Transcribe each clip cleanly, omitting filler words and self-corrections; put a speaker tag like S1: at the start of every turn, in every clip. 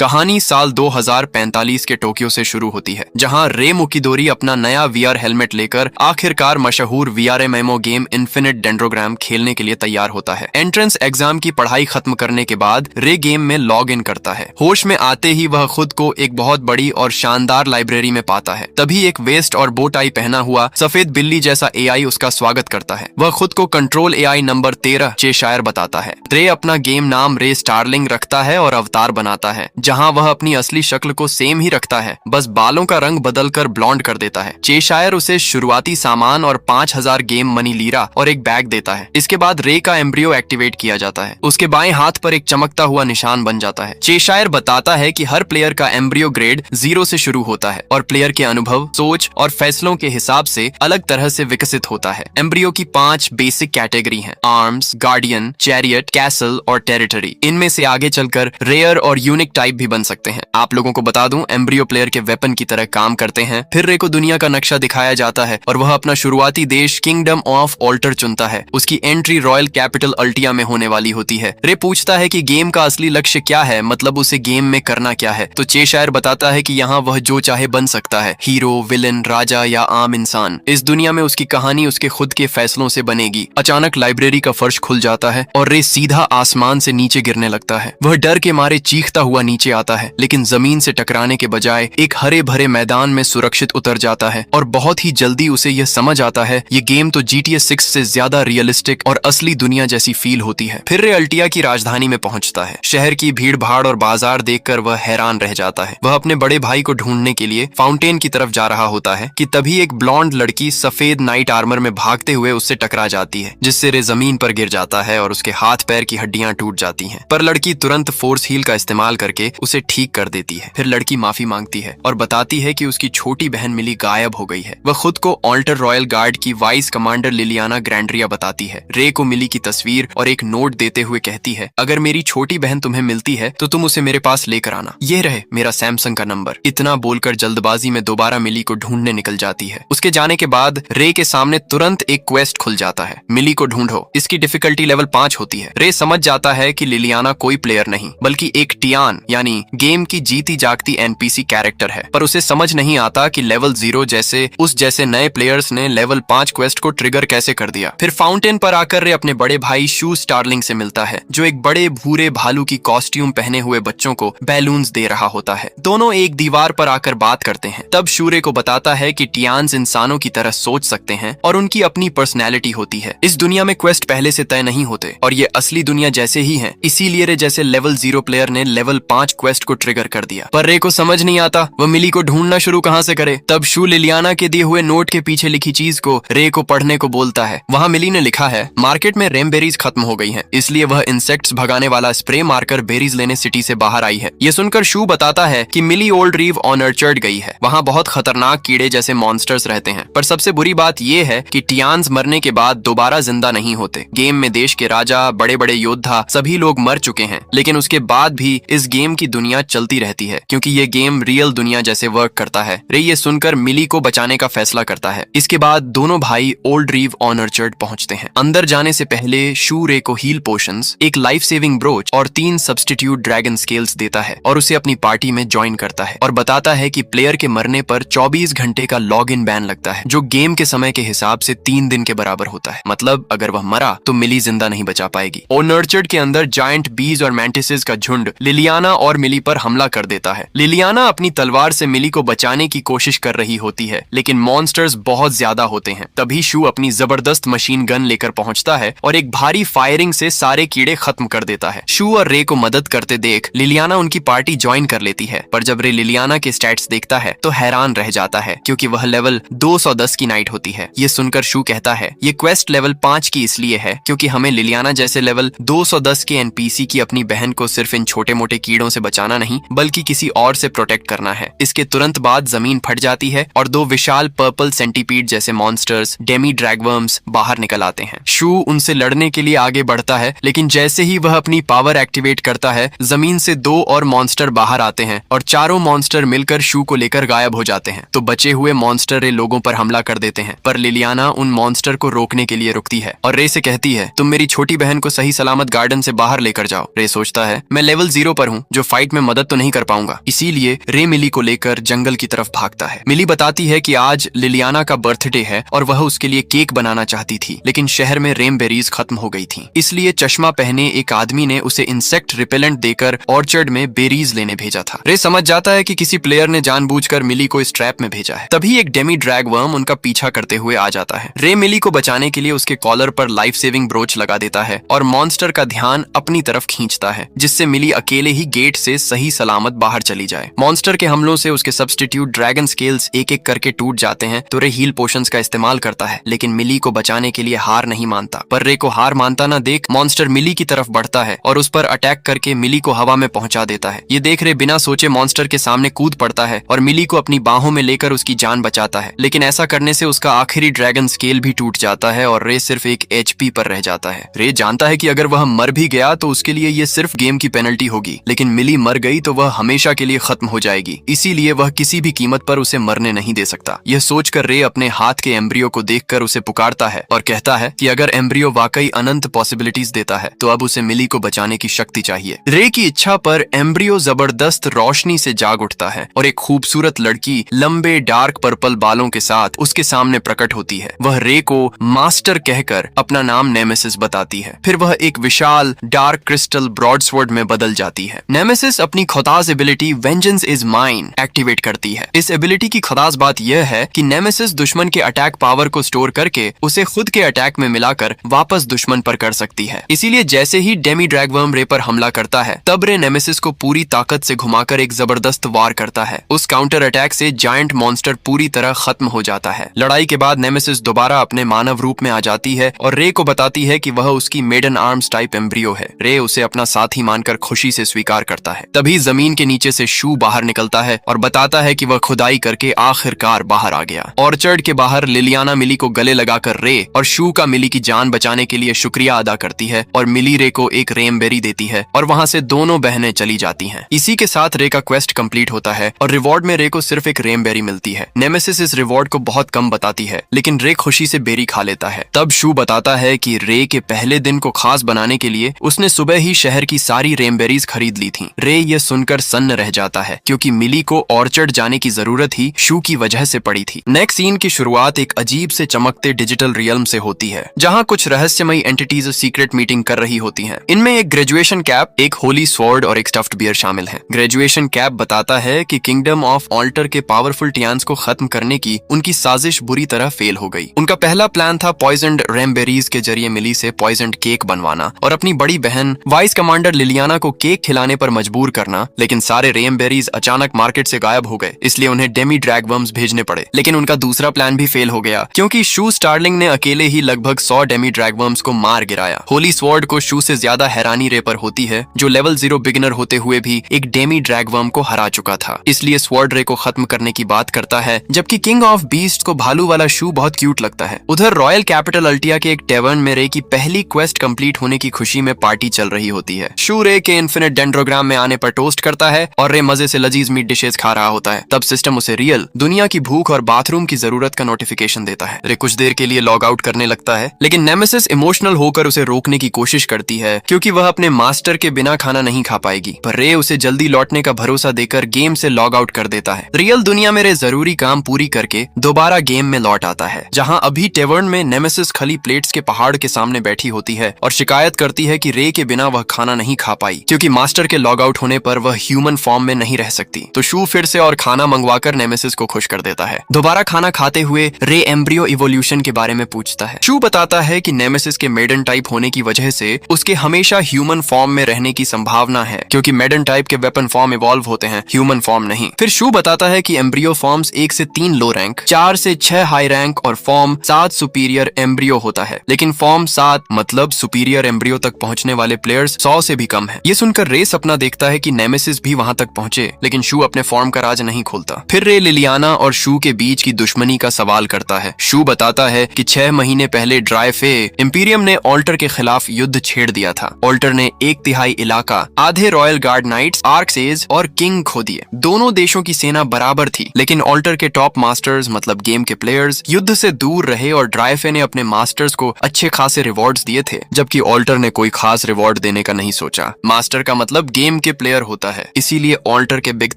S1: कहानी साल 2045 के टोक्यो से शुरू होती है, जहां रे मुकिदोरी अपना नया वीआर हेलमेट लेकर आखिरकार मशहूर वीआरएमएमओ गेम इन्फिनिट डेंड्रोग्राम खेलने के लिए तैयार होता है। एंट्रेंस एग्जाम की पढ़ाई खत्म करने के बाद रे गेम में लॉग इन करता है। होश में आते ही वह खुद को एक बहुत बड़ी और शानदार लाइब्रेरी में पाता है। तभी एक वेस्ट और बो टाई पहना हुआ सफेद बिल्ली जैसा एआई उसका स्वागत करता है। वह खुद को कंट्रोल एआई नंबर 13 चेशायर बताता है। रे अपना गेम नाम रे स्टारलिंग रखता है और अवतार बनाता है, जहां वह अपनी असली शक्ल को सेम ही रखता है, बस बालों का रंग बदलकर ब्लॉन्ड कर देता है। चेशायर उसे शुरुआती सामान और 5000 गेम मनी लीरा और एक बैग देता है। इसके बाद रे का एम्ब्रियो एक्टिवेट किया जाता है। उसके बाएं हाथ पर एक चमकता हुआ निशान बन जाता है। चेशायर बताता है कि हर प्लेयर का एम्ब्रियो ग्रेड 0 से शुरू होता है और प्लेयर के अनुभव, सोच और फैसलों के हिसाब से अलग तरह से विकसित होता है। एम्ब्रियो की 5 बेसिक कैटेगरी हैं: आर्म्स, गार्डियन, चैरियट, कैसल और टेरिटरी। इनमें से आगे चलकर रेयर और यूनिक टाइप भी बन सकते हैं। आप लोगों को बता दूं, एम्ब्रियो प्लेयर के वेपन की तरह काम करते हैं। फिर रे को दुनिया का नक्शा दिखाया जाता है और वह अपना शुरुआती देश किंगडम ऑफ ऑल्टर चुनता है। उसकी एंट्री रॉयल कैपिटल अल्टिया में होने वाली होती है। रे पूछता है कि गेम का असली लक्ष्य क्या है, मतलब उसे गेम में करना क्या है। तो चेशायर बताता है कि यहाँ वह जो चाहे बन सकता है, हीरो, विलन, राजा या आम इंसान। इस दुनिया में उसकी कहानी उसके खुद के फैसलों से बनेगी। अचानक लाइब्रेरी का फर्श खुल जाता है और रे सीधा आसमान से नीचे गिरने लगता है। वह डर के मारे चीखता हुआ नीचे आता है, लेकिन जमीन से टकराने के बजाय एक हरे भरे मैदान में सुरक्षित उतर जाता है और बहुत ही जल्दी उसे यह समझ आता है ये गेम तो GTA 6 से ज्यादा रियलिस्टिक और असली दुनिया जैसी फील होती है। फिर रे अल्टिया की राजधानी में पहुंचता है। शहर की भीड़ भाड़ और बाजार देखकर वह हैरान रह जाता है। वह अपने बड़े भाई को ढूंढने के लिए फाउंटेन की तरफ जा रहा होता है कि तभी एक ब्लॉन्ड लड़की सफेद नाइट आर्मर में भागते हुए उससे टकरा जाती है, जिससे रे जमीन पर गिर जाता है और उसके हाथ पैर की हड्डियां टूट जाती हैं। पर लड़की तुरंत फोर्स हील का इस्तेमाल करके उसे ठीक कर देती है। फिर लड़की माफी मांगती है और बताती है कि उसकी छोटी बहन मिली गायब हो गई है। वह खुद को ऑल्टर रॉयल गार्ड की वाइस कमांडर लिलियाना ग्रैंड्रिया बताती है। रे को मिली की तस्वीर और एक नोट देते हुए कहती है, अगर मेरी छोटी बहन तुम्हें मिलती है तो तुम उसे मेरे पास लेकर आना। ये रहे मेरा सैमसंग का नंबर। इतना बोलकर जल्दबाजी में दोबारा मिली को ढूंढने निकल जाती है। उसके जाने के बाद रे के सामने तुरंत एक क्वेस्ट खुल जाता है, मिली को ढूंढो। इसकी डिफिकल्टी लेवल 5 होती है। रे समझ जाता है कि लिलियाना कोई प्लेयर नहीं बल्कि एक टियान यानी गेम की जीती जागती एनपीसी कैरेक्टर है। पर उसे समझ नहीं आता कि लेवल 0 जैसे उस जैसे नए प्लेयर्स ने लेवल 5 क्वेस्ट को ट्रिगर कैसे कर दिया। फिर फाउंटेन पर आकर रे अपने बड़े भाई शू स्टारलिंग से मिलता है, जो एक बड़े भूरे भालू की कॉस्ट्यूम पहने हुए बच्चों को बैलून्स दे रहा होता है। दोनों एक दीवार पर आकर बात करते हैं। तब शू रे को बताता है कि टियान्स इंसानों की तरह सोच सकते हैं और उनकी अपनी पर्सनैलिटी होती है। इस दुनिया में क्वेस्ट पहले से तय नहीं होते और ये असली दुनिया जैसे ही है। इसीलिए रे जैसे लेवल 0 प्लेयर ने लेवल 5 क्वेस्ट को ट्रिगर कर दिया। पर रे को समझ नहीं आता वह मिली को ढूंढना शुरू कहां से करे। तब शू लिलियाना के दिए हुए नोट के पीछे लिखी चीज को रे को पढ़ने को बोलता है। वहां मिली ने लिखा है, मार्केट में रेमबेरीज खत्म हो गई हैं, इसलिए वह इंसेक्ट्स भगाने वाला स्प्रे मारकर बेरीज लेने सिटी से बाहर आई है। ये सुनकर शू बताता है कि मिली ओल्ड रीव ऑनर्चर्ड गई है। वहां बहुत खतरनाक कीड़े जैसे मॉन्स्टर्स रहते हैं। पर सबसे बुरी बात यह है कि टियान्स मरने के बाद दोबारा जिंदा नहीं होते। गेम में देश के राजा, बड़े बड़े योद्धा सभी लोग मर चुके हैं, लेकिन उसके बाद भी इस गेम की दुनिया चलती रहती है क्योंकि ये गेम रियल दुनिया जैसे वर्क करता है। रे ये सुनकर मिली को बचाने का फैसला करता है। इसके बाद दोनों भाई ओल्ड रीव ऑनर्चर्ड पहुंचते हैं। अंदर जाने से पहले शू रे को हील पोशंस, एक लाइफ सेविंग ब्रोच और 3 सब्स्टिट्यूट ड्रैगन स्केल्स देता है और उसे अपनी पार्टी में ज्वाइन करता है और बताता है कि प्लेयर के मरने पर 24 घंटे का लॉग इन बैन लगता है, जो गेम के समय के हिसाब से 3 दिन के बराबर होता है। मतलब अगर वह मरा तो मिली जिंदा नहीं बचा पाएगी। ऑनर्चर्ड के अंदर जायंट बीज और मैंटिसेस का झुंड लिलियाना और मिली पर हमला कर देता है। लिलियाना अपनी तलवार से मिली को बचाने की कोशिश कर रही होती है, लेकिन मॉन्स्टर्स बहुत ज्यादा होते हैं। तभी शू अपनी जबरदस्त मशीन गन लेकर पहुंचता है और एक भारी फायरिंग से सारे कीड़े खत्म कर देता है। शू और रे को मदद करते देख लिलियाना उनकी पार्टी ज्वाइन कर लेती है। पर जब रे लिलियाना के स्टैट्स देखता है तो हैरान रह जाता है, क्योंकि वह लेवल 210 की नाइट होती है। ये सुनकर शू कहता है, ये क्वेस्ट लेवल 5 की इसलिए है क्योंकि हमें लिलियाना जैसे लेवल 210 के एनपीसी की अपनी बहन को सिर्फ इन छोटे मोटे कीड़ों से बचाना नहीं बल्कि किसी और से प्रोटेक्ट करना है। इसके तुरंत बाद जमीन फट जाती है और 2 विशाल पर्पल सेंटीपीड जैसे मॉन्स्टर्स, डेमी ड्रैगवर्म्स बाहर निकल आते हैं। शू उनसे लड़ने के लिए आगे बढ़ता है, लेकिन जैसे ही वह अपनी पावर एक्टिवेट करता है, जमीन से 2 और मॉन्स्टर बाहर आते हैं और चारों मॉन्स्टर मिलकर शू को लेकर गायब हो जाते हैं। तो बचे हुए मॉन्स्टर रे लोगों पर हमला कर देते हैं, पर लिलियाना उन मॉन्स्टर को रोकने के लिए रुकती है और रे से कहती है, तुम मेरी छोटी बहन को सही सलामत गार्डन से बाहर लेकर जाओ। रे सोचता है, मैं लेवल 0 पर हूँ, जो फाइट में मदद तो नहीं कर पाऊंगा। इसीलिए रे मिली को लेकर जंगल की तरफ भागता है। मिली बताती है कि आज लिलियाना का बर्थडे है और वह उसके लिए केक बनाना चाहती थी, लेकिन शहर में रेमबेरीज खत्म हो गई थी। इसलिए चश्मा पहने एक आदमी ने उसे इंसेक्ट रिपेलेंट देकर ऑर्चर्ड में बेरीज लेने भेजा था। रे समझ जाता है कि किसी प्लेयर ने जानबूझकर मिली को इस ट्रैप में भेजा है। तभी एक डेमी ड्रैग वर्म उनका पीछा करते हुए आ जाता है। रे मिली को बचाने के लिए उसके कॉलर पर लाइफ सेविंग ब्रोच लगा देता है और मॉन्स्टर का ध्यान अपनी तरफ खींचता है, जिससे मिली अकेले ही गेट से सही सलामत बाहर चली जाए। मॉन्स्टर के हमलों से उसके सब्स्टिट्यूट ड्रैगन स्केल्स एक एक करके टूट जाते हैं तो रे हील पोशंस का इस्तेमाल करता है, लेकिन मिली को बचाने के लिए हार नहीं मानता। पर रे को हार मानता ना देख मॉन्स्टर मिली की तरफ बढ़ता है और उस पर अटैक करके मिली को हवा में पहुंचा देता है। ये देख रे बिना सोचे मॉन्स्टर के सामने कूद पड़ता है और मिली को अपनी बाहों में लेकर उसकी जान बचाता है, लेकिन ऐसा करने से उसका आखिरी ड्रैगन स्केल भी टूट जाता है और रे सिर्फ एक HP पर रह जाता है। रे जानता है कि अगर वह मर भी गया तो उसके लिए ये सिर्फ गेम की पेनल्टी होगी, लेकिन मिली मर गई तो वह हमेशा के लिए खत्म हो जाएगी। इसीलिए वह किसी भी कीमत पर उसे मरने नहीं दे सकता। यह सोचकर रे अपने हाथ के एम्ब्रियो को देखकर उसे पुकारता है और कहता है कि अगर एम्ब्रियो वाकई अनंत पॉसिबिलिटीज देता है तो अब उसे मिली को बचाने की शक्ति चाहिए। रे की इच्छा पर एम्ब्रियो जबरदस्त रोशनी से जाग उठता है और एक खूबसूरत लड़की लंबे डार्क पर्पल बालों के साथ उसके सामने प्रकट होती है। वह रे को मास्टर कहकर अपना नाम नेमेसिस बताती है। फिर वह एक विशाल डार्क क्रिस्टल ब्रॉडस्वर्ड में बदल जाती है। नेमेसिस अपनी खौतास ability vengeance is mine activate करती है। इस एबिलिटी की खौतास बात यह है कि नेमेसिस दुश्मन के अटैक पावर को स्टोर करके उसे खुद के अटैक में मिलाकर वापस दुश्मन पर कर सकती है। इसीलिए जैसे ही डेमी ड्रैगवर्म रे पर हमला करता है तब रे नेमेसिस को पूरी ताकत से घुमाकर एक जबरदस्त वार करता है। उस काउंटर अटैक से जायंट मॉन्स्टर पूरी तरह खत्म हो जाता है। लड़ाई के बाद नेमेसिस दोबारा अपने मानव रूप में आ जाती है और रे को बताती है कि वह उसकी मेडन आर्म्स टाइप एम्ब्रियो है। रे उसे अपना साथी मानकर खुशी से स्वीकार करता है। तभी जमीन के नीचे से शू बाहर निकलता है और बताता है कि वह खुदाई करके आखिरकार बाहर आ गया। ऑर्चर्ड के बाहर लिलियाना मिली को गले लगाकर रे और शू का मिली की जान बचाने के लिए शुक्रिया अदा करती है और मिली रे को एक रेमबेरी देती है और वहां से दोनों बहनें चली जाती हैं। इसी के साथ रे का क्वेस्ट कंप्लीट होता है और रिवॉर्ड में रे को सिर्फ एक रेमबेरी मिलती है। नेमेसिस इस रिवॉर्ड को बहुत कम बताती है, लेकिन रे खुशी से बेरी खा लेता है। तब शू बताता है कि रे के पहले दिन को खास बनाने के लिए उसने सुबह ही शहर की सारी रेमबेरीज खरीद ली थी। रे ये सुनकर सन्न रह जाता है क्योंकि मिली को ऑर्चर्ड जाने की जरूरत ही शू की वजह से पड़ी थी। नेक्स्ट सीन की शुरुआत एक अजीब से चमकते डिजिटल रियल्म से होती है, जहां कुछ रहस्यमयी एंटिटीज सीक्रेट मीटिंग कर रही होती हैं। इनमें एक ग्रेजुएशन कैप, एक होली स्वॉर्ड और एक स्टफ्ड बियर शामिल हैं। ग्रेजुएशन कैप बताता है कि किंगडम ऑफ ऑल्टर के पावरफुल टियान्स को खत्म करने की उनकी साजिश बुरी तरह फेल हो गई। उनका पहला प्लान था पॉइजन्ड रेमबेरीज के जरिए मिली से पॉइजन्ड केक बनवाना और अपनी बड़ी बहन वाइस कमांडर लिलियाना को केक खिलाने पर मजबूर करना, लेकिन सारे रेमबेरीज अचानक मार्केट से गायब हो गए, इसलिए उन्हें डेमी ड्रैगवर्म्स भेजने पड़े। लेकिन उनका दूसरा प्लान भी फेल हो गया क्योंकि शू स्टार्लिंग ने अकेले ही लगभग 100 डेमी ड्रैगवर्म्स को मार गिराया। होली स्वॉर्ड को शू से ज्यादा हैरानी रे पर होती है, जो लेवल 0 बिगिनर होते हुए भी एक डेमी ड्रैगवर्म को हरा चुका था, इसलिए स्वॉर्ड रे को खत्म करने की बात करता है। जबकि किंग ऑफ बीस्ट को भालू वाला शू बहुत क्यूट लगता है। उधर रॉयल कैपिटल अल्टिया के एक टेवर्न में रे की पहली क्वेस्ट कंप्लीट होने की खुशी में पार्टी चल रही होती है। शू रे के इन्फिनिट डेंड्रोग्राम में आने पर टोस्ट करता है और रे मजे से लजीज मीट डिशेस खा रहा होता है। तब सिस्टम उसे रियल दुनिया की भूख और बाथरूम की जरूरत का नोटिफिकेशन देता है। रे कुछ देर के लिए लॉग आउट करने लगता है, लेकिन नेमेसिस इमोशनल होकर उसे रोकने की कोशिश करती है क्योंकि वह अपने मास्टर के बिना खाना नहीं खा पाएगी। पर रे उसे जल्दी लौटने का भरोसा देकर गेम से लॉग आउट कर देता है। रियल दुनिया में रे जरूरी काम पूरी करके दोबारा गेम में लौट आता है, जहां अभी टेवर्न में नेमेसिस खली प्लेट्स के पहाड़ के सामने बैठी होती है और शिकायत करती है कि रे के बिना वह खाना नहीं खा पाई क्योंकि मास्टर के लॉग आउट होने पर वह ह्यूमन फॉर्म में नहीं रह सकती। तो शू फिर से और खाना मंगवाकर नेमेसिस को खुश कर देता है। दोबारा खाना खाते हुए रे एम्ब्रियो इवोल्यूशन के बारे में पूछता है। शू बताता है कि नेमेसिस के मेडन टाइप होने की वजह से उसके हमेशा ह्यूमन फॉर्म में रहने की संभावना है क्योंकि मेडन टाइप के वेपन फॉर्म इवॉल्व होते हैं, ह्यूमन फॉर्म नहीं। फिर शू बताता है कि एम्ब्रियो फॉर्म्स 1 से 3 लो रैंक, 4 से 6 हाई रैंक और फॉर्म 7 सुपीरियर एम्ब्रियो होता है, लेकिन फॉर्म 7 मतलब सुपीरियर एम्ब्रियो तक पहुंचने वाले प्लेयर्स 100 से भी कम है। ये सुनकर रे सपना देखता है कि नेमेसिस भी वहां तक पहुंचे, लेकिन शू अपने फॉर्म का राज नहीं खोलता। फिर रे लिलियाना और शू के बीच की दुश्मनी का सवाल करता है। शू बताता है कि 6 महीने पहले ड्राइफे इंपीरियम ने ऑल्टर के खिलाफ युद्ध छेड़ दिया था। ऑल्टर ने 1/3 इलाका, आधे रॉयल गार्ड नाइट्स, आर्कसेज और किंग खो दिए। दोनों देशों की सेना बराबर थी, लेकिन ऑल्टर के टॉप मास्टर्स मतलब गेम के प्लेयर्स युद्ध से दूर रहे और ड्राइफे ने अपने मास्टर्स को अच्छे खासे रिवॉर्ड्स दिए थे, जबकि ऑल्टर ने कोई खास रिवॉर्ड देने का नहीं सोचा। मास्टर का मतलब गेम के प्लेयर होता है, इसीलिए ऑल्टर के big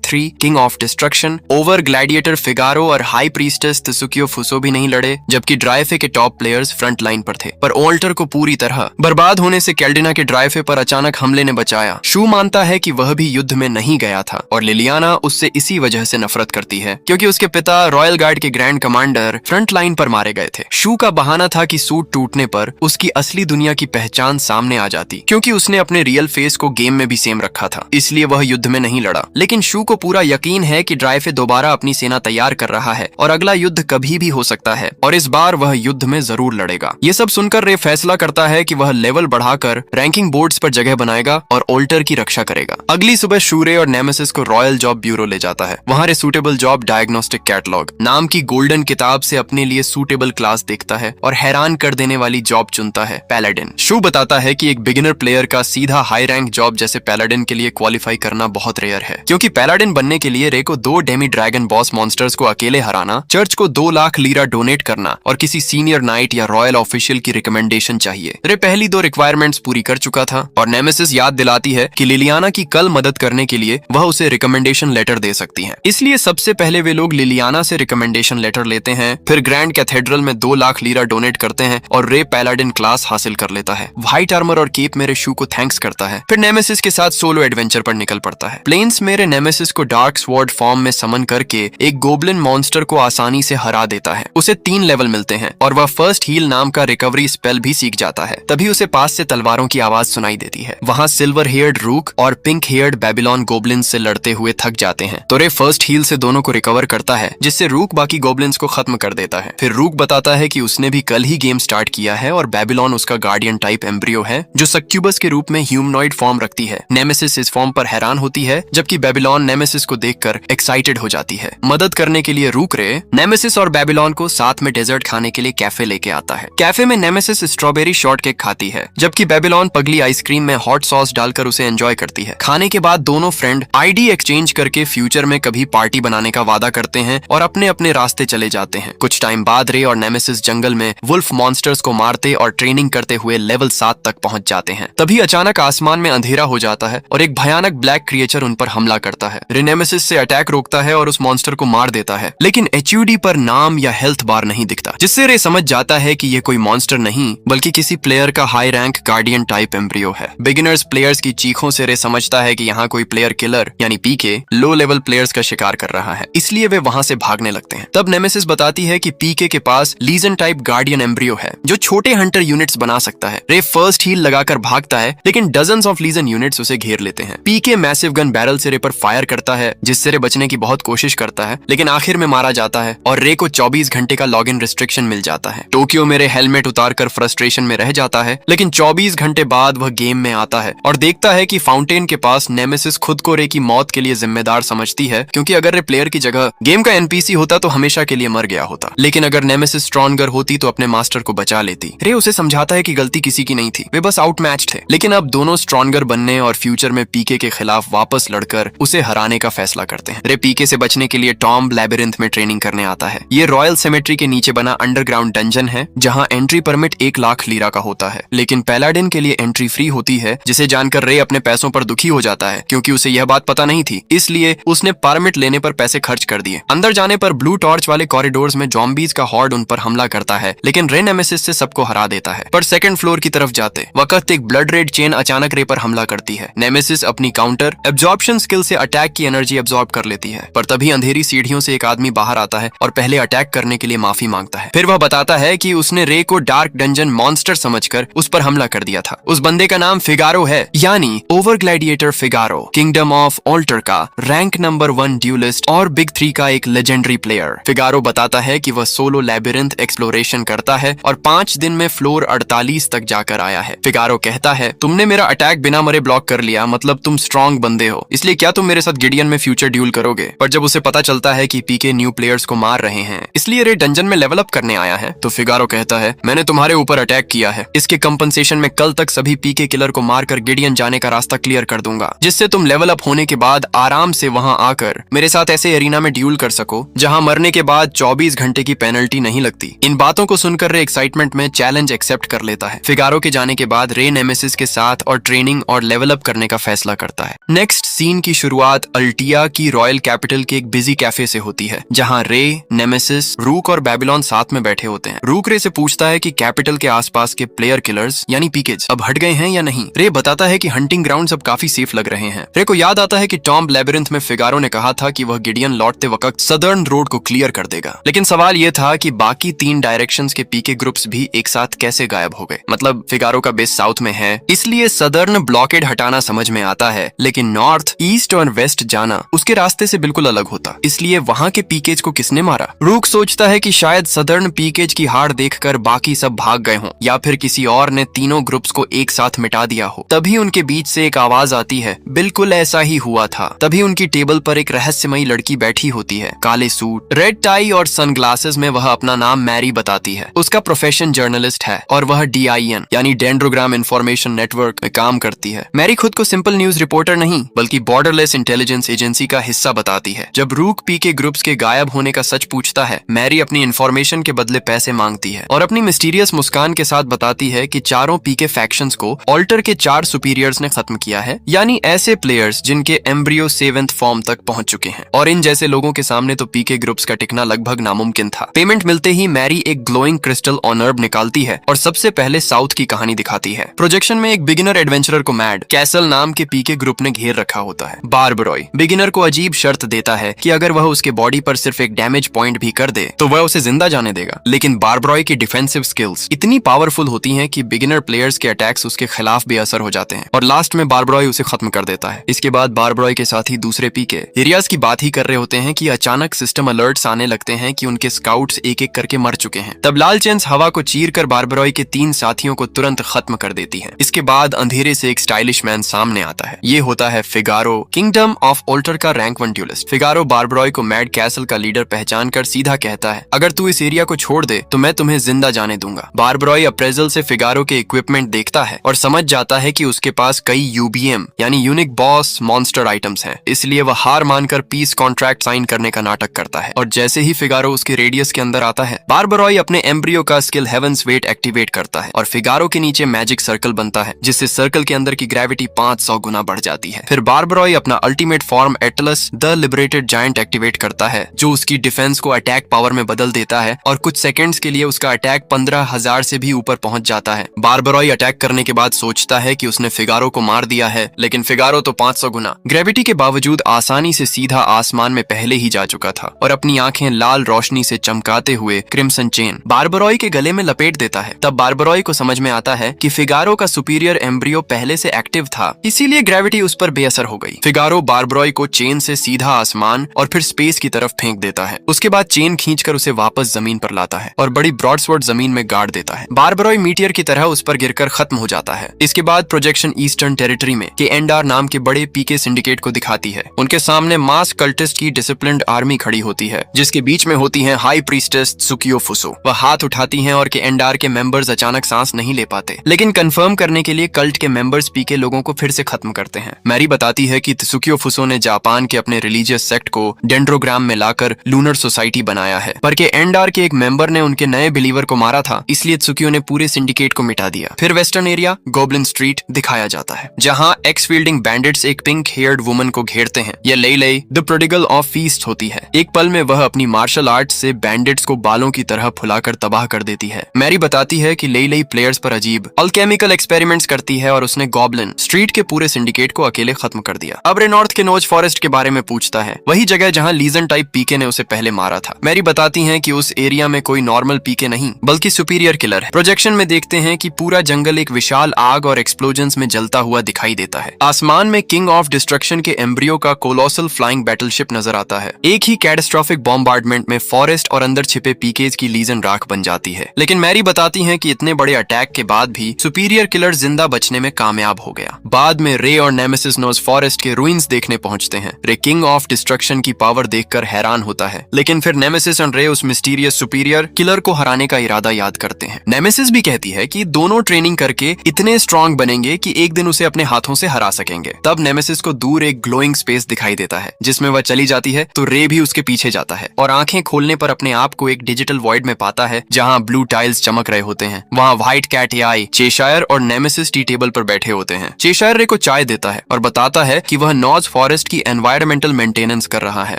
S1: 3 king of destruction, over gladiator Figaro और हाई प्रीस्टेस त्सुकियो फुसो भी नहीं लड़े, जबकि ड्राइफे के टॉप प्लेयर्स फ्रंट लाइन पर थे। पर ऑल्टर को पूरी तरह बर्बाद होने से कैल्डिना के ड्राइफे पर अचानक हमले ने बचाया। शू मानता है कि वह भी युद्ध में नहीं गया था और लिलियाना उससे इसी वजह से नफरत करती है, क्योंकि उसके पिता रॉयल गार्ड के ग्रैंड कमांडर फ्रंट लाइन पर मारे गए थे। शू का बहाना था कि सूट टूटने पर उसकी असली दुनिया की पहचान सामने आ जाती, क्योंकि उसने अपने रियल फेस को गेम में भी सेम रखा था, इसलिए वह युद्ध में नहीं लड़ा। लेकिन शू को पूरा यकीन है कि ड्राइफे दोबारा अपनी सेना तैयार कर रहा है और अगला युद्ध कभी भी हो सकता है और इस बार वह युद्ध में जरूर लड़ेगा। ये सब सुनकर रे फैसला करता है कि वह लेवल बढ़ाकर रैंकिंग बोर्ड्स पर जगह बनाएगा और ऑल्टर की रक्षा करेगा। अगली सुबह शू रे और नेमेसिस को रॉयल जॉब ब्यूरो ले जाता है। वहां रे सूटेबल जॉब डायग्नोस्टिक कैटलॉग नाम की गोल्डन किताब से अपने लिए सूटेबल क्लास देखता है और हैरान कर देने वाली जॉब चुनता है, पैलाडिन। शू बताता है कि एक बिगिनर प्लेयर का सीधा हाई रैंक जॉब जैसे पैलाडिन के लिए क्वालिफाई करना बहुत रेयर है, क्योंकि पैलाडिन बनने के लिए रे को 2 डेमी ड्रैगन बॉस मॉन्स्टर्स को अकेले हराना, चर्च को 2 लाख लीरा डोनेट करना और किसी सीनियर नाइट या रॉयल ऑफिशियल की रिकमेंडेशन चाहिए। रे पहली 2 रिक्वायरमेंट्स पूरी कर चुका था और नेमेसिस याद दिलाती है कि लिलियाना की कल मदद करने के लिए वह उसे रिकमेंडेशन लेटर दे सकती है। इसलिए सबसे पहले वे लोग लिलियाना से रिकमेंडेशन लेटर लेते हैं, फिर ग्रैंड कैथेड्रल में 2 लाख लीरा डोनेट करते हैं और रे पैलाडिन क्लास हासिल कर लेता है। व्हाइट आर्मर और केप मेरे शू को थैंक्स करता है, फिर नेमेसिस के साथ सोलो एडवेंचर पर निकल पड़ता है। प्लेन्स मेरे नेमेसिस को डार्क स्वॉर्ड फॉर्म में समन करके एक गोब्लिन मॉन्स्टर को आसानी से हरा देता है। उसे 3 लेवल मिलते हैं और वह फर्स्ट हील नाम का रिकवरी स्पेल भी सीख जाता है। तभी उसे पास से तलवारों की आवाज सुनाई देती है। वहां सिल्वर हेयर्ड रूक और पिंक हेयर्ड बेबीलोन गोब्लिन से लड़ते हुए थक जाते हैं, तो रे फर्स्ट हील से दोनों को रिकवर करता है, जिससे रूक बाकी गोब्लिन्स को खत्म कर देता है। फिर रूक बताता है कि उसने भी कल ही गेम स्टार्ट किया है और बेबीलोन उसका गार्डियन टाइप एम्ब्रियो है, जो सक्यूबस के रूप में ह्यूमनॉइड फॉर्म रखती है। नेमेसिस इस फॉर्म पर हैरान होती है, जबकि बेबीलोन नेमेसिस को देखकर एक्साइटेड हो जाती है। मदद करने के लिए रूक रे नेमेसिस और बेबीलोन को साथ में डेजर्ट खाने के लिए कैफे लेके आता है। कैफे में नेमेसिस स्ट्रॉबेरी शॉर्ट केक खाती है, जबकि बेबीलोन पगली आइसक्रीम में हॉट सॉस डालकर उसे एंजॉय करती है। खाने के बाद दोनों फ्रेंड आईडी एक्सचेंज करके फ्यूचर में कभी पार्टी बनाने का वादा करते हैं और अपने अपने रास्ते चले जाते हैं। कुछ टाइम बाद रे और नेमेसिस जंगल में वुल्फ मॉन्स्टर्स को मारते और ट्रेनिंग करते हुए लेवल 7 तक पहुंच जाते हैं। तभी अचानक आसमान में अंधेरा हो जाता है और एक भयानक ब्लैक क्रिएचर उन पर हमला करता है। रे नेमेसिस से अटैक रोकता है और उस मॉन्स्टर को मार देता है, लेकिन एचयूडी पर नाम या हेल्थ बार नहीं दिखता, जिससे रे समझ जाता है कि ये कोई मॉन्स्टर नहीं बल्कि किसी प्लेयर का high rank guardian type embryo है। बिगिनर्स प्लेयर्स की चीखों से रे समझता है कि यहाँ कोई प्लेयर किलर यानी पीके लो लेवल प्लेयर्स का शिकार कर रहा है, इसलिए वे वहां से भागने लगते हैं। तब नेमेसिस बताती है कि पीके के पास लीजन टाइप गार्डियन एम्ब्रियो है, जो छोटे हंटर यूनिट्स बना सकता है। रे फर्स्ट हील लगाकर भागता है, लेकिन डजन्स ऑफ लीजन यूनिट्स उसे घेर लेते हैं। पीके मैसिव गन बैरल से रे पर फायर करता है, जिससे रे बचने की बहुत कोशिश करता है, लेकिन आखिर में मारा जाता है और रे को 24 घंटे का लॉग इन रिस्ट्रिक्शन मिल जाता है। टोक्यो मेरे हेलमेट उतारकर फ्रस्ट्रेशन में रह जाता है, लेकिन 24 घंटे बाद वह गेम में आता है और देखता है कि फाउंटेन के पास नेमेसिस खुद को रे की मौत के लिए जिम्मेदार समझती है, क्योंकि अगर रे प्लेयर की जगह गेम का एनपीसी होता तो हमेशा के लिए मर गया होता। लेकिन अगर नेमेसिस स्ट्रॉन्गर होती तो अपने मास्टर को बचा लेती। रे उसे समझाता है कि गलती किसी की नहीं थी, वे बस आउटमैच थे। लेकिन अब दोनों स्ट्रॉन्गर बनने और फ्यूचर में पीके के खिलाफ वापस लड़कर उसे हराने का फैसला करते हैं। रे पीके से बचने के लिए टॉम लैबिरिंथ में ट्रेनिंग करने आता है। ये रॉयल सेमेट्री के नीचे बना अंडरग्राउंड डंजन है, जहां एंट्री परमिट 1 लाख लीरा का होता है, लेकिन पैलाडिन के लिए एंट्री फ्री होती है, जिसे जानकर रे अपने पैसों पर दुखी हो जाता है, क्योंकि उसे यह बात पता नहीं थी, इसलिए उसने परमिट लेने पर पैसे खर्च कर दिए। अंदर जाने पर ब्लू टॉर्च वाले कॉरिडोर्स में जॉम्बीज का हॉर्ड उन पर हमला करता है, लेकिन रे नेमेसिस से सबको हरा देता है। पर सेकंड फ्लोर की तरफ जाते वक्त एक ब्लड रेड चेन अचानक रे पर हमला करती है। नेमेसिस अपनी काउंटर एब्जॉर्प्शन स्किल से अटैक की एनर्जी एब्जॉर्ब कर लेती है, पर तभी अंधेरी सीढ़ियों से एक आदमी बाहर आता है और पहले अटैक करने के लिए माफी मांगता है। फिर वह बताता है कि उसने रे को डार्क डंजन मॉन्स्टर समझकर उस पर हमला कर दिया था। उस बंदे का नाम फिगारो है, यानी over gladiator Figaro, kingdom of Alter का रैंक नंबर 1 ड्यूलिस्ट और बिग 3 का एक लेजेंडरी प्लेयर। फिगारो बताता है कि वह सोलो लैबिरिंथ एक्सप्लोरेशन करता है और 5 दिन में फ्लोर 48 तक जाकर आया है। फिगारो कहता है, तुमने मेरा अटैक बिना मरे ब्लॉक कर लिया, मतलब तुम स्ट्रॉन्ग बंदे हो, इसलिए क्या तुम मेरे साथ गिडियन में फ्यूचर ड्यूल करोगे? पर जब उसे पता चलता है कि पीके न्यू प्लेयर्स को मार रहे हैं, इसलिए रे डंजन में लेवल अप करने आया है, तो फिगारो कहता है, मैंने तुम्हारे ऊपर अटैक किया है, इसके कंपनसेशन में कल तक सभी पीके किलर को मारकर गिडियन जाने का रास्ता क्लियर कर दूंगा, जिससे तुम लेवल अप होने के बाद आराम से वहां आकर मेरे साथ ऐसे एरिना में ड्यूल कर सको जहां मरने के बाद 24 घंटे की पेनल्टी नहीं लगती। इन बातों को सुनकर रे एक्साइटमेंट में चैलेंज एक्सेप्ट कर लेता है। फिगारो के जाने के बाद रे नेमेसिस के साथ और ट्रेनिंग और लेवल अप करने का फैसला करता है। नेक्स्ट सीन की शुरुआत अल्टिया की रॉयल कैपिटल के एक बिजी कैफे से होती है, जहां रे, नेमेसिस, रूक और बेबीलोन साथ में बैठे होते हैं। रूक रे से पूछता है कि कैपिटल के आसपास के प्लेयर किलर्स यानी पीकेज अब हट गए हैं या नहीं। रे बताता है कि हंटिंग ग्राउंड्स अब काफी सेफ लग रहे हैं। रे को याद आता है कि टॉम्ब लेबिरिंथ में फिगारो ने कहा था कि वह गिडियन लौटते वक्त सदर्न रोड को क्लियर कर देगा, लेकिन सवाल यह था कि बाकी 3 डायरेक्शंस के पीके ग्रुप्स भी एक साथ कैसे गायब हो गए। मतलब फिगारो का बेस साउथ में है, इसलिए सदर्न ब्लॉकेड हटाना समझ में आता है, लेकिन नॉर्थ, ईस्ट और वेस्ट जाना उसके रास्ते से बिल्कुल अलग होता। इसलिए वहां के पीकेज को किसने मारा? रूक सोचता है कि शायद सदर्न पीकेज की हार देखकर बाकी सब भाग गए हों, या फिर किसी और ने तीनों ग्रुप्स को एक साथ मिटा दिया हो। तभी उनके बीच से एक आवाज आती है, बिल्कुल ऐसा ही हुआ था। तभी उनकी टेबल पर एक रहस्यमयी लड़की बैठी होती है, काले सूट, रेड टाई और सनग्लासेस में। वह अपना नाम मैरी बताती है। उसका प्रोफेशन जर्नलिस्ट है और वह DIN यानी डेंड्रोग्राम इंफॉर्मेशन नेटवर्क में काम करती है। मैरी खुद को सिंपल न्यूज रिपोर्टर नहीं बल्कि बॉर्डरलेस इंटेलिजेंस एजेंसी का हिस्सा बताती है। जब रूक पीके ग्रुप्स के गायब होने का सच पूछता है, मैरी अपनी इंफॉर्मेशन के बदले पैसे मांगती है और अपनी मिस्टीरियस मुस्कान के साथ बताती है कि चारों पीके फैक्शंस को ऑल्टर के 4 सुपीरियर्स ने खत्म किया है, यानी ऐसे प्लेयर्स जिनके एम्ब्रियो 7th फॉर्म तक पहुंच चुके हैं। और इन जैसे लोगों के सामने तो पीके ग्रुप्स का टिकना लगभग नामुमकिन था। पेमेंट मिलते ही मैरी एक ग्लोइंग क्रिस्टल ऑनर्ब निकालती है और सबसे पहले साउथ की कहानी दिखाती है। प्रोजेक्शन में एक बिगिनर एडवेंचरर को मैड कैसल नाम के पीके ग्रुप ने घेर रखा होता है। बारबरॉय बिगिनर को अजीब शर्त देता है कि अगर वह उसके बॉडी पर सिर्फ एक डैमेज पॉइंट भी कर दे तो वह उसे जिंदा जाने देगा। लेकिन बारबरॉय की डिफेंसिव स्किल्स इतनी पावरफुल होती हैं कि बिगिनर प्लेयर्स के अटैक्स उसके खिलाफ बेअसर हो जाते हैं और लास्ट में बारबरॉय उसे खत्म कर देता है। इसके बाद बारबरॉय के साथ ही दूसरे पीके एरियाज की बात ही कर रहे होते हैं कि अचानक सिस्टम अलर्ट्स आने लगते हैं कि उनके स्काउट्स एक एक करके मर चुके हैं। तब लाल चेंस हवा को चीर कर बारबरॉय के 3 साथियों को तुरंत खत्म कर देती है। इसके बाद अंधेरे से एक स्टाइलिश मैन सामने आता है। ये होता है फिगारो, किंगडम ऑफ ऑल्टर का रैंक 1 ड्यूलिस्ट। फिगारो बारबरॉय को मैड कैसल का लीडर पहचान कर सीधा कहता है, अगर तू इस एरिया को छोड़ दे तो मैं तुम्हें जिंदा जाने दूंगा। बारबरॉय अप्रेजल से फिगारो के इक्विपमेंट देखता है और समझ जाता है कि उसके पास कई UBM यानी यूनिक बॉस मॉन्स्टर आइटम्स हैं। इसलिए वह हार मानकर पीस कॉन्ट्रैक्ट साइन करने का नाटक करता है और जैसे ही फिगारो उसके रेडियस के अंदर आता है, बारबरॉय अपने एम्ब्रियो का स्किल हेवंस वेट एक्टिवेट करता है और फिगारो के नीचे मैजिक सर्कल बनता है, जिससे सर्कल के अंदर की ग्रेविटी 500 गुना बढ़ जाती है। फिर बारबरॉय अपना ultimate form Atlas the liberated giant activate करता है, जो उसकी डिफेंस को अटैक पावर में बदल देता है और कुछ सेकंड्स के लिए उसका अटैक 15,000 से भी ऊपर पहुंच जाता है। बारबरॉय अटैक करने के बाद सोचता है कि उसने फिगारो को मार दिया है, लेकिन फिगारो तो 500 गुना ग्रेविटी के बावजूद आसानी से सीधा आसमान में पहले ही जा चुका था और अपनी आंखें लाल रोशनी से चमकाते हुए क्रिम्सन चेन बारबरॉय के गले में लपेट देता है। तब बारबरॉय को समझ में आता है कि फिगारो का सुपीरियर एम्ब्रियो पहले से एक्टिव था, इसीलिए ग्रेविटी उस पर बेअसर हो गई। फिगारो बारबरॉय को चेन से सीधा आसमान और फिर स्पेस की तरफ फेंक देता है। उसके बाद चेन खींचकर उसे वापस जमीन पर लाता है और बड़ी ब्रॉडस्वर्ड जमीन में गाड़ देता है। बारबरॉय मीटियर की तरह उस पर गिरकर खत्म हो जाता है। इसके बाद प्रोजेक्शन ईस्टर्न टेरिटरी में के एंडार नाम के बड़े पीके सिंडिकेट को दिखाती है। उनके सामने मास कल्टिस्ट की डिसिप्लिन्ड आर्मी खड़ी होती है, जिसके बीच में होती है हाई प्रीस्टेस त्सुकियो फुसो। वह हाथ उठाती हैं और के एंडार के मेंबर्स अचानक सांस नहीं ले पाते, लेकिन कंफर्म करने के लिए कल्ट के मेंबर्स पीके लोगों को फिर से खत्म करते हैं। मैरी बताती है कि त्सुकियो फुसो ने जापान के अपने रिलीजियस सेक्ट को डेंड्रोग्राम में लाकर लूनर सोसाइटी बनाया है, पर के एंडार के एक मेंबर ने उनके नए बिलीवर को मारा था, इसलिए त्सुकियो ने पूरे सिंडिकेट को मिटा दिया। फिर वेस्टर्न एरिया गोब्लिन स्ट्रीट दिखाया जाता है, जहां एक्स फील्डिंग बैंडिट्स एक पिंक हेयर्ड वुमन को घेरते हैं। यह लेई द प्रोडिगल ऑफ फीस्ट होती है। एक पल में वह अपनी मार्शल आर्ट्स से बैंडिट्स को बालों की तरह फुलाकर तबाह कर देती है। मैरी बताती है कि लेई प्लेयर्स पर अजीब अल्केमिकल एक्सपेरिमेंट्स करती है और उसने गॉब्लिन स्ट्रीट के पूरे सिंडिकेट को अकेले खत्म कर दिया। अब रे नॉर्थ के नोज फॉरेस्ट के बारे में पूछता है, वही जगह जहां लीजन टाइप पीके ने उसे पहले मारा था। मैरी बताती हैं कि उस एरिया में कोई नॉर्मल पीके नहीं बल्कि सुपीरियर किलर है। प्रोजेक्शन में देखते हैं कि पूरा जंगल एक विशाल आग और एक्सप्लोजन्स में जलता हुआ दिखाई देता है। आसमान में किंग ऑफ डिस्ट्रक्शन के एम्ब्रियो का कोलोसल फ्लाइंग बैटलशिप नजर आता है। एक ही कैटास्ट्रोफिक बॉम्बार्डमेंट में फॉरेस्ट और अंदर छिपे पीकेज की लीजन राख बन जाती है। लेकिन मैरी बताती हैं कि इतने बड़े अटैक के बाद भी सुपीरियर किलर जिंदा बचने में कामयाब हो गया। बाद में रे और नेमेसिस नोज फॉरेस्ट के रूइंस देखने पहुंचते हैं। रे किंग ऑफ डिस्ट्रक्शन की पावर देखकर हैरान होता है, लेकिन फिर नेमेसिस और रे उस मिस्टीरियस सुपीरियर किलर को हराने का इरादा याद करते हैं। नेमेसिस भी कहती है कि दोनों ट्रेनिंग करके इतने स्ट्रॉन्ग बनेंगे कि एक दिन उसे अपने हाथों से हरा सकेंगे। तब नेमेसिस को दूर एक ग्लोइंग स्पेस दिखाई देता है, जिसमें वह चली जाती है तो रे भी उसके पीछे जाता है और आंखें खोलने पर अपने आप को एक डिजिटल वॉइड में पाता है, जहां ब्लू टाइल्स चमक रहे होते हैं। वहां व्हाइट कैट एआई चेशायर और नेमेसिस टी टेबल पर बैठे होते हैं। चेशायर रे को चाय देता है और बताता है कि वह नॉज फॉरेस्ट की एनवायरमेंटल मेंटेनेंस कर रहा है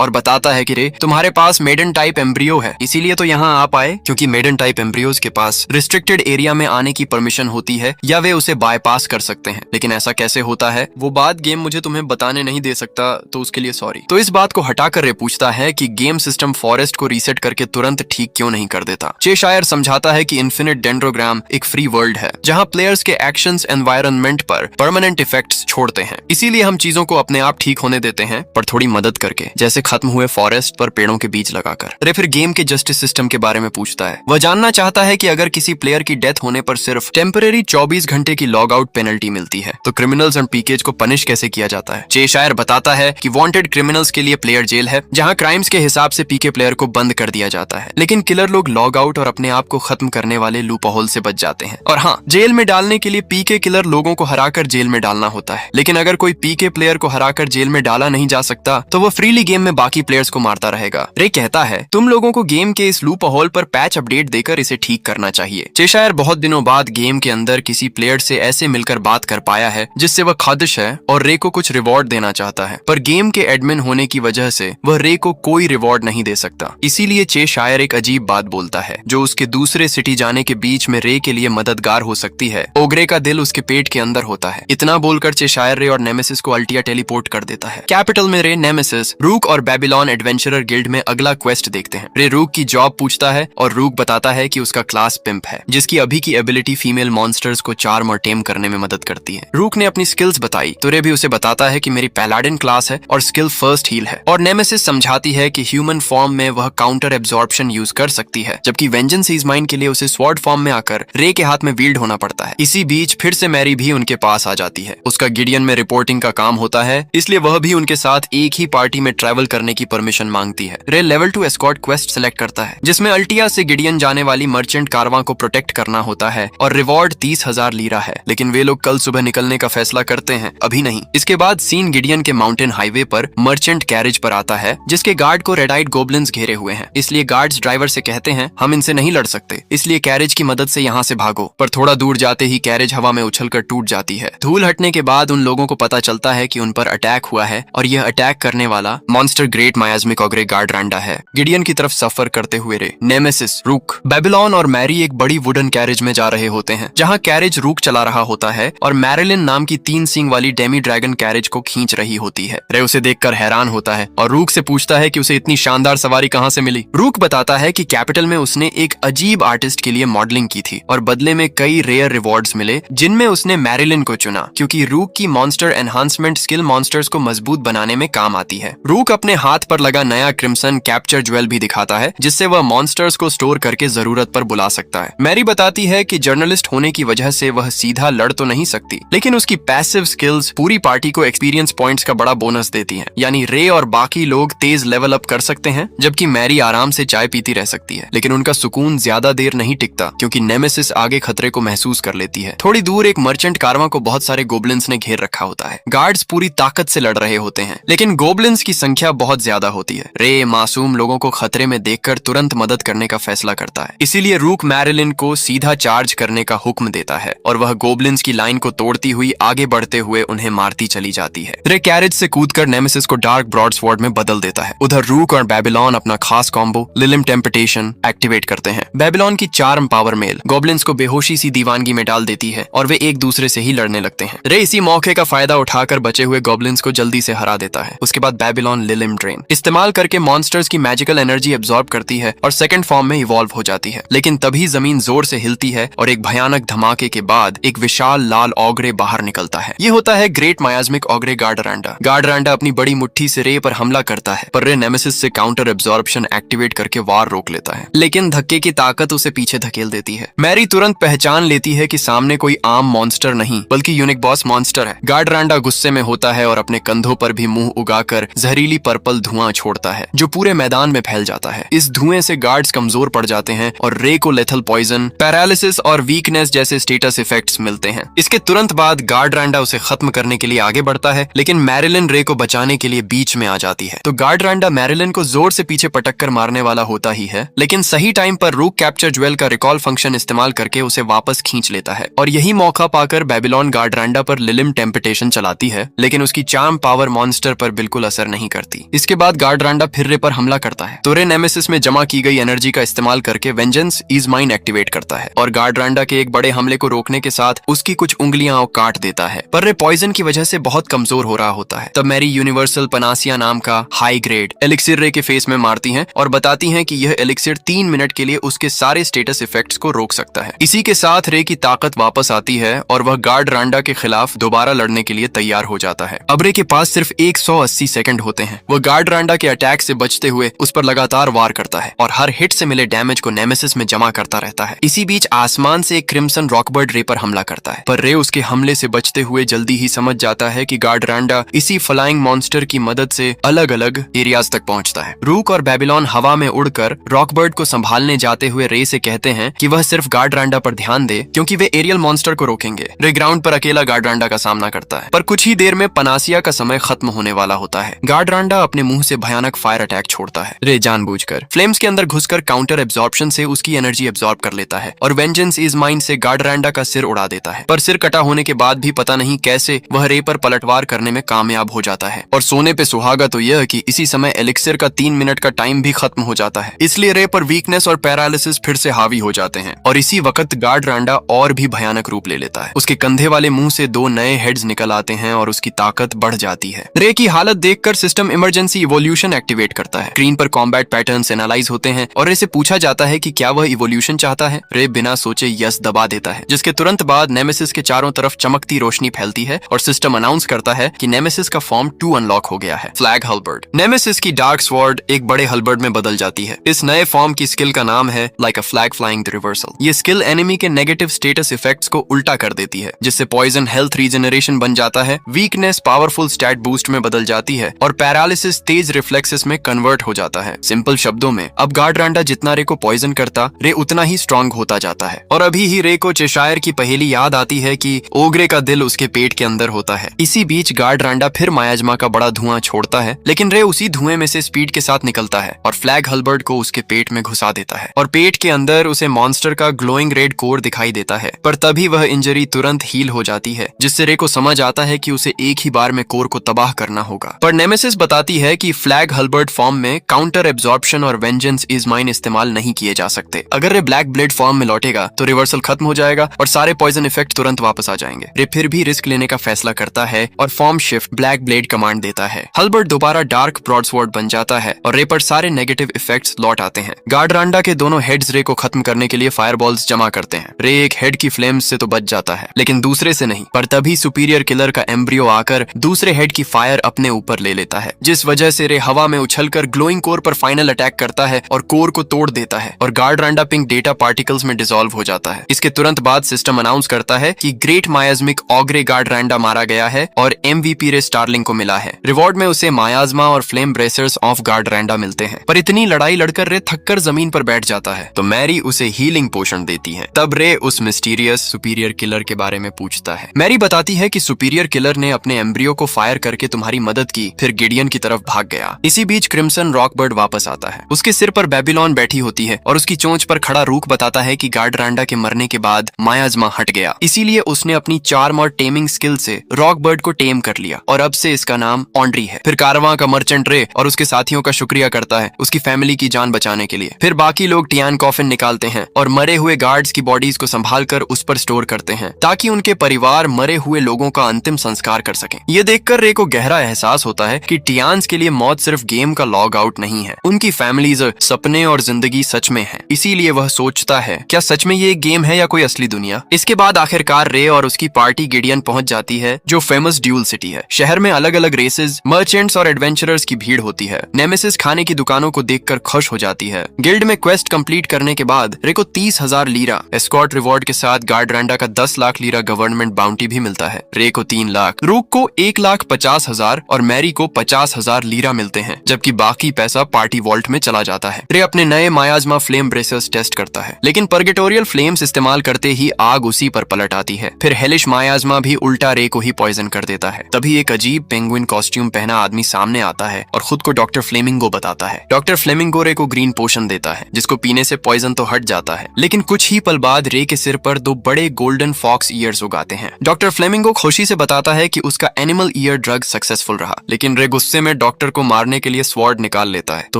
S1: और बताता है कि रे तुम्हारे पास मेडन टाइप एम्ब्रियो है, इसीलिए तो यहाँ आ पाए, क्योंकि मेडन टाइप एम्ब्रियोज के पास रिस्ट्रिक्टेड एरिया में आने की परमिशन होती है या वे उसे बायपास कर सकते हैं। लेकिन ऐसा कैसे होता है वो बात गेम मुझे तुम्हें बताने नहीं दे सकता, तो उसके लिए सॉरी। तो इस बात को हटाकर रे पूछता है कि गेम सिस्टम फॉरेस्ट को रीसेट करके तुरंत ठीक क्यों नहीं कर देता। चेशायर समझाता है कि इन्फिनिट डेंड्रोग्राम एक फ्री वर्ल्ड है जहाँ प्लेयर्स के एक्शंस एनवायरनमेंट पर परमानेंट इफेक्ट्स छोड़ते हैं, इसीलिए हम चीजों को अपने आप ठीक होने देते हैं, पर थोड़ी मदद करके, जैसे खत्म हुए फॉरेस्ट पर पेड़ों के बीज लगाकर। रे फिर गेम के जस्टिस सिस्टम के बारे में पूछता है। वह जानना चाहता है कि अगर किसी प्लेयर की डेथ होने पर सिर्फ टेम्परेरी 24 घंटे की लॉग आउट पेनल्टी मिलती है तो क्रिमिनल्स एंड पीकेज को पनिश कैसे किया जाता है। चेशायर बताता है कि वांटेड क्रिमिनल्स के लिए प्लेयर जेल है जहां क्राइम्स के हिसाब से पीके प्लेयर को बंद कर दिया जाता है, लेकिन किलर लोग लॉग आउट और अपने आप को खत्म करने वाले लूप होल से बच जाते हैं। और हाँ, जेल में डालने के लिए पीके किलर लोगों को हराकर जेल में डालना होता है, लेकिन अगर कोई पीके प्लेयर को हराकर जेल में डाला नहीं जा सकता तो वो फ्रीली गेम में बाकी प्लेयर्स को मारता रहेगा। रे कहता है तुम लोगों को गेम के इस लूप होल पर पैच अपडेट देकर इसे ठीक करना चाहिए। चेशायर बहुत दिनों बाद गेम के अंदर किसी प्लेयर से ऐसे मिलकर बात कर पाया है जिससे वह खादिश है और रे को कुछ रिवॉर्ड देना चाहता है, पर गेम के एडमिन होने की वजह से वह रे को कोई रिवॉर्ड नहीं दे सकता। इसीलिए चेशायर एक अजीब बात बोलता है जो उसके दूसरे सिटी जाने के बीच में रे के लिए मददगार हो सकती है। ओग्रे का दिल उसके पेट के अंदर होता है। इतना बोलकर चेशायर रे और नेमेसिस को अल्टिया टेलीपोर्ट कर देता है। कैपिटल में रे नेमेसिस, रूक और बेबीलोन एडवेंचरर गिल्ड में अगला क्वेस्ट देखते हैं। रे रूक की जॉब पूछता है और रूक बताता है कि उसका क्लास पिंप है जिसकी अभी की एबिलिटी फीमेल मॉन्स्टर्स को चार्म और टेम करने में मदद करती है। रूक ने अपनी स्किल्स बताई तो रे भी उसे बताता है कि मेरी पैलाडिन क्लास है और स्किल फर्स्ट हील है, और नेमेसिस समझाती है कि ह्यूमन फॉर्म में वह काउंटर एब्जॉर्प्शन यूज कर सकती है, जबकि वेंजेंस इज माइन के लिए उसे स्वॉर्ड फॉर्म में आकर रे के हाथ में वील्ड होना पड़ता है। इसी बीच फिर से मैरी भी उनके पास आ जाती है। उसका गिडियन में रिपोर्टिंग का काम होता है, इसलिए वह भी उनके साथ एक ही पार्टी में ट्रैवल करने की परमिशन मांगती है। रे लेवल 2 एस्कॉर्ट क्वेस्ट सेलेक्ट करता है जिसमें अल्टिया से गिडियन जाने वाली मर्चेंट कारवां को प्रोटेक्ट करना होता है और रिवॉर्ड 30,000 लीरा है, लेकिन वे लोग कल सुबह निकलने का फैसला करते हैं, अभी नहीं। इसके बाद सीन गिडियन के माउंटेन हाईवे पर मर्चेंट कैरेज पर आता है जिसके गार्ड को रेडाइट गोब्लिन्स घेरे हुए हैं, इसलिए गार्ड्स ड्राइवर से कहते हैं हम इनसे नहीं लड़ सकते, इसलिए कैरेज की मदद से यहाँ से भागो। पर थोड़ा दूर जाते ही कैरेज हवा में उछलकर टूट जाती है। धूल हटने के बाद उन लोगों को पता चलता है कि उन पर अटैक हुआ है और यह अटैक करने वाला मॉन्स्टर ग्रेट मायाज्मिक ओग्रे गार्डरांडा है। गिडियन की तरफ सफर करते हुए रे, नेमेसिस, रूक, बेबीलोन और मैरी एक बड़ी वुडन कैरेज में जा रहे होते हैं जहाँ कैरेज रूक चला रहा होता है और मैरिलिन नाम की 3 सींग वाली डेमी ड्रैगन कैरेज को खींच रही होती है। रे उसे देखकर हैरान होता है और रूक से पूछता है कि उसे इतनी शानदार सवारी कहाँ से मिली। रूक बताता है कि कैपिटल में उसने एक अजीब आर्टिस्ट के लिए मॉडलिंग की थी और बदले में कई रेयर रिवॉर्ड्स मिले जिनमें उसने मैरिलिन को चुना क्योंकि रूक की मॉन्स्टर एनहांसमेंट स्किल मॉन्स्टर्स को मजबूत बनाने में काम आती है। रूक अपने हाथ पर लगा नया क्रिम्सन कैप्चर ज्वेल भी दिखाता है जिससे वह मॉन्स्टर्स को स्टोर करके जरूरत पर बुला सकता है। मैरी बताती है कि जर्नलिस्ट होने की वजह से वह सीधा लड़ तो नहीं सकती, लेकिन उसकी पैसिव स्किल्स पूरी पार्टी को एक्सपीरियंस पॉइंट्स का बड़ा बोनस देती हैं। यानी रे और बाकी लोग तेज लेवल अप कर सकते हैं जबकि मैरी आराम से चाय पीती रह सकती है, लेकिन उनका सुकून ज्यादा देर नहीं टिकता क्योंकि नेमेसिस आगे खतरे को महसूस कर लेती है। थोड़ी दूर एक मर्चेंट कारवां को बहुत सारे गोब्लिन्स ने घेर रखा होता है। गार्ड्स पूरी ताकत से लड़ रहे होते हैं, लेकिन गोब्लिन्स की संख्या बहुत ज्यादा होती है। रे मासूम लोगों को खतरे में देखकर तुरंत मदद करने का फैसला करता है, इसीलिए रूक मैरिलिन को सीधा चार्ज करने का हुक्म देता है और वह गोब्लिन्स की लाइन को तोड़ती हुई आगे बढ़ते हुए उन्हें मारती चली जाती है। रे कैरेज से कूदकर नेमेसिस को डार्क ब्रॉडस्वॉर्ड में बदल देता है। उधर रूक और बेबीलोन अपना खास कॉम्बो लिलिम टेम्पटेशन एक्टिवेट करते हैं। बेबीलोन की चार्म पावर मेल गोब्लिन्स को बेहोशी सी दीवानगी में डाल देती है और वे एक दूसरे से ही लड़ने लगते हैं। रे इसी मौके का फायदा उठाकर बचे हुए गोब्लिन्स को जल्दी से हरा देता है। उसके बाद बेबीलोन लिलिम ड्रेन इस्तेमाल करके मॉन्स्टर्स की मैजिकल एनर्जी एब्जॉर्ब करती है और सेकंड फॉर्म में इवॉल्व हो जाती है, लेकिन तभी जमीन जोर से हिलती है और एक भयानक धमाके के बाद एक विशाल लाल ओग्रे बाहर निकलता है। ये होता है ग्रेट मायाज्मिक ओग्रे गार्डरांडा। गार्डरांडा अपनी बड़ी मुट्ठी से रे पर हमला करता है, पर रे नेमेसिस से काउंटर एब्जॉर्प्शन एक्टिवेट करके वार रोक लेता है, लेकिन धक्के की ताकत उसे पीछे धकेल देती है। मैरी तुरंत पहचान लेती है कि सामने कोई आम मॉन्स्टर नहीं बल्कि यूनिक बॉस मॉन्स्टर है। गार्डरांडा गुस्से में होता है और अपने कंधों पर भी मुंह उगाकर जहरीली पर्पल धुआं छोड़ता है जो पूरे मैदान में फैल जाता है। इस धुएं से गार्ड्स कमजोर पड़ जाते हैं और रे को लेथल पॉइजन, पैरालिसिस और वीकनेस जैसे स्टेटस इफेक्ट्स मिलते हैं। इसके तुरंत बाद गार्डरांडा उसे खत्म करने के लिए आगे बढ़ता है, लेकिन मैरिलिन रे को बचाने के लिए बीच में आ जाती है। तो गार्डरांडा मैरिलिन को जोर से पीछे पटक कर मारने वाला होता ही है, लेकिन सही टाइम पर रूक कैप्चर ज्वेल का रिकॉल फंक्शन इस्तेमाल करके उसे वापस खींच लेता है और यही मौका पाकर बेबीलोन गार्डरांडा पर लिलिम टेम्पटेशन चलाती है, लेकिन उसकी चार्म पावर मॉन्स्टर पर बिल्कुल असर नहीं करती। इसके बाद गार्ड रांडा फिर रे पर हमला करता है तो रे नेमेसिस में जमा की गई एनर्जी का इस्तेमाल करके वेंजेंस इज माइन एक्टिवेट करता है और गार्ड रांडा के एक बड़े हमले को रोकने के साथ उसकी कुछ उंगलियां काट देता है। पर रे पॉइजन की वजह से बहुत कमजोर हो रहा होता है। तब मैरी यूनिवर्सल पनासिया नाम का हाई ग्रेड एलिक्सिर रे के फेस में मारती हैं और बताती हैं कि यह एलिक्सिर 3 मिनट के लिए उसके सारे स्टेटस इफेक्ट्स को रोक सकता है। इसी के साथ रे की ताकत वापस आती है और वह गार्ड रांडा के खिलाफ दोबारा लड़ने के लिए तैयार हो जाता है। अब रे के पास सिर्फ 180 सेकंड होते हैं। वह गार्ड रांडा के अटैक से बचते हुए उस पर लगातार वार करता है और हर हिट से मिले डैमेज को नेमेसिस में जमा करता रहता है। इसी बीच आसमान से एक क्रिम्सन रॉकबर्ड रे पर हमला करता है, पर रे उसके हमले से बचते हुए जल्दी ही समझ जाता है कि गार्ड रांडा इसी फ्लाइंग मॉन्स्टर की मदद से अलग अलग एरियाज तक पहुंचता है। रूक और बेबीलोन हवा में उड़कर रॉकबर्ड को संभालने जाते हुए रे से कहते हैं कि वह सिर्फ गार्ड रांडा पर ध्यान दे क्योंकि वे एरियल मॉन्स्टर को रोकेंगे। रे ग्राउंड पर अकेला गार्ड रांडा का सामना करता है, पर कुछ ही देर में पनासिया का समय खत्म होने वाला होता है। गार्ड रांडा अपने मुंह से भयानक फायर अटैक छोड़ता है। रे जानबूझकर फ्लेम्स के अंदर घुसकर काउंटर एब्जॉर्प्शन से उसकी एनर्जी एब्जॉर्ब कर लेता है और वेंजेंस इज माइन से गार्ड रांडा का सिर उड़ा देता है। पर सिर कटा होने के बाद भी पता नहीं कैसे वह रे पर पलटवार करने में कामयाब हो जाता है। और सोने पे सुहागा तो यह कि इसी समय एलिक्सिर का 3 मिनट का टाइम भी खत्म हो जाता है, इसलिए रे पर वीकनेस और पैरालिसिस फिर से हावी हो जाते हैं। और इसी वक्त गार्ड रांडा और भी भयानक रूप ले लेता है। उसके कंधे वाले मुंह से 2 नए हेड्स निकल आते हैं और उसकी ताकत बढ़ जाती है। रे की हालत देखकर सिस्टम इमरजेंसी इवोल्यूशन एक्टिवेट करता है। स्क्रीन पर कॉम्बैट पैटर्न्स एनालाइज होते हैं और रे से पूछा जाता है कि क्या वह इवोल्यूशन चाहता है। रे बिना सोचे यस दबा देता है, जिसके तुरंत बाद नेमेसिस के चारों तरफ चमकती रोशनी फैलती है और सिस्टम अनाउंस करता है कि नेमेसिस का फॉर्म 2 अनलॉक हो गया है, फ्लैग हलबर्ड। नेमेसिस की डार्क स्वॉर्ड एक बड़े हलबर्ड में बदल जाती है। इस नए फॉर्म की स्किल का नाम है like a flag flying the reversal. ये स्किल एनिमी के नेगेटिव स्टेटस इफेक्ट्स को उल्टा कर देती है, जिससे पॉइजन हेल्थ रीजनरेशन बन जाता है, वीकनेस पावरफुल स्टैट बूस्ट में बदल जाती है और पैरालिसिस तेज रिफ्लेक्सेस में कन्वर्ट हो जाता है। सिंपल शब्दों में अब गार्ड रांडा जितना रे को पॉइजन करता, रे उतना ही स्ट्रांग होता जाता है। और अभी ही रे को चेशायर की पहेली याद आती है कि ओग्रे का दिल उसके पेट के अंदर होता है। इसी बीच गार्ड रांडा फिर मायाजमा का बड़ा धुआं छोड़ता है, लेकिन रे उसी धुएं में से स्पीड के साथ निकलता है और फ्लैग हलबर्ड को उसके पेट में घुसा देता है और पेट के अंदर उसे मॉन्स्टर का ग्लोइंग रेड कोर दिखाई देता है। पर तभी वह इंजरी तुरंत हील हो जाती है, जिससे रे को समझ आता है कि उसे एक ही बार में कोर को तबाह करना होगा। पर नेमेसिस बताती है कि फ्लैग हलबर्ड फॉर्म में काउंटर एब्जॉर्प्शन और वेंजेंस इज माइन इस्तेमाल नहीं किए जा सकते। अगर रे ब्लैक ब्लेड फॉर्म में लौटेगा तो रिवर्सल खत्म हो जाएगा और सारे पॉइजन इफेक्ट तुरंत वापस आ जाएंगे। रे फिर भी रिस्क लेने का फैसला करता है और form shift black blade command देता है। हलबर्ड दोबारा डार्क ब्रॉडस्वॉर्ड बन जाता है और रे पर सारे नेगेटिव इफेक्ट्स लौट आते हैं। गार्ड रांडा के दोनों हेड्स रे को खत्म करने के लिए फायरबॉल्स जमा करते हैं। रे एक हेड की फ्लेम्स से तो बच जाता है, लेकिन दूसरे से नहीं। पर तभी सुपीरियर किलर का एम्ब्रियो आकर दूसरे हेड की फायर अपने ऊपर ले लेता है, जिस वजह से रे हवा में उछलकर ग्लोइंग कोर पर फाइनल अटैक करता है और कोर को तोड़ देता है और गार्ड रांडा पिंक डेटा पार्टिकल्स में डिसॉल्व हो जाता है। इसके तुरंत बाद सिस्टम अनाउंस करता है कि ग्रेट मायाज्मिक ऑग्रे गार्ड रांडा मारा गया है और MVP रे स्टारलिंग को मिला है। रिवॉर्ड में उसे मायाजमा और फ्लेम ब्रेसर्स ऑफ गार्ड रांडा मिलते हैं। पर इतनी लड़ाई लड़कर रे थककर जमीन पर बैठ जाता है तो मैरी उसे हीलिंग पोशन देती है। तब रे उस मिस्टीरियस सुपीरियर किलर के बारे में पूछता है। मैरी बताती है कि सुपीरियर किलर ने अपने एम्ब्रियो को फायर करके तुम्हारी मदद की, फिर गिडियन की तरफ भाग गया। इसी बीच क्रिम्सन रॉकबर्ड वापस आता है। उसके सिर पर बेबीलोन बैठी होती है और उसकी चोंच पर खड़ा रूक बताता है कि गार्ड रांडा के मरने के बाद मायाजमा हट गया, इसीलिए उसने अपनी चार्म और टेमिंग स्किल से रॉकबर्ड को टेम कर लिया और अब से इसका नाम ऑन्ड्री है। फिर कारवां का मर्चेंट रे और उसके साथियों का शुक्रिया करता है उसकी फैमिली की जान बचाने के लिए। फिर बाकी लोग टियान कॉफिन निकालते हैं और मरे हुए गार्ड्स की बॉडीज को संभाल कर उस पर स्टोर करते हैं ताकि उनके परिवार मरे हुए लोगों का अंतिम संस्कार कर सकें। ये देखकर रे को गहरा एहसास होता है कि टियान्स के लिए मौत सिर्फ गेम का लॉग आउट नहीं है, उनकी फैमिलीज, सपने और जिंदगी सच में है। इसीलिए वह सोचता है क्या सच में ये एक गेम है या कोई असली दुनिया। इसके बाद आखिरकार रे और उसकी पार्टी गिडियन पहुंच जाती है जो फेमस ड्यूल सिटी है। शहर में अलग अलग रेसेस, मर्चेंट्स और एडवेंचरर्स की भीड़ होती है। नेमेसिस खाने की दुकानों को देखकर खुश हो जाती है। गिल्ड में क्वेस्ट कंप्लीट करने के बाद रे को 30,000 लीरा एस्कॉर्ट रिवॉर्ड के साथ गार्ड रांडा का 10 लाख लीरा गवर्नमेंट बाउंटी भी मिलता है। रे को 3 लाख, रूक को 1,50,000 और मैरी को 50,000 लीरा मिलते हैं, जबकि बाकी पैसा पार्टी वॉल्ट में चला जाता है। रे अपने नए मायाजमा फ्लेम ब्रेसर्स टेस्ट करता है, लेकिन पर्गेटोरियल फ्लेम्स इस्तेमाल करते ही आग उसी पर पलट आती है। फिर हेलिश मायाजमा भी उल्टा रे को ही पॉइजन कर देता है। तभी एक अजीब पेंगुइन कॉस्ट्यूम पहना आदमी सामने आता है और खुद को डॉक्टर फ्लेमिंगो बताता है। डॉक्टर फ्लेमिंगो रे को ग्रीन पोशन देता है जिसको पीने से पॉइजन तो हट जाता है, लेकिन कुछ ही पल बाद रे के सिर पर 2 बड़े गोल्डन फॉक्स ईयर्स उगाते हैं। डॉक्टर डॉक्टर फ्लेमिंगो खुशी से बताता है कि उसका एनिमल ईयर ड्रग सक्सेसफुल रहा, लेकिन रे गुस्से में डॉक्टर को मारने के लिए स्वॉर्ड निकाल लेता है। तो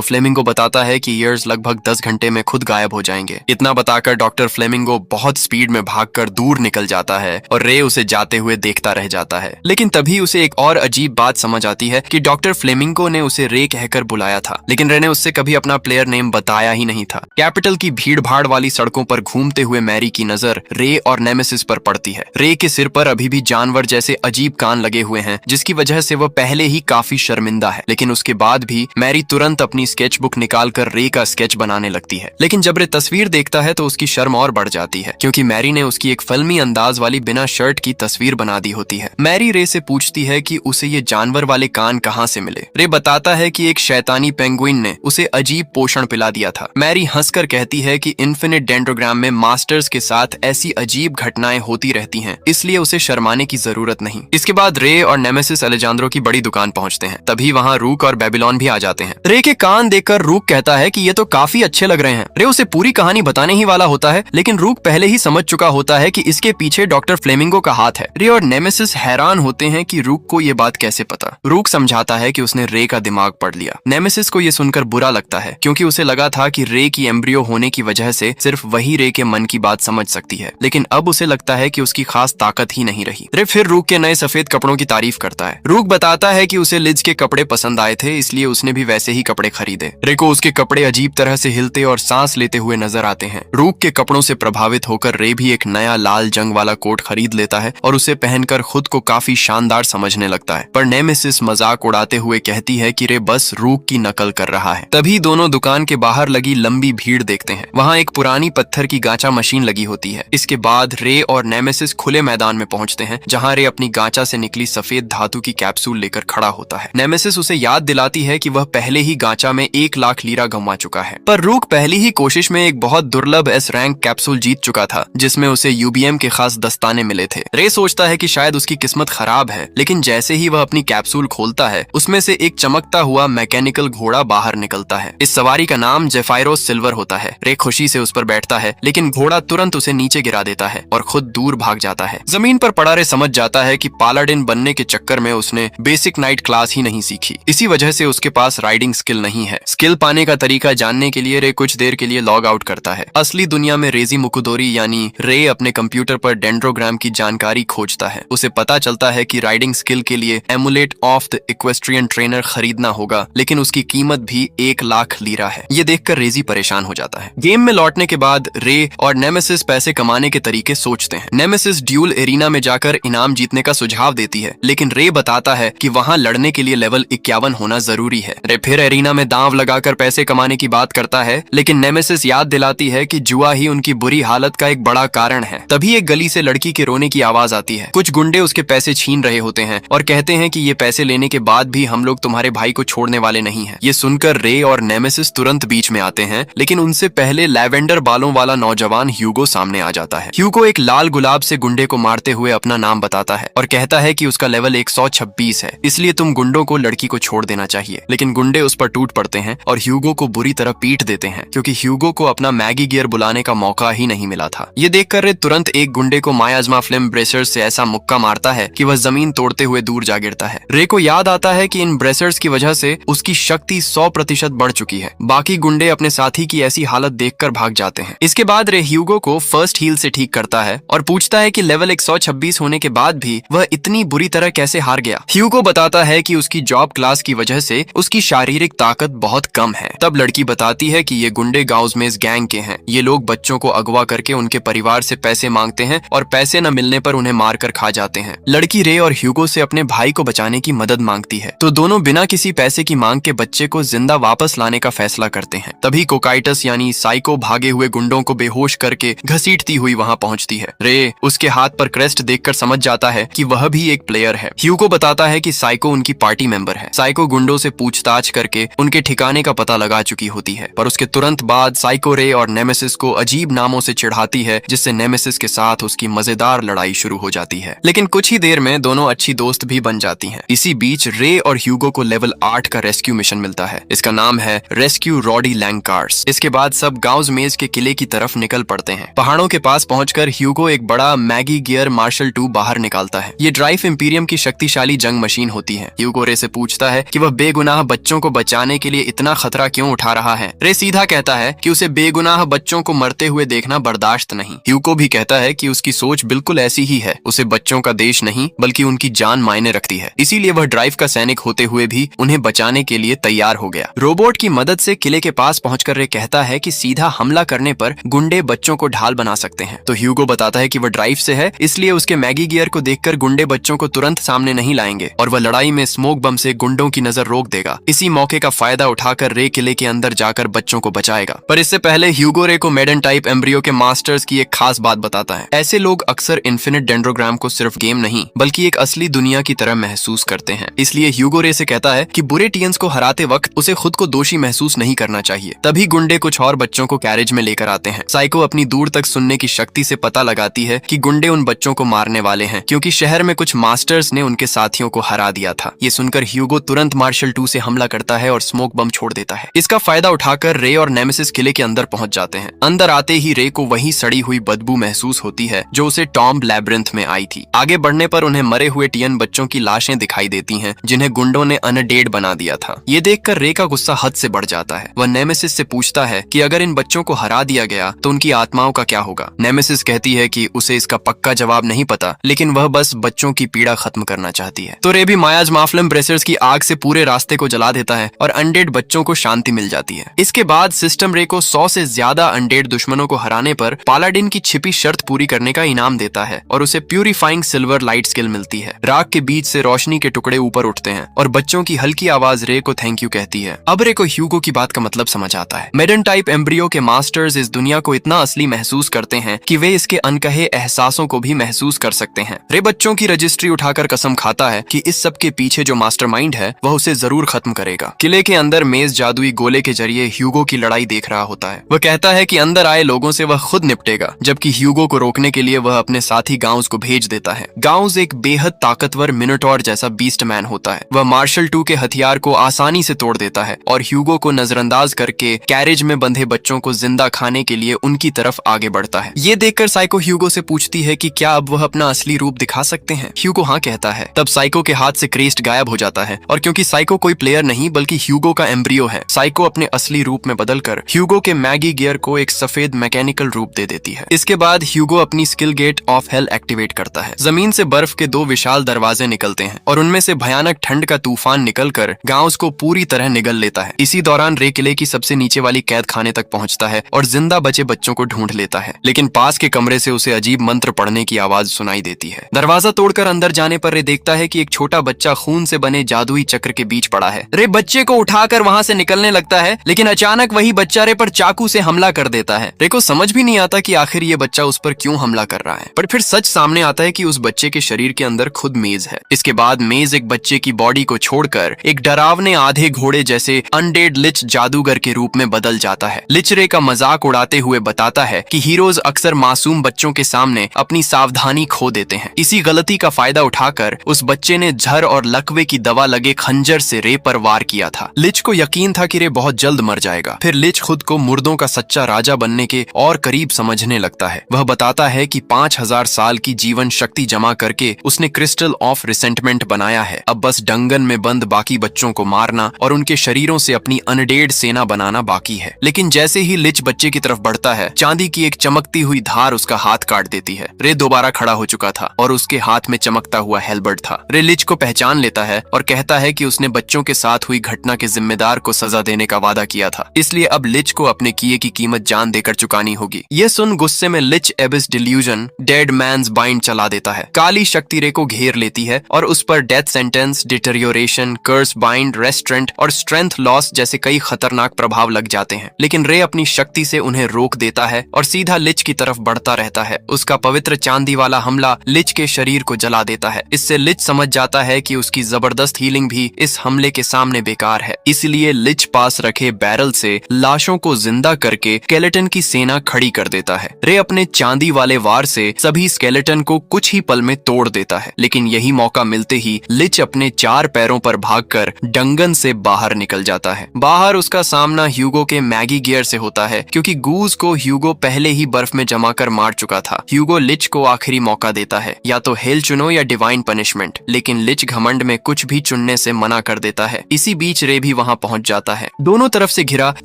S1: फ्लेमिंगो बताता है कि ईयर्स लगभग 10 घंटे में खुद गायब हो जाएंगे। इतना बताकर डॉक्टर फ्लेमिंगो बहुत स्पीड में भागकर दूर निकल जाता है और रे उसे जाते हुए देखता रह जाता है। लेकिन तभी उसे एक और अजीब बात समझ आती है कि डॉक्टर फ्लेमिंगो ने उसे रे कहकर बुलाया था, लेकिन रे ने उससे कभी अपना प्लेयर नेम बताया ही नहीं था। कैपिटल की भीड़ भाड़ वाली सड़कों पर घूमते हुए मैरी की नजर रे और नेमेसिस पर पड़ती है। रे के सिर पर अभी भी जानवर जैसे अजीब कान लगे हुए हैं, जिसकी वजह से वह पहले ही काफी शर्मिंदा है। लेकिन उसके बाद भी मैरी तुरंत अपनी स्केच बुक निकालकर रे का स्केच बनाने लगती है। लेकिन जब रे तस्वीर देखता है तो उसकी शर्म और बढ़ जाती है, क्योंकि मैरी ने उसकी एक फिल्मी अंदाज वाली बिना शर्ट की तस्वीर बना दी होती है। मैरी रे से पूछती है कि उसे ये जानवर वाले कान कहाँ से मिले। रे बताता है कि एक शैतानी पेंगुइन ने उसे अजीब पोषण पिला दिया था। मैरी हंसकर कहती है कि इन्फिनिट डेंड्रोग्राम में मास्टर्स के साथ ऐसी अजीब घटनाएं होती रहती हैं, इसलिए उसे शर्माने की जरूरत नहीं। इसके बाद रे और नेमेसिस अलेजांद्रो की बड़ी दुकान पहुंचते हैं। तभी वहां रूक और बेबीलोन भी आ जाते हैं। रे के कान देखकर रूक कहता है कि ये तो काफी अच्छे लग रहे हैं। रे उसे पूरी कहानी बताने ही वाला होता है, लेकिन रूक पहले ही समझ चुका होता है कि इसके पीछे डॉक्टर फ्लेमिंगो का हाथ है। रे और नेमेसिस हैरान होते हैं कि रूक को ये बात कैसे पता। रूक समझाता है कि उसने रे का दिमाग पढ़ लिया। नेमेसिस को ये सुनकर बुरा लगता है, क्योंकि उसे लगा था कि रे की एम्ब्रियो होने की वजह से सिर्फ वही रे के मन की बात समझ सकती है, लेकिन अब उसे लगता है कि उसकी खास ताकत ही नहीं रही। रे फिर रूक के नए सफेद कपड़ों की तारीफ करता है। रूक बताता है कि उसे लिज के कपड़े पसंद आए थे, इसलिए उसने भी वैसे ही कपड़े खरीदे। रे को उसके कपड़े अजीब तरह से हिलते और सांस लेते हुए नजर आते हैं। रूक के कपड़ों से प्रभावित होकर रे भी एक नया लाल जंग वाला कोट खरीद लेता है और उसे पहनकर खुद को काफी शानदार समझने लगता है। पर नेमेसिस मजाक उड़ाते हुए कहती है कि रे बस रूक की नकल कर रहा है। तभी दोनों दुकान के बाहर लगी लंबी भीड़ देखते हैं। वहाँ एक पुरानी पत्थर की गांचा मशीन लगी होती है। इसके बाद रे और नेमेसिस खुले मैदान में पहुंचते हैं, जहाँ रे अपनी गांचा से निकली सफेद धातु की कैप्सूल लेकर खड़ा होता है। नेमेसिस उसे याद दिलाती है कि वह पहले ही गांचा में 1 लाख लीरा गंवा चुका है। पर रूक पहली ही कोशिश में एक बहुत दुर्लभ एस रैंक कैप्सूल जीत चुका था, जिसमें उसे यूबीएम के खास दस्ताने मिले थे। रे सोचता है कि शायद उसकी किस्मत खराब है, लेकिन जैसे ही वह अपनी कैप्सूल खोलता है, उसमें से एक चमकता हुआ मैकेनिकल घोड़ा बाहर निकलता है। इस सवारी का नाम जेफाइरोस सिल्वर होता है। रे खुशी से उस पर बैठता है, लेकिन घोड़ा तुरंत उसे नीचे गिरा देता है और खुद दूर भाग जाता है। जमीन पर पड़ा रे समझ जाता है कि पालाडिन बनने के चक्कर में उसने बेसिक नाइट क्लास ही नहीं सीखी। इसी वजह से उसके पास राइडिंग स्किल नहीं है। स्किल पाने का तरीका जानने के लिए रे कुछ देर के लिए लॉग आउट करता है। असली दुनिया में रेजी मुकुदोरी यानी रे अपने कंप्यूटर पर डेंड्रोग्राम की जानकारी खोजता है। उसे पता चलता है कि राइडिंग स्किल के लिए emulate of the equestrian trainer खरीदना होगा, लेकिन उसकी कीमत भी 1 लाख लीरा है। ये देखकर रेजी परेशान हो जाता है। गेम में लौटने के बाद रे और नेमेसिस पैसे कमाने के तरीके सोचते हैं। नेमेसिस ड्यूल एरिना में जाकर इनाम जीतने का सुझाव देती है, लेकिन रे बताता है कि वहां लड़ने के लिए लेवल 51 होना जरूरी है। रे फिर एरिना में दांव लगाकर पैसे कमाने की बात करता है, लेकिन नेमेसिस याद दिलाती है कि जुआ ही उनकी बुरी हालत का एक बड़ा कारण है। तभी एक गली से लड़की के रोने की आवाज आती है। कुछ गुंडे उसके पैसे छीन रहे होते हैं और कहते हैं कि ये पैसे लेने के बाद भी हम लोग तुम्हारे भाई को छोड़ने वाले नहीं हैं। ये सुनकर रे और नेमेसिस तुरंत बीच में आते हैं, लेकिन उनसे पहले लैवेंडर बालों वाला नौजवान ह्यूगो सामने आ जाता है। ह्यूगो एक लाल गुलाब से गुंडे को मारते हुए अपना नाम बताता है और कहता है कि उसका लेवल 126 है, इसलिए तुम गुंडों को लड़की को छोड़ देना चाहिए। लेकिन गुंडे उस पर टूट पड़ते हैं और ह्यूगो को बुरी तरह पीट देते हैं, क्योंकि ह्यूगो को अपना मैगी गियर बुलाने का मौका ही नहीं मिला था। ये देखकर रे तुरंत एक गुंडे को मायाजमा फ्लेम ब्रेसर्स से ऐसा मुक्का मारता है कि वह जमीन तोड़ते हुए दूर जा गिरता है। रे को याद आता है कि इन ब्रेसर्स की वजह से उसकी शक्ति 100% बढ़ चुकी है। बाकी गुंडे अपने साथी की ऐसी हालत देखकर भाग जाते हैं। इसके बाद रे ह्यूगो को फर्स्ट हील से ठीक करता है और पूछता है कि लेवल 126 होने के बाद भी वह इतनी बुरी तरह कैसे हार गया। ह्यूगो बताता है कि उसकी जॉब क्लास की वजह से उसकी शारीरिक ताकत बहुत कम है। तब लड़की बताती है कि ये गुंडे गाउजमेज गैंग के हैं। ये लोग बच्चों को अगवा करके उनके परिवार से पैसे मांगते हैं और पैसे न मिलने पर उन्हें मारकर खा जाते हैं। लड़की रे और ह्यूगो से अपने भाई को बचाने की मदद मांगती है, तो दोनों बिना किसी पैसे की मांग के बच्चे को जिंदा वापस लाने का फैसला करते हैं। तभी कोकाइटस यानी साइको भागे हुए गुंडों को बेहोश करके घसीटती हुई वहां पहुंचती है। रे उसके हाथ पर क्रेस्ट देखकर समझ जाता है कि वह भी एक प्लेयर है। ह्यूगो बताता है कि साइको उनकी पार्टी मेंबर है। साइको गुंडों से पूछताछ करके उनके ठिकाने का पता लगा चुकी होती है, पर उसके तुरंत बाद साइको रे और नेमेसिस को अजीब नामों से चिढ़ाती है, जिससे नेमेसिस के साथ उसकी मजेदार लड़ाई शुरू हो जाती है। लेकिन कुछ ही देर में दोनों अच्छी दोस्त भी बन जाती हैं। इसी बीच रे और ह्यूगो को लेवल 8 का रेस्क्यू मिशन मिलता है। इसका नाम है रेस्क्यू रॉडी लैंकार्स। इसके बाद सब गाउजमेज के किले की तरफ निकल पड़ते हैं। पहाड़ों के पास पहुंचकर ह्यूगो एक बड़ा मैगी गियर मार्शल 2 बाहर निकालता है। ये ड्राइव इंपीरियम की शक्तिशाली जंग मशीन होती है। ह्यूगो रे से पूछता है कि वह बेगुनाह बच्चों को बचाने के लिए इतना खतरा क्यों उठा रहा है। रे सीधा कहता है कि उसे बेगुनाह बच्चों को मरते हुए देखना बर्दाश्त नहीं। ह्यूगो भी कहता है कि उसकी सोच बिल्कुल ऐसी ही है, उसे बच्चों का देश नहीं बल्कि उनकी जान मायने रखती है, इसीलिए वह ड्राइव का सैनिक होते हुए भी उन्हें बचाने के लिए तैयार हो गया। रोबोट की मदद से किले के पास पहुंचकर रे कहता है कि सीधा हमला करने पर गुंडे बच्चों को ढाल बना सकते हैं। तो ह्यूगो बताता है कि वह ड्राइव से है, इसलिए उसके मैगी गियर को देखकर गुंडे बच्चों को तुरंत सामने नहीं लाएंगे और वह लड़ाई में स्मोक बम से गुंडों की नजर रोक देगा। इसी मौके का फायदा उठाकर रे किले के अंदर जाकर बच्चों को बचाएगा। पर इससे पहले ह्यूगो रे को मेडन टाइप एम्ब्रियो के मास्टर्स की एक खास बात बताता है। ऐसे लोग अक्सर इन्फिनिट डेंड्रोग्राम को सिर्फ गेम नहीं बल्कि एक असली दुनिया की तरह महसूस करते हैं। इसलिए ह्यूगो रे से कहता है कि बुरे टीएंस को हराते वक्त उसे खुद को दोषी महसूस नहीं करना चाहिए। तभी गुंडे कुछ और बच्चों को कैरेज में लेकर आते हैं। साइको अपनी दूर तक सुनने की शक्ति से पता लगाती है कि गुंडे उन बच्चों को मारने वाले हैं, क्योंकि शहर में कुछ मास्टर्स ने उनके साथियों को हरा दिया था। ये सुनकर ह्यूगो तुरंत मार्शल 2 से हमला करता है और स्मोक बम छोड़ देता है। इसका फायदा उठाकर रे और नेमेसिस किले के अंदर पहुंच जाते हैं। अंदर आते ही रे को वही सड़ी हुई बदबू महसूस होती है जो उसे टॉम्ब लैब्रिंथ में आई थी। आगे बढ़ने पर उन्हें मरे हुए टीएन बच्चों की लाशें दिखाई देती हैं, जिन्हें गुंडों ने अनडेड बना दिया था। ये देखकर रे का गुस्सा हद से बढ़ जाता है। वह नेमेसिस से पूछता है कि अगर इन बच्चों को हरा दिया गया तो उनकी आत्माओं का क्या होगा। नेमेसिस कहती है कि उसे इसका पक्का जवाब नहीं पता, लेकिन वह बस बच्चों की पीड़ा खत्म करना चाहती है। तो रे भी मायाज माफलम ब्रेसर्स की आग से पूरे रास्ते को जला देता है और अनडेड बच्चों को शांति मिल जाती है। इसके बाद सिस्टम रे को 100 से ज्यादा अनडेड दुश्मनों को हराने पर पालाडिन की छिपी शर्त पूरी करने का इनाम देता है और उसे प्यूरिफाइंग सिल्वर लाइट स्किल मिलती है। राख के बीच से रोशनी के टुकड़े ऊपर उठते हैं और बच्चों की हल्की आवाज रे को थैंक यू कहती है। अब रे को ह्यूगो की बात का मतलब समझ आता है। मेडन टाइप एम्ब्रियो के मास्टर्स इस दुनिया को इतना असली महसूस करते हैं कि वे इसके अनकहे एहसासों को भी महसूस कर सकते हैं। रे बच्चों की रजिस्ट्री उठाकर कसम खाता है कि इस सब के पीछे जो मास्टरमाइंड है वह उसे जरूर खत्म करेगा। किले के अंदर मेज जादुई गोले के जरिए ह्यूगो की लड़ाई देख रहा होता है। वह कहता है कि अंदर आए लोगों से वह खुद निपटेगा, जबकि ह्यूगो को रोकने के लिए वह अपने साथी गाउस को भेज देता है। गाउस एक बेहद ताकतवर मिनोटॉर जैसा बीस्ट मैन होता है। वह मार्शल 2 के हथियार को आसानी से तोड़ देता है और ह्यूगो को नजरअंदाज करके कैरेज में बंधे बच्चों को जिंदा खाने के लिए उनकी तरफ आगे बढ़ता है। ये देखकर साइको ह्यूगो से पूछती है कि क्या अब वह अपना असली रूप दिखा सकते हैं। ह्यूगो हाँ कहता है। तब साइको के हाथ से क्रेस्ट गायब हो जाता है और क्योंकि साइको कोई प्लेयर नहीं बल्कि ह्यूगो का एम्ब्रियो है, साइको अपने असली रूप में बदलकर ह्यूगो के मैगी गियर को एक सफेद मैकेनिकल रूप दे देती है। इसके बाद ह्यूगो अपनी skill gate of hell activate करता है। जमीन से बर्फ के 2 विशाल दरवाजे निकलते हैं और उनमें से भयानक ठंड का तूफान निकलकर गांव को पूरी तरह निगल लेता है। इसी दौरान रे किले की सबसे नीचे वाली कैद खाने तक पहुंचता है और जिंदा बचे बच्चों को ढूंढ लेता है, लेकिन पास के कमरे से उसे अजीब मंत्र पढ़ने की आवाज सुनाई देती है। दरवाजा तोड़कर अंदर जाने पर रे देखता है कि एक छोटा बच्चा खून से बने जादुई चक्र के बीच पड़ा है। रे बच्चे को उठाकर वहां से निकलने लगता है, लेकिन अचानक वही बच्चा रे पर चाकू से हमला कर देता है। रे को समझ भी नहीं आता कि आखिर ये बच्चा उस पर क्यों हमला कर रहा है, पर फिर सच सामने आता है कि उस बच्चे के शरीर के अंदर खुद मेज है। इसके बाद मेज एक बच्चे की बॉडी को छोड़कर एक डरावने आधे घोड़े जैसे अनडेड लिच जादूगर के रूप में बदल जाता है। लिच रे का मजाक उड़ाते हुए बताता है कि हीरोज अक्सर मासूम बच्चों के सामने अपनी सावधानी खो देते हैं। इसी गलती का फायदा उठाकर उस बच्चे ने झर और लकवे की दवा लगे खंजर से रे पर वार किया था। लिच को यकीन था कि रे बहुत जल्द मर जाएगा। फिर लिच खुद को मुर्दों का सच्चा राजा बनने के और करीब समझने लगता है। वह बताता है कि 5000 साल की जीवन शक्ति जमा करके उसने क्रिस्टल ऑफ रिसेंटमेंट बनाया है। अब बस डंगन में बंद बाकी बच्चों को मारना और उनके शरीरों से अपनी अनडेड सेना बनाना बाकी है। लेकिन जैसे ही लिच बच्चे की तरफ बढ़ता है, चांदी की एक चमकती हुई धार उसका हाथ काट देती है। रे दोबारा खड़ा हो चुका था और उसके हाथ में चमकता हुआ हेलबर्ट था। रे लिच को पहचान लेता है और कहता है कि उसने बच्चों के साथ हुई घटना के जिम्मेदार को सजा देने का वादा किया था, इसलिए अब लिच को अपने किए की कीमत जान देकर चुकानी होगी। यह सुन गुस्से में lich abyss delusion dead man's bind चला देता है। काली शक्ति रे को घेर लेती है और उस पर डेथ सेंटेंस, डिटेरियोरेशन, कर्स बाइंड, रेस्ट्रेंट और स्ट्रेंथ लॉस जैसे कई खतरनाक प्रभाव लग जाते हैं। लेकिन रे अपनी शक्ति से उन्हें रोक देता है और सीधा लिच की तरफ बढ़ता रहता है। उसका पवित्र चांदी वाला हमला लिच के शरीर को जला देता है। इससे लिच समझ जाता है कि उसकी जबरदस्त हीलिंग भी इस हमले के सामने बेकार है। इसलिए लिच पास रखे बैरल से लाशों को जिंदा करके स्केलेटन की सेना खड़ी कर देता है। रे अपने चांदी वाले वार से सभी स्केलेटन को कुछ ही पल में तोड़ देता है, लेकिन यही मौका मिलते ही लिच अपने 4 पैरों पर भागकर डंगन से बाहर निकल जाता है। बाहर उसका सामना ह्यूगो के मैगी गियर से होता है, क्योंकि गूज को ह्यूगो पहले ही बर्फ में जमा कर मार चुका था। ह्यूगो लिच को आखिरी आखिरी मौका देता है, या तो हेल चुनो या डिवाइन पनिशमेंट, लेकिन लिच घमंड में कुछ भी चुनने से मना कर देता है। इसी बीच रे भी वहां पहुंच जाता है। दोनों तरफ से घिरा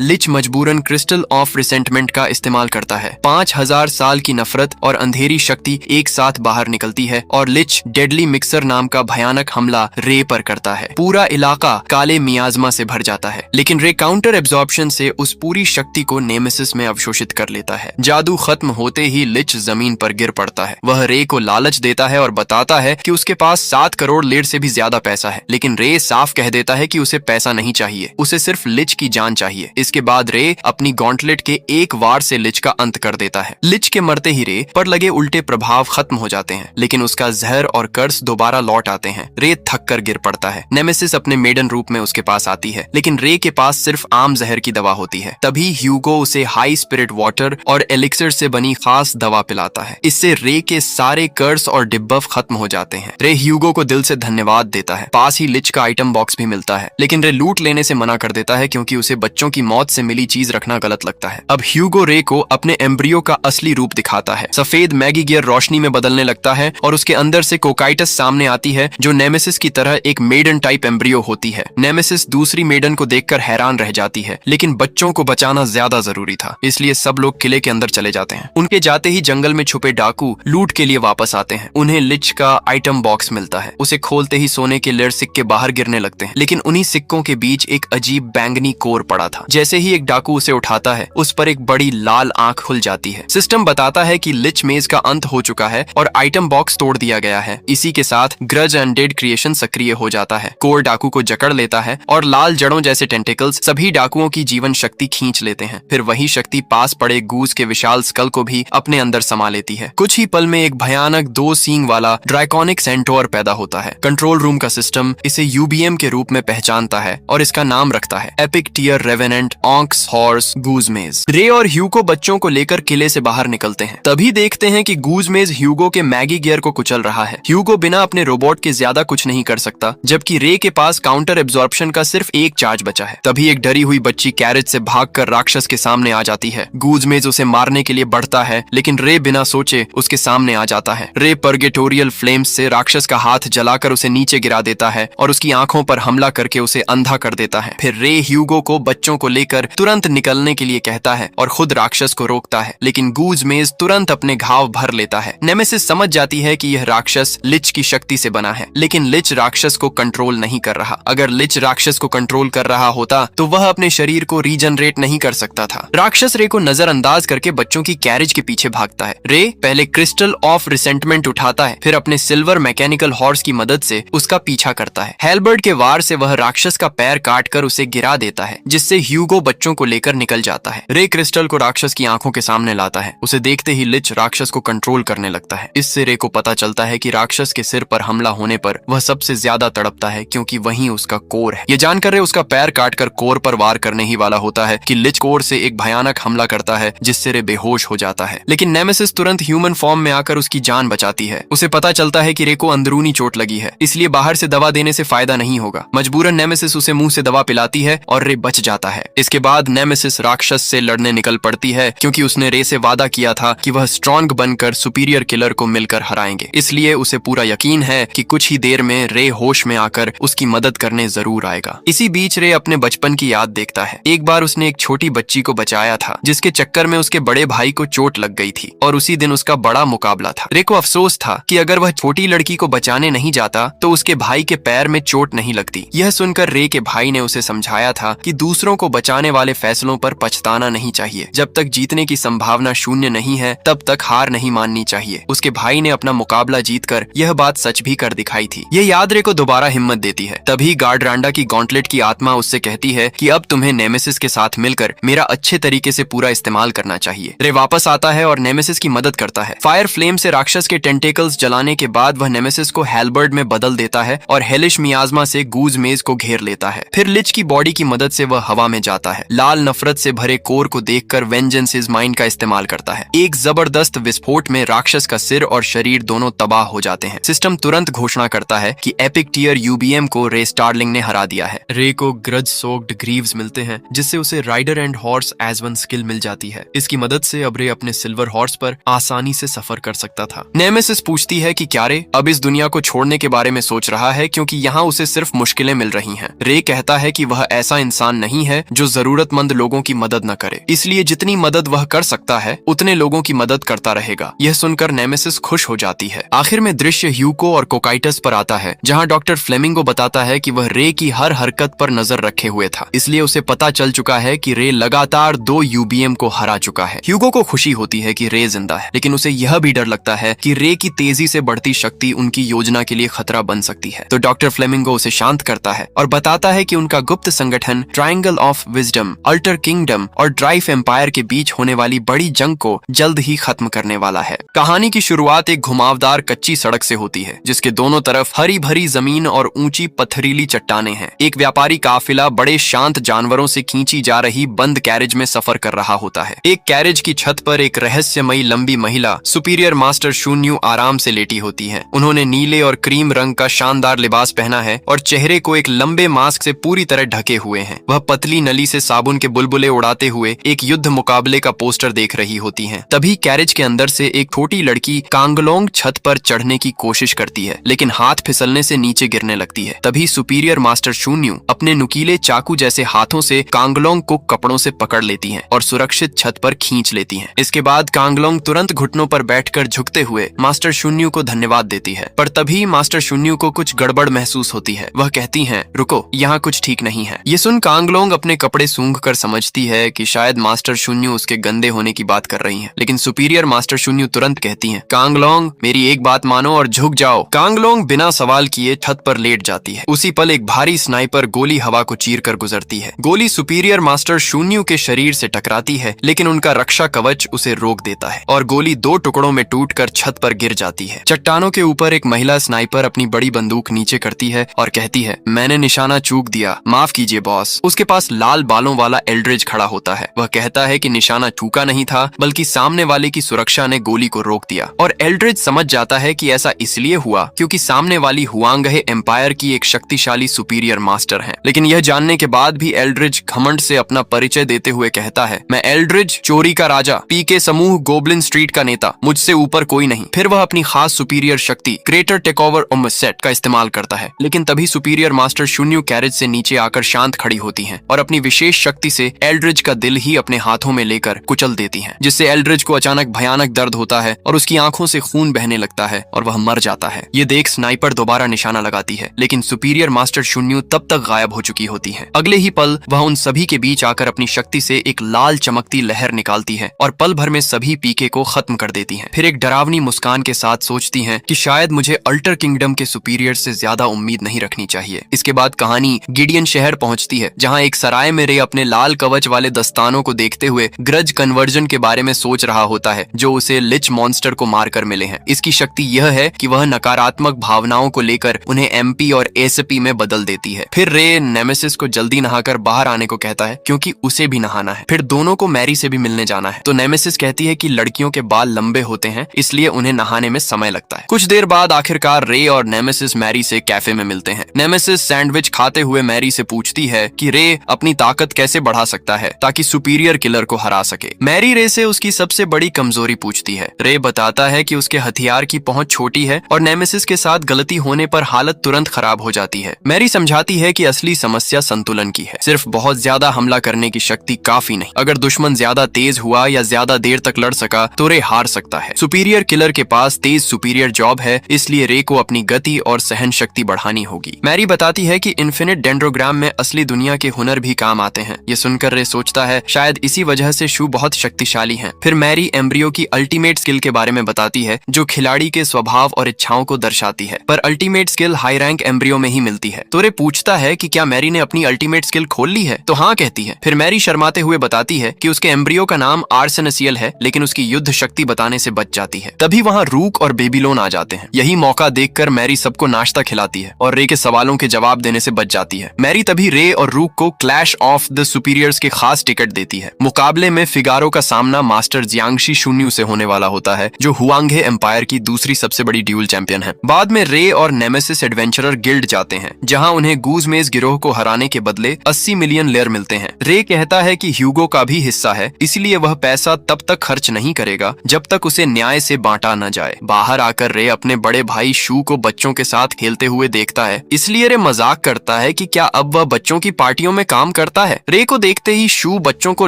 S1: लिच मजबूरन क्रिस्टल ऑफ रिसेंटमेंट का इस्तेमाल करता है। 5000 साल की नफरत और अंधेरी शक्ति एक साथ बाहर निकलती है और लिच डेडली मिक्सर नाम का भयानक हमला रे पर करता है। पूरा इलाका काले मियाजमा से भर जाता है, लेकिन रे काउंटर एब्जॉर्प्शन से उस पूरी शक्ति को नेमेसिस में अवशोषित कर लेता है। जादू खत्म होते ही लिच जमीन पर गिर पड़ता है। वह रे को लालच देता है और बताता है कि उसके पास 7 करोड़ लेड से भी ज्यादा पैसा है, लेकिन रे साफ कह देता है कि उसे पैसा नहीं चाहिए, उसे सिर्फ लिच की जान चाहिए। इसके बाद रे अपनी गॉन्टलेट के एक वार से लिच का अंत कर देता है। लिच के मरते ही रे पर लगे उल्टे प्रभाव खत्म हो जाते हैं, लेकिन उसका जहर और कर्स दोबारा लौट आते हैं। रे थक कर गिर पड़ता है। नेमेसिस अपने मेडन रूप में उसके पास आती है, लेकिन रे के पास सिर्फ आम जहर की दवा होती है। तभी ह्यूगो उसे हाई स्पिरिट वाटर और एलिक्सर से बनी खास दवा पिलाता है। इससे रे के सारे कर्स और डिब्बफ खत्म हो जाते हैं। रे ह्यूगो को दिल से धन्यवाद देता है। पास ही लिच का आइटम बॉक्स भी मिलता है, लेकिन रे लूट लेने से मना कर देता है क्योंकि उसे बच्चों की मौत से मिली चीज रखना गलत लगता है। अब ह्यूगो रे को अपने एम्ब्रियो का असली रूप दिखाता है। सफेद मैगी गियर रोशनी में बदलने लगता है और उसके अंदर से कोकाइटस सामने आती है, जो नेमेसिस की तरह एक मेडन टाइप एम्ब्रियो होती है। नेमेसिस दूसरी मेडन को देखकर हैरान रह जाती है, लेकिन बच्चों को बचाना ज्यादा जरूरी था, इसलिए सब लोग किले के अंदर चले जाते हैं। उनके जाते ही जंगल में छुपे डाकू लूट के लिए वापस आते हैं। उन्हें लिच का आइटम बॉक्स मिलता है। उसे खोलते ही सोने के लेयर सिक्के बाहर गिरने लगते हैं, लेकिन उन्हीं सिक्कों के बीच एक अजीब बैंगनी कोर पड़ा था। जैसे ही एक डाकू उसे उठाता है, उस पर एक बड़ी लाल आंख खुल जाती है। सिस्टम बताता है कि लिच मेज का अंत हो चुका है और आइटम बॉक्स तोड़ दिया गया है। इसी के साथ ग्रज अनडेड क्रिएशन सक्रिय हो जाता है। कोर डाकू को जकड़ लेता है और लाल जड़ों जैसे टेंटिकल्स सभी डाकुओं की जीवन शक्ति खींच लेते हैं। फिर वही शक्ति पास पड़े गूज के विशाल स्कल को भी अपने अंदर समा लेती है। कुछ ही पल में एक भयानक 2 सींग वाला ड्रैकोनिक सेंटोर पैदा होता है। कंट्रोल रूम का सिस्टम इसे यूबीएम के रूप में पहचानता है और इसका नाम रखता है एपिक टियर रेवेनेंट ऑंक्स हॉर्स गूजमेज। रे और ह्यूगो बच्चों को लेकर किले से बाहर निकलते हैं। तभी देखते हैं कि गूजमेज ह्यूगो के मैगी गियर को कुचल रहा है। ह्यूगो बिना अपने रोबोट के ज्यादा कुछ नहीं कर सकता, जबकि रे के पास काउंटर एब्जॉर्प्शन का सिर्फ एक चार्ज बचा है। तभी एक डरी हुई बच्ची कैरेज से भागकर राक्षस के सामने आ जाती है। गूजमेज उसे मारने के लिए बढ़ता है, लेकिन रे बिना सोचे उसके सामने आ जाता है। रे पर्गेटोरियल फ्लेम्स से राक्षस का हाथ जलाकर उसे नीचे गिरा देता है और उसकी आंखों पर हमला करके उसे अंधा कर देता है। फिर रे ह्यूगो को बच्चों को लेकर तुरंत निकलने के लिए कहता है और खुद राक्षस को रोकता है, लेकिन गूजमेज तुरंत अपने घाव भर लेता है। नेमेसिस समझ जाती है कि यह राक्षस लिच की शक्ति से बना है, लेकिन लिच राक्षस को कंट्रोल नहीं कर रहा। अगर लिच राक्षस को कंट्रोल कर रहा होता तो वह अपने शरीर को रीजनरेट नहीं कर सकता था। राक्षस रे को नजरअंदाज करके बच्चों की कैरेज के पीछे भागता है। रे पहले क्रिस्टल ऑफ रिसेंटमेंट उठाता है, फिर अपने सिल्वर मैकेनिकल हॉर्स की मदद से उसका पीछा करता है। हेलबर्ट के वार से वह राक्षस का पैर काटकर उसे गिरा देता है, जिससे ह्यूगो बच्चों को लेकर निकल जाता है। रे क्रिस्टल को राक्षस की आंखों के सामने लाता है। उसे देखते ही लिच राक्षस को कंट्रोल करने लगता है। इससे रे को पता चलता है कि राक्षस के सिर पर हमला होने पर वह सबसे ज्यादा तड़पता है, क्योंकि वहीं उसका कोर है। ये जानकर रे उसका पैर काटकर कोर पर वार करने ही वाला होता है कि लिच कोर से एक भयानक हमला करता है, जिससे रे बेहोश हो जाता है। लेकिन नेमेसिस तुरंत ह्यूमन फॉर्म में आकर उसकी जान बचाती है। उसे पता चलता है कि रे को अंदरूनी चोट लगी है, इसलिए बाहर से दवा देने से फायदा नहीं होगा। मजबूरन नेमेसिस उसे मुंह से दवा पिलाती है और रे बच जाता है। इसके बाद नेमेसिस राक्षस से लड़ने निकल पड़ती है, क्योंकि उसने रे से वादा किया था कि वह स्ट्रॉन्ग बनकर सुपीरियर किलर को मिलकर हराएंगे। इसलिए उसे पूरा यकीन है कि कुछ ही देर में रे होश में आकर उसकी मदद करने जरूर आएगा। इसी बीच रे अपने बचपन की याद देखता है। एक बार उसने एक छोटी बच्ची को बचाया था, जिसके चक्कर में उसके बड़े भाई को चोट लग गई थी और उसी दिन उसका बड़ा मुकाबला था। रे को अफसोस था कि अगर वह छोटी लड़की को बचाने नहीं जाता तो उसके भाई के पैर में चोट नहीं लगती। यह सुनकर रे के भाई ने उसे समझाया था कि दूसरों को बचाने वाले फैसलों पर पछताना नहीं चाहिए। जब तक जीतने की संभावना शून्य नहीं है, तब तक हार नहीं माननी चाहिए। उसके भाई ने अपना मुकाबला जीतकर यह बात सच भी कर दिखाई थी। यह याद रे को दोबारा हिम्मत देती है। तभी गार्डरांडा की गॉन्टलेट की आत्मा उससे कहती है कि अब तुम्हें नेमेसिस के साथ मिलकर मेरा अच्छे तरीके से पूरा इस्तेमाल करना चाहिए। रे वापस आता है और नेमेसिस की मदद करता है। फायर फ्लेम से राक्षस के टेंटेकल्स जलाने के बाद वह नेमेसिस को हेलबर्ड में बदल देता है और हेलिश मियाजमा से गूजमेज को घेर लेता है। फिर लिच की बॉडी की मदद से वह हवा में जाता है। लाल नफरत से भरे कोर को देखकर वेंजेंस इज माइंड का इस्तेमाल करता है। एक जबरदस्त विस्फोट में राक्षस का सिर और शरीर दोनों तबाह हो जाते हैं। सिस्टम तुरंत घोषणा करता है कि एपिक टियर यूबीएम को रे स्टार्लिंग ने हरा दिया है। रे को ग्रज सोक्ड ग्रीव्स मिलते हैं, जिससे उसे rider and horse as one skill मिल जाती है। इसकी मदद से अब रे अपने सिल्वर हॉर्स पर आसानी से सफर कर सकता था। नेमेसिस पूछती है कि क्या रे अब इस दुनिया को छोड़ने के बारे में सोच रहा है क्योंकि यहाँ उसे सिर्फ मुश्किलें मिल रही हैं। रे कहता है कि वह ऐसा इंसान नहीं है जो जरूरतमंद लोगों की मदद न करे, इसलिए जितनी मदद वह कर सकता है उतने लोगों की मदद करता रहेगा। यह सुनकर नेमेसिस खुश हो जाती है। आखिर में दृश्य ह्यूगो और कोकाइटस पर आता है, जहाँ डॉक्टर फ्लेमिंगो बताता है कि वह रे की हर हरकत पर नजर रखे हुए था, इसलिए उसे पता चल चुका है कि रे लगातार 2 यूबीएम को हरा चुका है। ह्यूगो को खुशी होती है कि रे जिंदा है, लेकिन उसे यह भी डर लगता है कि रे की तेजी से बढ़ती शक्ति उनकी योजना के लिए खतरा बन सकती है। तो डॉक्टर फ्लेमिंगो उसे शांत करता है और बताता है कि उनका गुप्त संगठन triangle of wisdom, alter kingdom और ड्राइव एम्पायर के बीच होने वाली बड़ी जंग को जल्द ही खत्म करने वाला है। कहानी की शुरुआत एक घुमावदार कच्ची सड़क से होती है, जिसके दोनों तरफ हरी भरी जमीन और ऊंची पथरीली चट्टानें हैं। एक व्यापारी काफिला बड़े शांत जानवरों से खींची जा रही बंद कैरेज में सफर कर रहा होता है। एक कैरेज की छत पर एक रहस्यमयी लंबी महिला सुपीरियर मास्टर शून्यू आराम से लेटी होती है। उन्होंने नीले और क्रीम रंग का शानदार लिबास पहना है और चेहरे को एक लंबे मास्क से पूरी तरह ढके हुए हैं। वह पतली नली से साबुन के बुलबुले उड़ाते हुए एक युद्ध मुकाबले का पोस्टर देख रही होती हैं। तभी कैरेज के अंदर से एक छोटी लड़की कांगलोंग छत पर चढ़ने की कोशिश करती है, लेकिन हाथ फिसलने से नीचे गिरने लगती है। तभी सुपीरियर मास्टर शून्यू अपने नुकीले चाकू जैसे हाथों से कांगलोंग को कपड़ों से पकड़ लेती हैं और सुरक्षित छत पर खींच लेती हैं। इसके बाद कांगलोंग तुरंत घुटनों पर बैठकर झुकते हुए मास्टर शून्यू को धन्यवाद देती है। पर तभी मास्टर शून्यू को कुछ गड़बड़ महसूस होती है। वह कहती हैं, रुको, यहाँ कुछ ठीक नहीं है। ये सुन कांगलोंग अपने कपड़े सूंघकर समझती है कि शायद मास्टर शून्यू उसके गंदे होने की बात कर रही हैं। लेकिन सुपीरियर मास्टर शून्यू तुरंत कहती हैं, कांगलोंग मेरी एक बात मानो और झुक जाओ। कांगलोंग बिना सवाल किए छत पर लेट जाती है। उसी पल एक भारी स्नाइपर गोली हवा को चीर कर गुजरती है। गोली सुपीरियर मास्टर शून्यू के शरीर से टकराती है, लेकिन उनका रक्षा कवच उसे रोक देता है और गोली 2 टुकड़ों में टूटकर छत पर गिर जाती है। चट्टानों के ऊपर एक महिला स्नाइपर अपनी बड़ी बंदूक नीचे करती है और कहती है, मैंने निशाना चूक दिया, माफ कीजिए बॉस। उसके पास लाल बालों वाला एल्ड्रिज खड़ा होता है। वह कहता है कि निशाना चूका नहीं था, बल्कि सामने वाले की सुरक्षा ने गोली को रोक दिया। और एल्ड्रिज समझ जाता है कि ऐसा इसलिए हुआ क्योंकि सामने वाली हुआंगहे एम्पायर की एक शक्तिशाली सुपीरियर मास्टर है। लेकिन यह जानने के बाद भी एल्ड्रिज घमंड से अपना परिचय देते हुए कहता है, मैं एल्ड्रिज, चोरी का राजा, पीके समूह, गोब्लिन स्ट्रीट का नेता, मुझसे ऊपर कोई नहीं। फिर वह अपनी खास सुपीरियर शक्ति ग्रेटर टेकओवर ओमसेट का इस्तेमाल करता है। लेकिन तभी सुपीरियर मास्टर शून्यू कैरेज से नीचे आकर शांत खड़ी होती हैं और अपनी विशेष शक्ति से एल्ड्रिज का दिल ही अपने हाथों में लेकर कुचल देती हैं, जिससे एल्ड्रिज को अचानक भयानक दर्द होता है और उसकी आंखों से खून बहने लगता है और वह मर जाता है। ये देख स्नाइपर दोबारा निशाना लगाती है, लेकिन सुपीरियर मास्टर शून्यू तब तक गायब हो चुकी होती है। अगले ही पल वह उन सभी के बीच आकर अपनी शक्ति से एक लाल चमकती लहर निकालती है और पल भर में सभी पीके को खत्म कर देती हैं। फिर एक डरावनी मुस्कान के साथ सोचती हैं कि शायद मुझे अल्टर किंगडम के सुपीरियर से ज्यादा उम्मीद नहीं रखनी चाहिए। इसके बाद कहानी गिडियन शहर पहुंचती है, जहां एक सराय में रे अपने लाल कवच वाले दस्तानों को देखते हुए ग्रज कन्वर्जन के बारे में सोच रहा होता है, जो उसे लिच मॉन्स्टर को मारकर मिले हैं। इसकी शक्ति यह है कि वह नकारात्मक भावनाओं को लेकर उन्हें एमपी और एसपी में बदल देती है। फिर रे नेमेसिस को जल्दी नहाकर बाहर आने को कहता है, क्योंकि उसे भी नहाना है। फिर दोनों को मैरी से भी मिलने जाना है। तो नेमेसिस कहती है कि लड़कियों के बाल लंबे होते हैं, इसलिए उन्हें नहाने में समय लगता है। कुछ देर बाद आखिरकार रे और नेमेसिस मैरी से कैफे में मिलते हैं। नेमेसिस सैंडविच खाते हुए मैरी से पूछती है कि रे अपनी ताकत कैसे बढ़ा सकता है ताकि सुपीरियर किलर को हरा सके। मैरी रे से उसकी सबसे बड़ी कमजोरी पूछती है। रे बताता है कि उसके हथियार की पहुंच छोटी है और नेमेसिस के साथ गलती होने पर हालत तुरंत खराब हो जाती है। मैरी समझाती है कि असली समस्या संतुलन की है, सिर्फ बहुत ज्यादा हमला करने की शक्ति काफी नहीं। अगर दुश्मन ज्यादा तेज हुआ या ज्यादा देर तक लड़ सका तो रे हार सकता है। सुपीरियर किलर के पास तेज सुपीरियर जॉब है, इसलिए रे को अपनी गति और सहन शक्ति बढ़ानी होगी। मैरी बताती है कि इन्फिनिट डेंड्रोग्राम में असली दुनिया के हुनर भी काम आते हैं। ये सुनकर रे सोचता है शायद इसी वजह से शू बहुत शक्तिशाली हैं। फिर मैरी एम्ब्रियो की अल्टीमेट स्किल के बारे में बताती है, जो खिलाड़ी के स्वभाव और इच्छाओं को दर्शाती है। पर ultimate skill high rank embryo में ही मिलती है। तो रे पूछता है कि क्या मैरी ने अपनी अल्टीमेट स्किल खोल ली है? तो हाँ कहती है। फिर मैरी शर्माते हुए बताती है कि उसके एम्ब्रियो का नाम आर्सेनसियल है, लेकिन उसकी युद्ध शक्ति बताने से बच जाती है। तभी वहाँ रूक और बेबीलोन आ जाते हैं। यही मौका देखकर मैरी सबको नाश्ता खिलाती है और रे के सवालों के जवाब देने से बच जाती है। मैरी तभी रे और रूक को क्लैश ऑफ द सुपीरियर्स के खास टिकट देती है। मुकाबले में फिगारो का सामना मास्टर जियांगशी शून्यू से होने वाला होता है, जो हुआंगे एम्पायर की दूसरी सबसे बड़ी ड्यूल चैंपियन है। बाद में रे और नेमेसिस एडवेंचरर गिल्ड जाते हैं, जहां उन्हें गूजमेज गिरोह को हराने के बदले 80 मिलियन लेयर मिलते हैं। रे कहता है कि ह्यूगो का भी हिस्सा है, इसलिए वह पैसा तब तक खर्च नहीं करेगा जब तक उसे न्याय न्याय से बांटा न जाए। बाहर आकर रे अपने बड़े भाई शू को बच्चों के साथ खेलते हुए देखता है, इसलिए रे मजाक करता है कि क्या अब वह बच्चों की पार्टियों में काम करता है। रे को देखते ही शू बच्चों को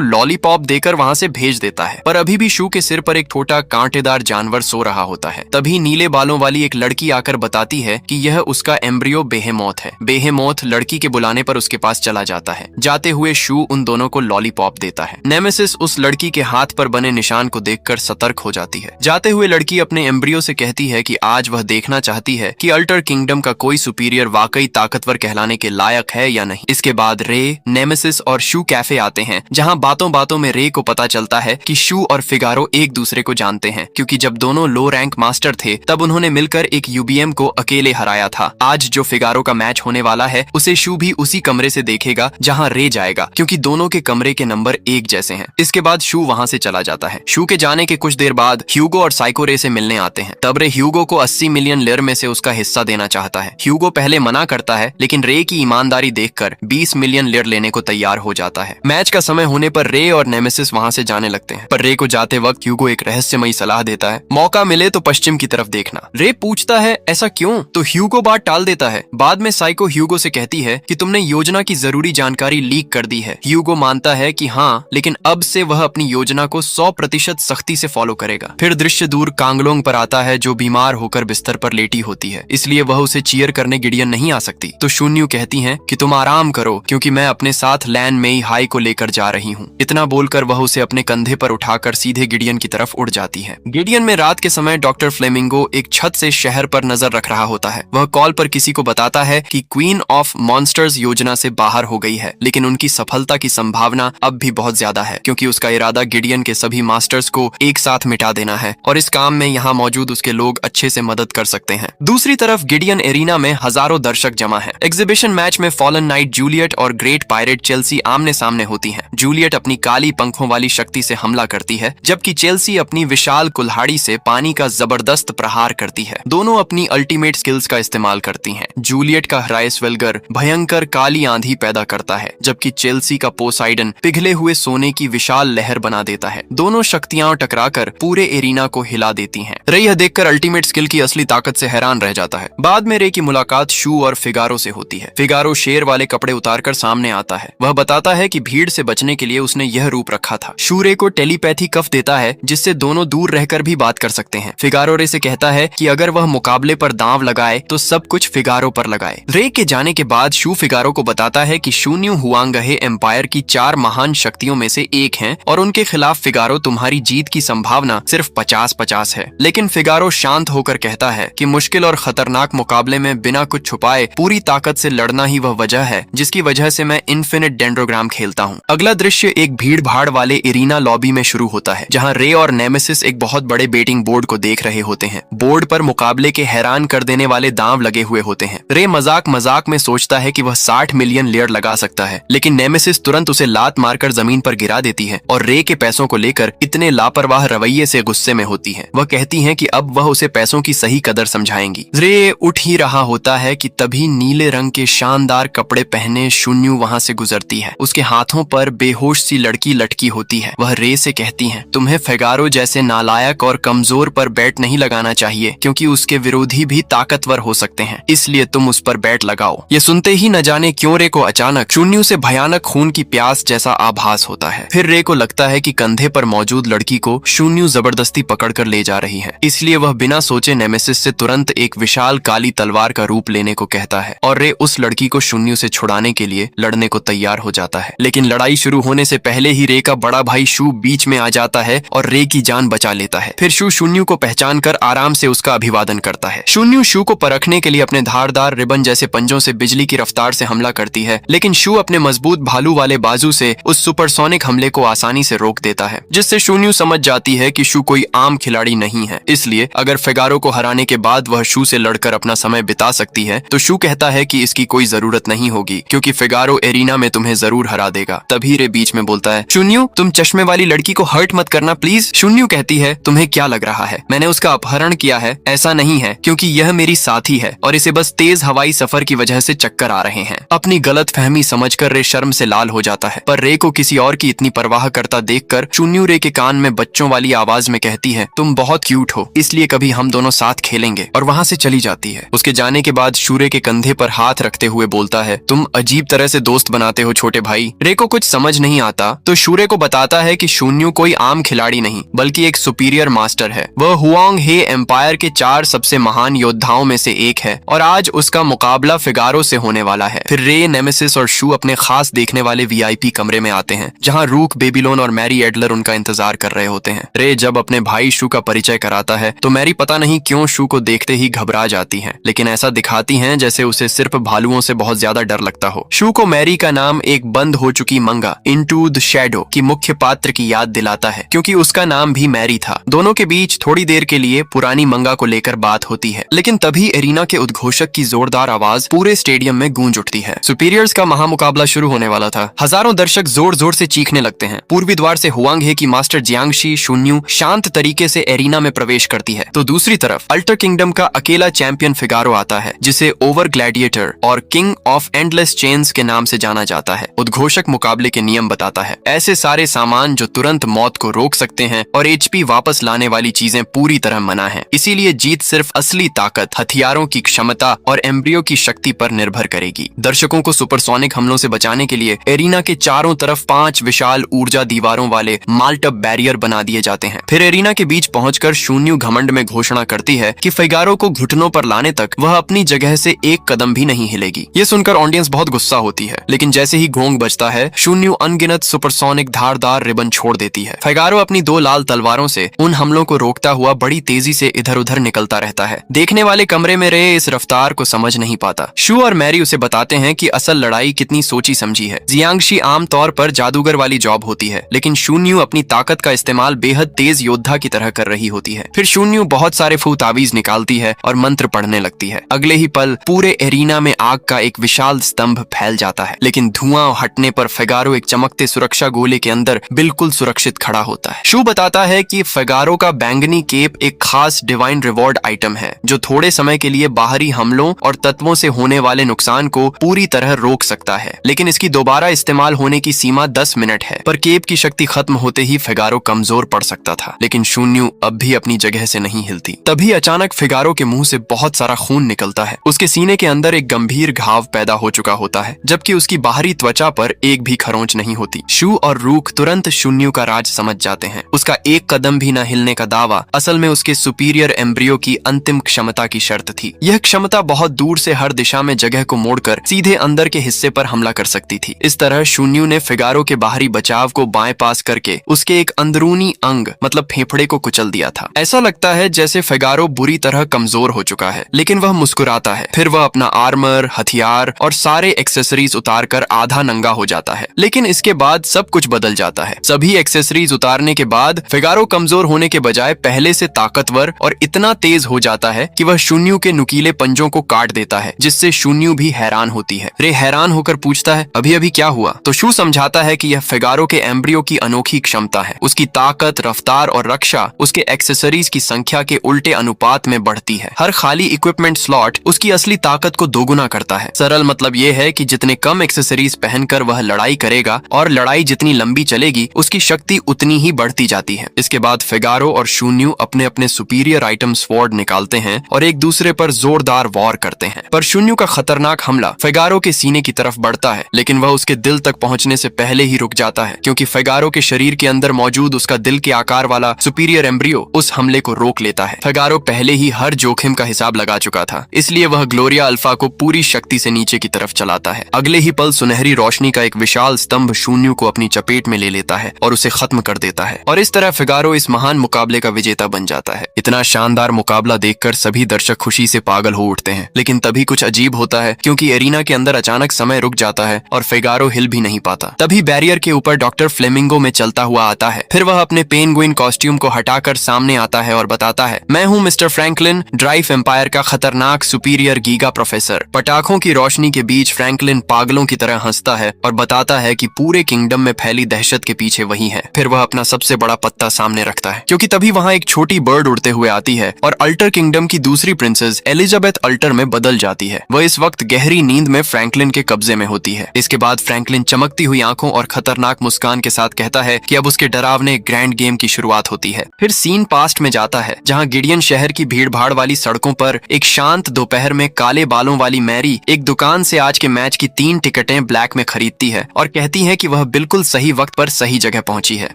S1: लॉलीपॉप देकर वहाँ से भेज देता है, पर अभी भी शू के सिर पर एक छोटा कांटेदार जानवर सो रहा होता है। तभी नीले बालों वाली एक लड़की आकर बताती है कि यह उसका एम्ब्रियो बेहेमोथ है। बेहेमोथ लड़की के बुलाने पर उसके पास चला जाता है। जाते हुए शू उन दोनों को लॉलीपॉप देता है। नेमेसिस उस लड़की के हाथ पर बने निशान को देखकर सतर्क हो जाती है। जाते हुए लड़की अपने एम्ब्रियो से कहती है कि आज वह देखना चाहती है कि अल्टर किंगडम का कोई सुपीरियर वाकई ताकतवर कहलाने के लायक है या नहीं। इसके बाद रे, नेमेसिस और शू कैफे आते हैं, जहां बातों बातों में रे को पता चलता है कि शू और फिगारो एक दूसरे को जानते हैं, क्योंकि जब दोनों लो रैंक मास्टर थे तब उन्होंने मिलकर एक यूबीएम को अकेले हराया था। आज जो फिगारो का मैच होने वाला है उसे शू भी उसी कमरे से देखेगा जहां रे जाएगा, क्योंकि दोनों के कमरे के नंबर एक जैसे हैं। इसके बाद शू वहां से चला जाता है। शू के जाने के कुछ देर बाद ह्यूगो और साइको रे से मिलने आते हैं। तब रे ह्यूगो को 80 मिलियन लेयर में से उसका हिस्सा देना चाहता है। ह्यूगो पहले मना करता है, लेकिन रे की ईमानदारी देखकर 20 मिलियन लेयर लेने को तैयार हो जाता है। मैच का समय होने पर रे और नेमेसिस वहां से जाने लगते हैं, पर रे को जाते वक्त ह्यूगो एक रहस्यमयी सलाह देता है, मौका मिले तो पश्चिम की तरफ देखना। रे पूछता है ऐसा क्यों, तो ह्यूगो बात टाल देता है। बाद में साइको ह्यूगो से कहती है कि तुमने योजना की जरूरी जानकारी लीक कर दी है। ह्यूगो मानता है कि हाँ, लेकिन अब से वह अपनी योजना को 100% सख्ती से फॉलो करेगा। फिर दृश्य दूर कांगलोंग पर आता है, जो बीमार होकर बिस्तर पर लेटी होती है, इसलिए वह उसे चीयर करने गिडियन नहीं आ सकती। तो शून्यू कहती है कि तुम आराम करो, क्योंकि मैं अपने साथ लैन मेई हाई को लेकर जा रही हूँ। इतना बोलकर वह उसे अपने कंधे पर उठाकर सीधे गिडियन की तरफ उड़ जाती है। गिडियन में रात के समय डॉक्टर फ्लेमिंगो एक छत से शहर पर नजर रख रहा होता है। वह कॉल पर किसी को बताता है कि क्वीन ऑफ मॉन्स्टर्स योजना से बाहर हो गई है, लेकिन उनकी सफलता की संभावना अब भी बहुत ज्यादा है, क्योंकि उसका इरादा गिडियन के सभी मास्टर्स को एक साथ मिटा देना है, और इस काम में यहाँ मौजूद उसके लोग अच्छे से मदद कर सकते हैं। दूसरी तरफ गिडियन एरिना में हजारों दर्शक जमा है। एग्जीबिशन मैच में फॉलन नाइट जूलियट और ग्रेट पायरेट चेल्सी आमने सामने होती हैं। जूलियट अपनी काली पंखों वाली शक्ति से हमला करती है, जबकि चेल्सी अपनी विशाल कुल्हाड़ी से पानी का जबरदस्त प्रहार करती है। दोनों अपनी अल्टीमेट स्किल्स का इस्तेमाल करती हैं। जूलियट का हराइसवेल्गर भयंकर काली आंधी पैदा करता है, जबकि चेल्सी का पोसाइडन पिघले हुए सोने की विशाल लहर बना देता है। दोनों शक्तियां टकराकर पूरे एरिना को हिला देती हैं। रे यह देखकर अल्टीमेट स्किल की असली ताकत से हैरान रह जाता है। बाद में रे की मुलाकात शू और फिगारो से होती है। फिगारो शेर वाले कपड़े उतारकर सामने आता है। वह बताता है कि भीड़ से बचने के लिए उसने यह रूप रखा था। शू रे को टेलीपैथी कफ देता है, जिससे दोनों दूर रहकर भी बात कर सकते हैं। फिगारो रे से कहता है कि अगर वह मुकाबले पर दांव लगाए तो सब कुछ फिगारो पर लगाए। रे के जाने के बाद शू फिगारो को बताता है कि शून्यू हुआंगहे एम्पायर की 4 महान शक्तियों में से एक हैं, और उनके खिलाफ फिगारो तुम्हारी जीत की संभावना सिर्फ 50-50 है। लेकिन फिगारो शांत होकर कहता है कि मुश्किल और खतरनाक मुकाबले में बिना कुछ छुपाए पूरी ताकत से लड़ना ही वह वजह है जिसकी वजह से मैं इन्फिनिट डेंड्रोग्राम खेलता हूँ। अगला दृश्य एक भीड़ भाड़ वाले इरीना लॉबी में शुरू होता है, जहाँ रे और नेमेसिस एक बहुत बड़े बेटिंग बोर्ड को देख रहे होते हैं। बोर्ड पर मुकाबले के हैरान कर देने वाले दांव लगे हुए होते हैं। रे मजाक मजाक में सोचता है कि वह 60 मिलियन लेयर लगा सकता है, लेकिन नेमेसिस तुरंत उसे लात मारकर जमीन पर गिरा देती है और रे के पैसों को लेकर इतने लापरवाह रवैये से गुस्से में होती है। वह कहती है कि अब वह उसे पैसों की सही कदर समझाएंगी। रे उठ ही रहा होता है कि तभी नीले रंग के शानदार कपड़े पहने शून्यू वहाँ से गुजरती है। उसके हाथों पर बेहोश सी लड़की लटकी होती है। वह रे से कहती है, तुम्हें फिगारो जैसे नालायक और कमजोर पर बैट नहीं लगाना चाहिए, क्योंकि उसके विरोधी भी ताकतवर हो सकते हैं, इसलिए तुम उस पर बैट लगाओ। ये सुनते ही न जाने क्यों रे को अचानक शून्यू से भयानक खून की प्यास जैसा आभास होता है। फिर रे को लगता है कि कंधे पर मौजूद लड़की को शून्यू जबरदस्ती पकड़कर ले जा रही है, इसलिए वह बिना सोचे नेमेसिस से तुरंत एक विशाल काली तलवार का रूप लेने को कहता है, और रे उस लड़की को शून्यू से छुड़ाने के लिए लड़ने को तैयार हो जाता है। लेकिन लड़ाई शुरू होने से पहले ही रे का बड़ा भाई शू बीच में आ जाता है और रे की जान बचा लेता है। फिर शू शून्यू को पहचान कर आराम से उसका अभिवादन करता है। शून्यू शू को परखने के लिए अपने धारदार रिबन जैसे पंजों से बिजली की रफ्तार से हमला करती है, लेकिन शू अपने मजबूत भालू वाले बाजू से उस सुपरसोनिक हमले को आसानी से रोक देता है, जिससे शून्यू समझ जाती है कि शू कोई आम खिलाड़ी नहीं है। इसलिए अगर फिगारो को हराने के बाद वह शू से लड़कर अपना समय बिता सकती है, तो शू कहता है कि इसकी कोई जरूरत नहीं होगी, क्योंकि फिगारो एरिना में तुम्हें जरूर हरा देगा। तभी रे बीच में बोलता है, शून्यू तुम चश्मे वाली लड़की को हर्ट मत करना प्लीज। शून्यू कहती है, तुम्हें क्या लग रहा है, मैंने उसका अपहरण किया है? ऐसा नहीं है, क्योंकि यह मेरी साथी है और इसे बस तेज हवाई सफर की वजह से चक्कर आ रहे हैं। अपनी गलत फहमी समझकर रे शर्म से लाल हो जाता है, पर रे को किसी और की इतनी परवाह करता देखकर शून्यू रे के कान में बच्चों वाली आवाज में कहती कहती है, तुम बहुत क्यूट हो, इसलिए कभी हम दोनों साथ खेलेंगे, और वहाँ से चली जाती है। उसके जाने के बाद शूरे के कंधे पर हाथ रखते हुए बोलता है, तुम अजीब तरह से दोस्त बनाते हो छोटे भाई। रे को कुछ समझ नहीं आता तो शूरे को बताता है कि शून्यू कोई आम खिलाड़ी नहीं बल्कि एक सुपीरियर मास्टर है। वह हुआंग हे एम्पायर के 4 सबसे महान योद्धाओं में से एक है और आज उसका मुकाबला फिगारो से होने वाला है। फिर रे, नेमेसिस और शू अपने खास देखने वाले वीआईपी कमरे में आते हैं जहाँ रूक, बेबीलोन और मैरी एडलर उनका इंतजार कर रहे होते हैं। रे जब अपने भाई शू का परिचय कराता है तो मैरी पता नहीं क्यों शू को देखते ही घबरा जाती है, लेकिन ऐसा दिखाती हैं जैसे उसे सिर्फ भालुओं से बहुत ज्यादा डर लगता हो। शू को मैरी का नाम एक बंद हो चुकी मंगा इनटू द शैडो की मुख्य पात्र की याद दिलाता है, क्योंकि उसका नाम भी मैरी था। दोनों के बीच थोड़ी देर के लिए पुरानी मंगा को लेकर बात होती है, लेकिन तभी एरिना के उद्घोषक की जोरदार आवाज पूरे स्टेडियम में गूंज उठती है। सुपीरियर्स का महामुकाबला शुरू होने वाला था। हजारों दर्शक जोर जोर से चीखने लगते हैं। पूर्वी द्वार से हुआंग हे की मास्टर जियांगशी शून्यू शांत तरीके से एरिना में प्रवेश करती है, तो दूसरी तरफ अल्टर किंगडम का अकेला चैंपियन फिगारो आता है, जिसे ओवर ग्लैडिएटर और किंग ऑफ एंडलेस चेन्स के नाम से जाना जाता है। उद्घोषक मुकाबले के नियम बताता है, ऐसे सारे सामान जो तुरंत मौत को रोक सकते हैं और एचपी वापस लाने वाली चीजें पूरी तरह मना है। इसीलिए जीत सिर्फ असली ताकत, हथियारों की क्षमता और एम्ब्रियो की शक्ति पर निर्भर करेगी। दर्शकों को सुपरसोनिक हमलों से बचाने के लिए एरिना के चारों तरफ 5 विशाल ऊर्जा दीवारों वाले माल्टअप बैरियर बना दिए जाते हैं। फिर एरिना के बीच पहुंचकर शून्यू घमंड में घोषणा करती है कि फिगारो को घुटनों पर लाने तक वह अपनी जगह से एक कदम भी नहीं हिलेगी। ये सुनकर ऑडियंस बहुत गुस्सा होती है, लेकिन जैसे ही घोंग बजता है शून्यू अनगिनत सुपरसोनिक धारदार रिबन छोड़ देती है। फिगारो अपनी 2 लाल तलवारों से उन हमलों को रोकता हुआ बड़ी तेजी से इधर उधर निकलता रहता है। देखने वाले कमरे में रहे इस रफ्तार को समझ नहीं पाता। शू और मैरी उसे बताते हैं कि असल लड़ाई कितनी सोची समझी है। जियांगशी आमतौर पर जादूगर वाली जॉब होती है, लेकिन शून्यू अपनी ताकत का इस्तेमाल बेहद तेज योद्धा की तरह कर रही होती है। फिर शून्यू बहुत सारे फू तावीज निकालती है और मंत्र पढ़ने लगती है। अगले ही पल पूरे एरिना में आग का एक विशाल स्तंभ फैल जाता है, लेकिन धुआं हटने पर फिगारो एक चमकते सुरक्षा गोले के अंदर बिल्कुल सुरक्षित खड़ा होता है। शू बताता है कि फिगारो का बैंगनी केप एक खास डिवाइन रिवॉर्ड आइटम है जो थोड़े समय के लिए बाहरी हमलों और तत्वों से होने वाले नुकसान को पूरी तरह रोक सकता है, लेकिन इसकी दोबारा इस्तेमाल होने की सीमा 10 मिनट है। पर केप की शक्ति खत्म होते ही फिगारो कमजोर पड़ सकता था, लेकिन शून्यू अब भी अपनी जगह से नहीं हिलती। तभी अचानक फिगारो के मुंह से बहुत सारा खून निकलता है। उसके सीने के अंदर एक गंभीर घाव पैदा हो चुका होता है, जबकि उसकी बाहरी त्वचा पर एक भी खरोंच नहीं होती। शू और रूक तुरंत शून्यू का राज समझ जाते हैं। उसका एक कदम भी न हिलने का दावा असल में उसके सुपीरियर एम्ब्रियो की अंतिम क्षमता की शर्त थी। यह क्षमता बहुत दूर से हर दिशा में जगह को मोड़कर सीधे अंदर के हिस्से पर हमला कर सकती थी। इस तरह शून्यू ने फिगारो के बाहरी बचाव को बाएं पास करके उसके एक अंदरूनी अंग मतलब फेफड़े को कुचल दिया था। ऐसा लगता है जैसे फिगारो बुरी तरह कमजोर हो चुका है, लेकिन वह मुस्कुराता है। फिर वह अपना आर्मर, हथियार और सारे एक्सेसरीज उतारकर आधा नंगा हो जाता है, लेकिन इसके बाद सब कुछ बदल जाता है। सभी एक्सेसरीज उतारने के बाद फिगारो कमजोर होने के बजाय पहले से ताकतवर और इतना तेज हो जाता है कि वह शून्यू के नुकीले पंजों को काट देता है, जिससे शून्यू भी हैरान होती है। रे हैरान होकर पूछता है, अभी अभी क्या हुआ? तो शू समझाता है कि यह फिगारो के एम्ब्रियो की अनोखी क्षमता है। उसकी ताकत, रफ्तार और रक्षा उसके एक्सेसरीज की संख्या के उल्टे अनुपात में बढ़ती है। हर खाली इक्विपमेंट स्लॉट उसकी असली ताकत को दोगुना करता है। सरल मतलब यह है कि जितने कम एक्सेसरीज पहनकर वह लड़ाई करेगा और लड़ाई जितनी लंबी चलेगी उसकी शक्ति उतनी ही बढ़ती जाती है। इसके बाद फिगारो और शून्यू अपने अपने सुपीरियर आइटम स्वॉर्ड निकालते हैं और एक दूसरे पर जोरदार वॉर करते हैं। पर शून्यू का खतरनाक हमला फिगारो के सीने की तरफ बढ़ता है, लेकिन वह उसके दिल तक पहुंचने से पहले ही रुक जाता है, क्योंकि फिगारो के शरीर के अंदर मौजूद उसका दिल के आकार वाला सुपीरियर एम्ब्रियो उस हमले को रोक लेता है। फिगारो पहले ही हर जोखिम का हिसाब लगा चुका था, इसलिए वह ग्लोरिया अल्फा को पूरी शक्ति से नीचे की तरफ चलाता है। अगले ही पल सुनहरी रोशनी का एक विशाल स्तंभ शून्यू को अपनी चपेट में ले लेता है और उसे खत्म कर देता है, और इस तरह फिगारो इस महान मुकाबले का विजेता बन जाता है। इतना शानदार मुकाबला देखकर सभी दर्शक खुशी से पागल हो उठते हैं, लेकिन तभी कुछ अजीब होता है, क्योंकि एरिना के अंदर अचानक समय रुक जाता है और फिगारो हिल भी नहीं पाता। तभी बैरियर के ऊपर डॉक्टर फ्लेमिंगो में चलता हुआ आता है। फिर वह अपने पेंगुइन कॉस्ट्यूम को हटाकर सामने आता है और बताता है, मैं हूँ मिस्टर फ्रैंकलिन, ड्राइव एम्पायर का खतरनाक सुपीरियर गीगा प्रोफेसर। पटाखों की रोशनी के बीच फ्रैंकलिन पागलों की तरह हंसता है और बताता है कि पूरे किंगडम में फैली दहशत के पीछे वही है। फिर वह अपना सबसे बड़ा पत्ता सामने रखता है, क्योंकि तभी वहाँ एक छोटी बर्ड उड़ते हुए आती है और अल्टर किंगडम की दूसरी प्रिंसेस एलिजाबेथ अल्टर में बदल जाती है। वह इस वक्त गहरी नींद में फ्रैंकलिन के कब्जे में होती है। इसके बाद फ्रैंकलिन चमकती हुई आंखों और खतरनाक मुस्कान के साथ कहता है कि अब उसके डरावने ग्रैंड गेम की शुरुआत होती है। है। फिर सीन पास्ट में जाता है जहाँ गिडियन शहर की भीड़ भाड़ वाली सड़कों पर एक शांत दोपहर में काले बालों वाली मैरी एक दुकान से आज के मैच की 3 टिकटें ब्लैक में खरीदती है और कहती है कि वह बिल्कुल सही वक्त पर सही जगह पहुंची है।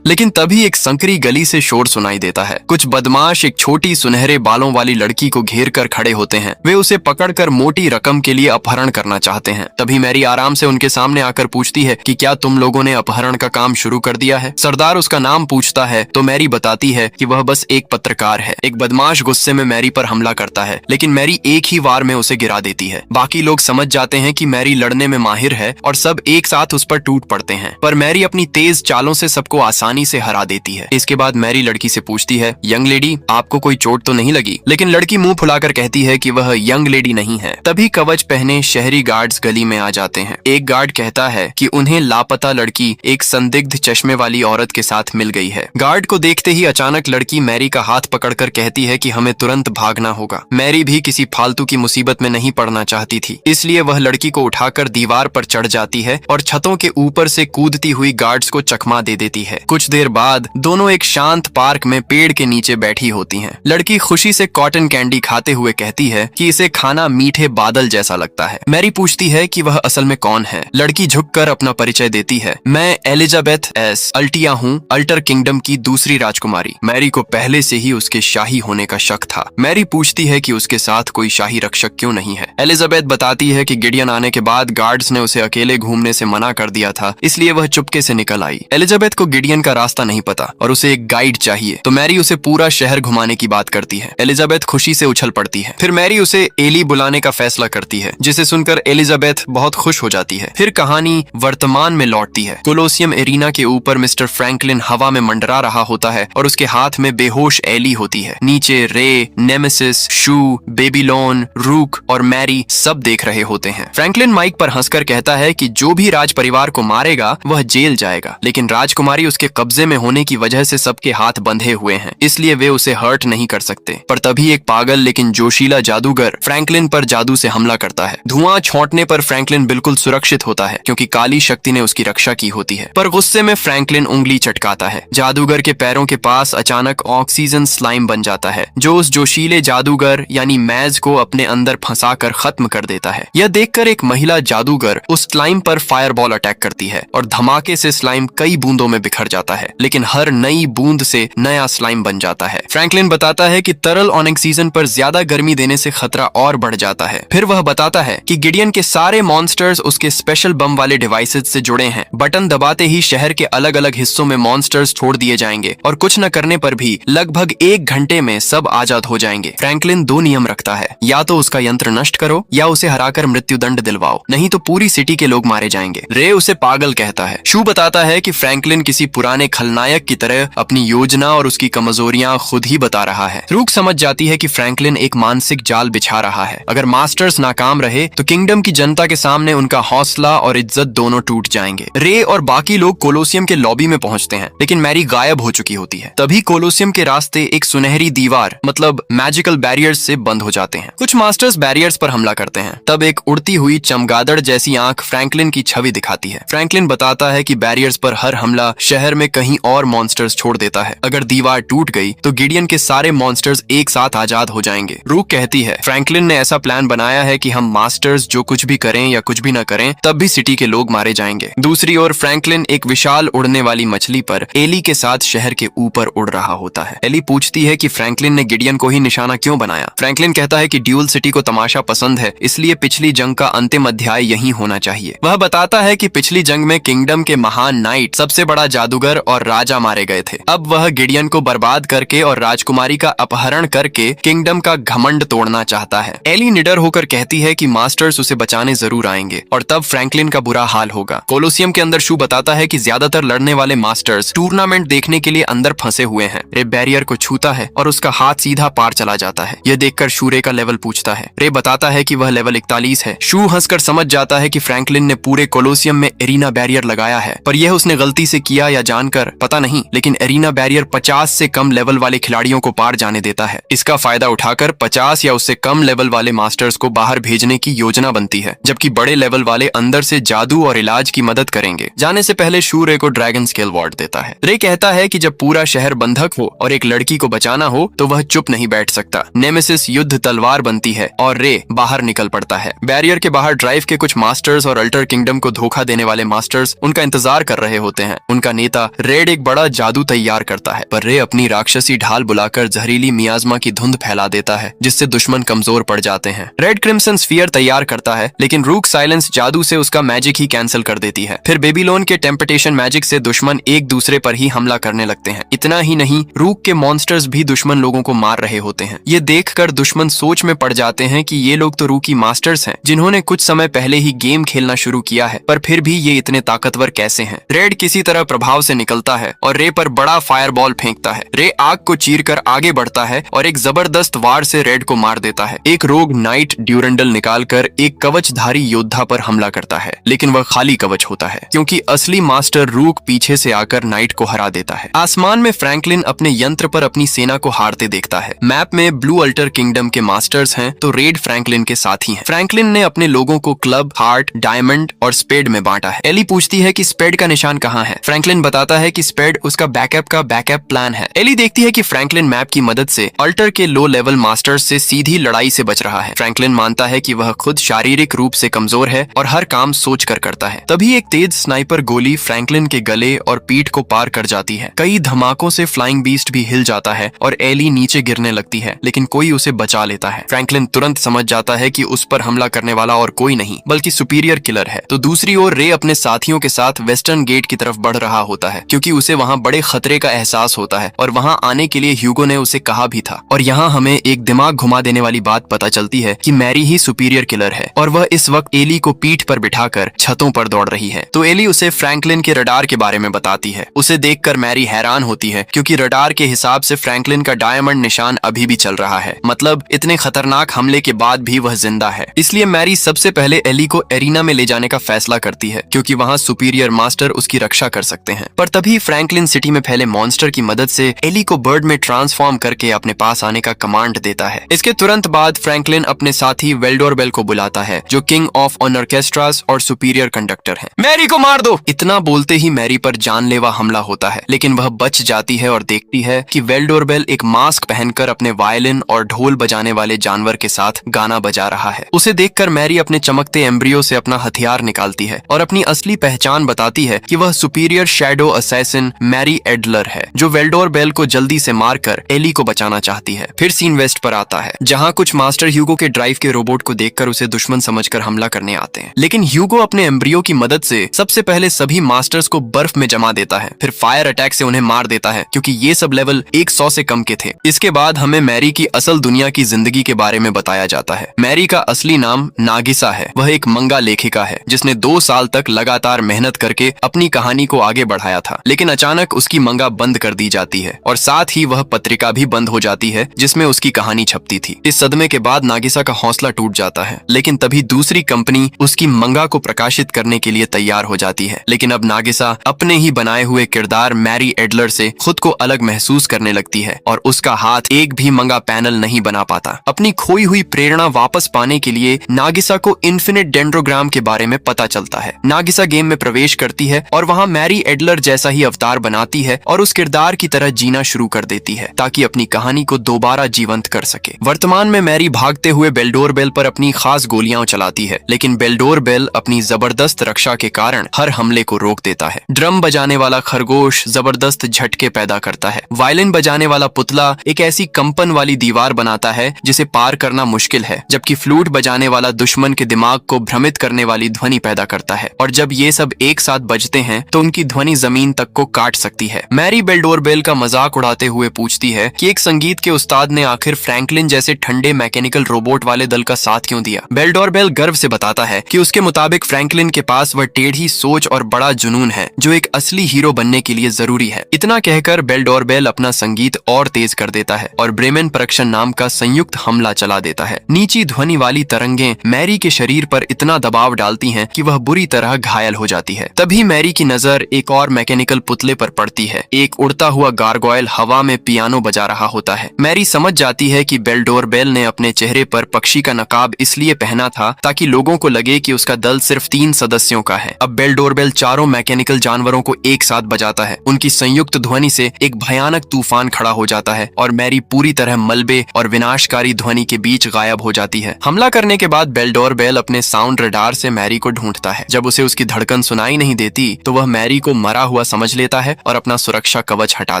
S1: लेकिन तभी एक संकरी गली से शोर सुनाई देता है। कुछ बदमाश एक छोटी सुनहरे बालों वाली लड़की को घेर कर खड़े होते हैं। वे उसे पकड़कर मोटी रकम के लिए अपहरण करना चाहते हैं। तभी मैरी आराम से उनके सामने आकर पूछती है कि क्या तुम लोगों ने अपहरण का काम शुरू कर दिया है। सरदार उसका नाम पूछता है तो मैरी बताती है कि वह बस एक पत्रकार है। एक बदमाश गुस्से में मैरी पर हमला करता है, लेकिन मैरी एक ही वार में उसे गिरा देती है। बाकी लोग समझ जाते हैं कि मैरी लड़ने में माहिर है और सब एक साथ उस पर टूट पड़ते हैं, पर मैरी अपनी तेज चालों से सबको आसानी से हरा देती है। इसके बाद मैरी लड़की से पूछती है, यंग लेडी, आपको कोई चोट तो नहीं लगी? लेकिन लड़की मुंह फुलाकर कहती है कि वह यंग लेडी नहीं है। तभी कवच पहने शहरी गार्ड्स गली में आ जाते हैं। एक गार्ड कहता है कि उन्हें लापता लड़की एक संदिग्ध चश्मे वाली औरत के साथ मिल गई है। गार्ड को देखते ही अचानक लड़की मैरी का हाथ पकड़कर कहती है कि हमें तुरंत भागना होगा। मैरी भी किसी फालतू की मुसीबत में नहीं पड़ना चाहती थी, इसलिए वह लड़की को उठाकर दीवार पर चढ़ जाती है और छतों के ऊपर से कूदती हुई गार्ड्स को चकमा दे देती है। कुछ देर बाद दोनों एक शांत पार्क में पेड़ के नीचे बैठी होती हैं। लड़की खुशी से कॉटन कैंडी खाते हुए कहती है कि इसे खाना मीठे बादल जैसा लगता है। मैरी पूछती है कि वह असल में कौन है। लड़की झुककर अपना परिचय देती है, मैं एलिजाबेथ एस अल्टिया हूँ, अल्टर किंगडम की दूसरी राजकुमारी। मैरी को पहले से ही उसके शाही होने का शक था। मैरी पूछती है कि उसके साथ कोई शाही रक्षक क्यों नहीं है। एलिजाबेथ बताती है कि गिडियन आने के बाद गार्ड्स ने उसे अकेले घूमने से मना कर दिया था, इसलिए वह चुपके से निकल आई। एलिजाबेथ को गिडियन का रास्ता नहीं पता और उसे एक गाइड चाहिए, तो मैरी उसे पूरा शहर घुमाने की बात करती है। एलिजाबेथ खुशी से उछल पड़ती है। फिर मैरी उसे एली बुलाने का फैसला करती है, जिसे सुनकर एलिजाबेथ बहुत खुश हो जाती है। फिर कहानी वर्तमान में लौटती है। कोलोसियम एरिना के ऊपर मिस्टर फ्रैंकलिन हवा में मंडरा रहा होता है और उसके हाथ में बेहोश एली होती है। नीचे रे, नेमेसिस, शू, बेबीलोन, रूक और मैरी सब देख रहे होते हैं। फ्रैंकलिन माइक पर हंसकर कहता है कि जो भी राज परिवार को मारेगा वह जेल जाएगा, लेकिन राजकुमारी उसके कब्जे में होने की वजह से सबके हाथ बंधे हुए हैं, इसलिए वे उसे हर्ट नहीं कर सकते। पर तभी एक पागल लेकिन जोशीला जादूगर फ्रैंकलिन पर जादू से हमला करता है। धुआं छोड़ने पर फ्रैंकलिन बिल्कुल सुरक्षित होता है क्योंकि काली शक्ति ने उसकी रक्षा की होती है, पर गुस्से में फ्रैंकलिन उंगली चटकाता है। जादूगर के पैरों के पास अचानक ऑक्सीजन स्लाइम बन जाता है, जो उस जोशीले जादूगर यानी मैज को अपने अंदर फंसाकर खत्म कर देता है। यह देखकर एक महिला जादूगर उस स्लाइम पर फायरबॉल अटैक करती है और धमाके से स्लाइम कई बूंदों में बिखर जाता है, लेकिन हर नई बूंद से नया स्लाइम बन जाता है। फ्रैंकलिन बताता है कि तरल ऑनिक सीजन पर ज्यादा गर्मी देने से खतरा और बढ़ जाता है। फिर वह बताता है कि गिडियन के सारे मॉन्स्टर्स उसके स्पेशल बम वाले डिवाइसेस से जुड़े हैं। बटन दबाते ही शहर के अलग अलग हिस्सों में मॉन्स्टर्स छोड़ दिए जाएंगे और कुछ न करने पर भी लगभग 1 घंटे में सब आजाद हो जाएंगे। फ्रैंकलिन 2 नियम रखता है, या तो उसका यंत्र नष्ट करो या उसे हराकर मृत्युदंड दिलवाओ, नहीं तो पूरी सिटी के लोग मारे जाएंगे। रे उसे पागल कहता है। शू बताता है कि फ्रैंकलिन किसी पुराने खलनायक की तरह अपनी योजना और उसकी कमजोरियां खुद ही बता रहा है। रूक समझ जाती है कि फ्रैंकलिन एक मानसिक जाल बिछा रहा है। अगर मास्टर्स नाकाम रहे तो किंगडम की जनता के सामने उनका हौसला और इज्जत दोनों टूट जाएंगे। रे और बाकी लोग कोलोसियम के लॉबी में पहुंचते हैं, लेकिन मैरी गायब हो चुकी होती है। तभी कोलोसियम के रास्ते एक सुनहरी दीवार मतलब मैजिकल बैरियर्स से बंद हो जाते हैं। कुछ मास्टर्स बैरियर्स पर हमला करते हैं। तब एक उड़ती हुई चमगादड़ जैसी आंख फ्रैंकलिन की छवि दिखाती है। फ्रैंकलिन बताता है कि बैरियर्स पर हर हमला शहर में कहीं और मॉन्स्टर्स छोड़ देता है। अगर दीवार टूट गई तो गिडियन के सारे मॉन्स्टर्स एक साथ आजाद हो जाएंगे। रूक कहती है, फ्रैंकलिन ने ऐसा प्लान बनाया है कि हम मास्टर्स जो कुछ भी करें या कुछ भी न करें तब भी सिटी के लोग मारे जाएंगे। दूसरी ओर फ्रैंकलिन एक विशाल उड़ने वाली मछली पर एली के साथ शहर के ऊपर उड़ रहा होता है। एली पूछती है कि फ्रैंकलिन ने गिडियन को ही निशाना क्यों बनाया। फ्रैंकलिन कहता है कि ड्यूल सिटी को तमाशा पसंद है, इसलिए पिछली जंग का अंतिम अध्याय यही होना चाहिए। वह बताता है कि पिछली जंग में किंगडम के महान नाइट, सबसे बड़ा जादूगर और राजा मारे गए थे। अब वह गिडियन को बर्बाद करके और राजकुमारी का अपहरण करके किंगडम का घमंड तोड़ना चाहता है। एली निडर होकर कहती है कि मास्टर्स उसे बचाने जरूर आएंगे और तब फ्रैंकलिन का बुरा हाल होगा। कोलोसियम के अंदर शू बताता है कि ज्यादातर लड़ने वाले मास्टर्स टूर्नामेंट देखने के लिए अंदर फंसे हुए हैं। रे बैरियर को छूता है और उसका हाथ सीधा पार चला जाता है। यह देखकर शू रे का लेवल पूछता है। रे बताता है कि वह लेवल 41 है। शू हंसकर समझ जाता है कि फ्रैंकलिन ने पूरे कोलोसियम में एरिना बैरियर लगाया है, पर यह उसने गलती से किया या जानकर पता नहीं, लेकिन एरिना बैरियर 50 से कम लेवल वाले खिलाड़ियों को पार जाने देता है। इसका फायदा उठाकर 50 या उससे कम लेवल वाले मास्टर्स को बाहर भेजने की योजना बनती है, जबकि बड़े लेवल वाले अंदर से जादू और इलाज की मदद करेंगे। जाने से पहले शू रे को ड्रैगन स्केल वार्ड देता है। रे कहता है कि जब पूरा शहर शहर बंधक हो और एक लड़की को बचाना हो तो वह चुप नहीं बैठ सकता। नेमेसिस युद्ध तलवार बनती है और रे बाहर निकल पड़ता है। बैरियर के बाहर ड्राइव के कुछ मास्टर्स और अल्टर किंगडम को धोखा देने वाले मास्टर्स उनका इंतजार कर रहे होते हैं। उनका नेता रेड एक बड़ा जादू तैयार करता है, पर रे अपनी राक्षसी ढाल बुलाकर जहरीली मियाज़मा की धुंध फैला देता है, जिससे दुश्मन कमजोर पड़ जाते हैं। रेड क्रिम्सन स्फीयर तैयार करता है, लेकिन रूक साइलेंस जादू से उसका मैजिक ही कैंसिल कर देती है। फिर बेबीलोन के टेम्पटेशन मैजिक से दुश्मन एक दूसरे पर ही हमला करने लगते हैं। इतना ही नहीं, रूक के मॉन्स्टर्स भी दुश्मन लोगों को मार रहे होते हैं। ये देखकर दुश्मन सोच में पड़ जाते हैं कि ये लोग तो रूकी मास्टर्स हैं, जिन्होंने कुछ समय पहले ही गेम खेलना शुरू किया है, पर फिर भी ये इतने ताकतवर कैसे हैं। रेड किसी तरह प्रभाव से निकलता है और रे पर बड़ा फायरबॉल फेंकता है। रे आग को चीरकर आगे बढ़ता है और एक जबरदस्त वार से रेड को मार देता है। एक रोग नाइट ड्यूरेंडल निकालकर एक कवचधारी योद्धा पर हमला करता है, लेकिन वह खाली कवच होता है, क्योंकि असली मास्टर रूक पीछे से आकर नाइट को हरा देता है। आसमान में फ्रैंकलिन अपने यंत्र पर अपनी सेना को हारते देखता है। मैप में ब्लू अल्टर किंगडम के मास्टर्स हैं, तो रेड फ्रैंकलिन के साथी हैं। फ्रैंकलिन ने अपने लोगों को क्लब, हार्ट, डायमंड और स्पेड में बांटा है। एली पूछती है कि स्पेड का निशान कहाँ है। फ्रैंकलिन बताता है कि स्पेड उसका बैकअप प्लान है। एली देखती है कि फ्रैंकलिन मैप की मदद से अल्टर के लो लेवल मास्टर्स से सीधी लड़ाई से बच रहा है। फ्रैंकलिन मानता है कि वह खुद शारीरिक रूप से कमजोर है और हर काम सोच कर करता है। तभी एक तेज स्नाइपर गोली फ्रैंकलिन के गले और पीठ को पार कर जाती है। कई धमाकों से फ्लाइंग बीस्ट भी हिल जाता है और एली नीचे गिरने लगती है, लेकिन कोई उसे बचा लेता है। फ्रैंकलिन तुरंत समझ जाता है कि उस पर हमला करने वाला और कोई नहीं बल्कि सुपीरियर किलर है। तो दूसरी ओर रे अपने साथियों के साथ वेस्टर्न गेट की तरफ बढ़ रहा होता है, क्योंकि उसे वहाँ बड़े खतरे का एहसास होता है और वहाँ आने के लिए ह्यूगो ने उसे कहा भी था। और यहाँ हमें एक दिमाग घुमा देने वाली बात पता चलती है कि मैरी ही सुपीरियर किलर है और वह इस वक्त एली को पीठ पर बिठाकर छतों पर दौड़ रही है। तो एली उसे फ्रैंकलिन के रडार के बारे में बताती है। उसे देखकर मैरी हैरान होती है, क्योंकि रडार के हिसाब से फ्रैंकलिन का डायमंड निशान अभी भी चल रहा है, मतलब इतने खतरनाक हमले के बाद भी वह जिंदा है। इसलिए मैरी सबसे पहले एली को एरिना में ले जाने का फैसला करती है, क्योंकि वहाँ सुपीरियर मास्टर उसकी रक्षा कर सकते हैं। पर तभी फ्रैंकलिन सिटी में फैले मॉन्स्टर की मदद से एली को बर्ड में ट्रांसफॉर्म करके अपने पास आने का कमांड देता है। इसके तुरंत बाद फ्रैंकलिन अपने साथी वेल्डोरबेल को बुलाता है, जो किंग ऑफ ऑर्केस्ट्रास और सुपीरियर कंडक्टर है। मैरी को मार दो! इतना बोलते ही मैरी पर जानलेवा हमला होता है, लेकिन वह बच जाती है और देखती है कि वेल्डोरबेल एक मास्क पहनकर अपने वायलिन और ढोल बजाने वाले जानवर के साथ गाना बजा रहा है। उसे देखकर मैरी अपने चमकते एम्ब्रियो से अपना हथियार निकालती है और अपनी असली पहचान बताती है कि वह superior shadow assassin Mary Adler है, जो वेल्डोरबेल को जल्दी से मारकर एली को बचाना चाहती है। फिर सीन वेस्ट पर आता है, जहाँ कुछ मास्टर ह्यूगो के ड्राइव के रोबोट को देखकर उसे दुश्मन समझकर हमला करने आते हैं, लेकिन ह्यूगो अपने एम्ब्रियो की मदद से सबसे पहले सभी मास्टर्स को बर्फ में जमा देता है, फिर फायर अटैक से उन्हें मार देता है, क्योंकि ये सब लेवल 100 से कम के थे। इसके बाद हमें मैरी की असल दुनिया की जिंदगी के बारे में बताया जाता है। मैरी का असली नाम नागिसा है। वह एक मंगा लेखिका है, जिसने 2 साल तक लगातार मेहनत करके अपनी कहानी को आगे बढ़ाया था, लेकिन अचानक उसकी मंगा बंद कर दी जाती है और साथ ही वह पत्रिका भी बंद हो जाती है जिसमें उसकी कहानी छपती थी। इस सदमे के बाद नागिसा का हौसला टूट जाता है, लेकिन तभी दूसरी कंपनी उसकी मंगा को प्रकाशित करने के लिए तैयार हो जाती है। लेकिन अब नागिसा अपने ही बनाए हुए किरदार मैरी एडलर से खुद को अलग महसूस करने लगती है और उसका हाथ एक भी मंगा पैनल नहीं बना पाता। अपनी खोई हुई प्रेरणा वापस पाने के लिए नागिसा को इन्फिनिट डेंड्रोग्राम के बारे में पता चलता है। नागिसा गेम में प्रवेश करती है और वहाँ मैरी एडलर जैसा ही अवतार बनाती है और उस किरदार की तरह जीना शुरू कर देती है, ताकि अपनी कहानी को दोबारा जीवंत कर सके। वर्तमान में मैरी भागते हुए बेल्डोरबेल पर अपनी खास गोलियां चलाती है, लेकिन बेल्डोरबेल अपनी जबरदस्त रक्षा के कारण हर हमले को रोक देता है। ड्रम बजाने वाला खरगोश जबरदस्त झटके पैदा करता है। वायलिन बजाने वाला पुतला एक ऐसी कंपन वाली दीवार बनाता है जिसे पार करना मुश्किल है, जबकि फ्लूट बजाने वाला दुश्मन के दिमाग को भ्रमित करने वाली ध्वनि पैदा करता है, और जब ये सब एक साथ बजते हैं तो उनकी ध्वनि जमीन तक को काट सकती है। मैरी बेल्डोरबेल का मजाक उड़ाते हुए पूछती है कि एक संगीत के उस्ताद ने आखिर फ्रैंकलिन जैसे ठंडे मैकेनिकल रोबोट वाले दल का साथ क्यों दिया। बेल्डोरबेल गर्व से बताता है कि उसके मुताबिक फ्रैंकलिन के पास वह टेढ़ी सोच और बड़ा जुनून है जो एक असली हीरो बनने के लिए जरूरी है। इतना कहकर बेल्डोरबेल अपना संगीत और तेज कर देता है और ब्रेमेन प्रोडक्शन नाम का संयुक्त हमला चला देता है। नीची ध्वनि वाली तरंगें मैरी के शरीर पर इतना दबाव डालती हैं कि वह बुरी तरह घायल हो जाती है। तभी मैरी की नजर एक और मैकेनिकल पुतले पर पड़ती है। एक उड़ता हुआ गारगोयल हवा में पियानो बजा रहा होता है। मैरी समझ जाती है कि बेल्डोरबेल ने अपने चेहरे पर पक्षी का नकाब इसलिए पहना था ताकि लोगों को लगे कि उसका दल सिर्फ 3 सदस्यों का है। अब बेल्डोरबेल चारों मैकेनिकल जानवरों को एक साथ बजाता है। उनकी संयुक्त ध्वनि से एक भयानक तूफान खड़ा हो जाता है और मैरी पूरी तरह मलबे और विनाशकारी ध्वनि के बीच गायब हो जाती है। हमला करने के बाद बेल्डोर बेल अपने साउंड रडार से मैरी को ढूंढता है। जब उसे उसकी धड़कन सुनाई नहीं देती तो वह मैरी को मरा हुआ समझ लेता है और अपना सुरक्षा कवच हटा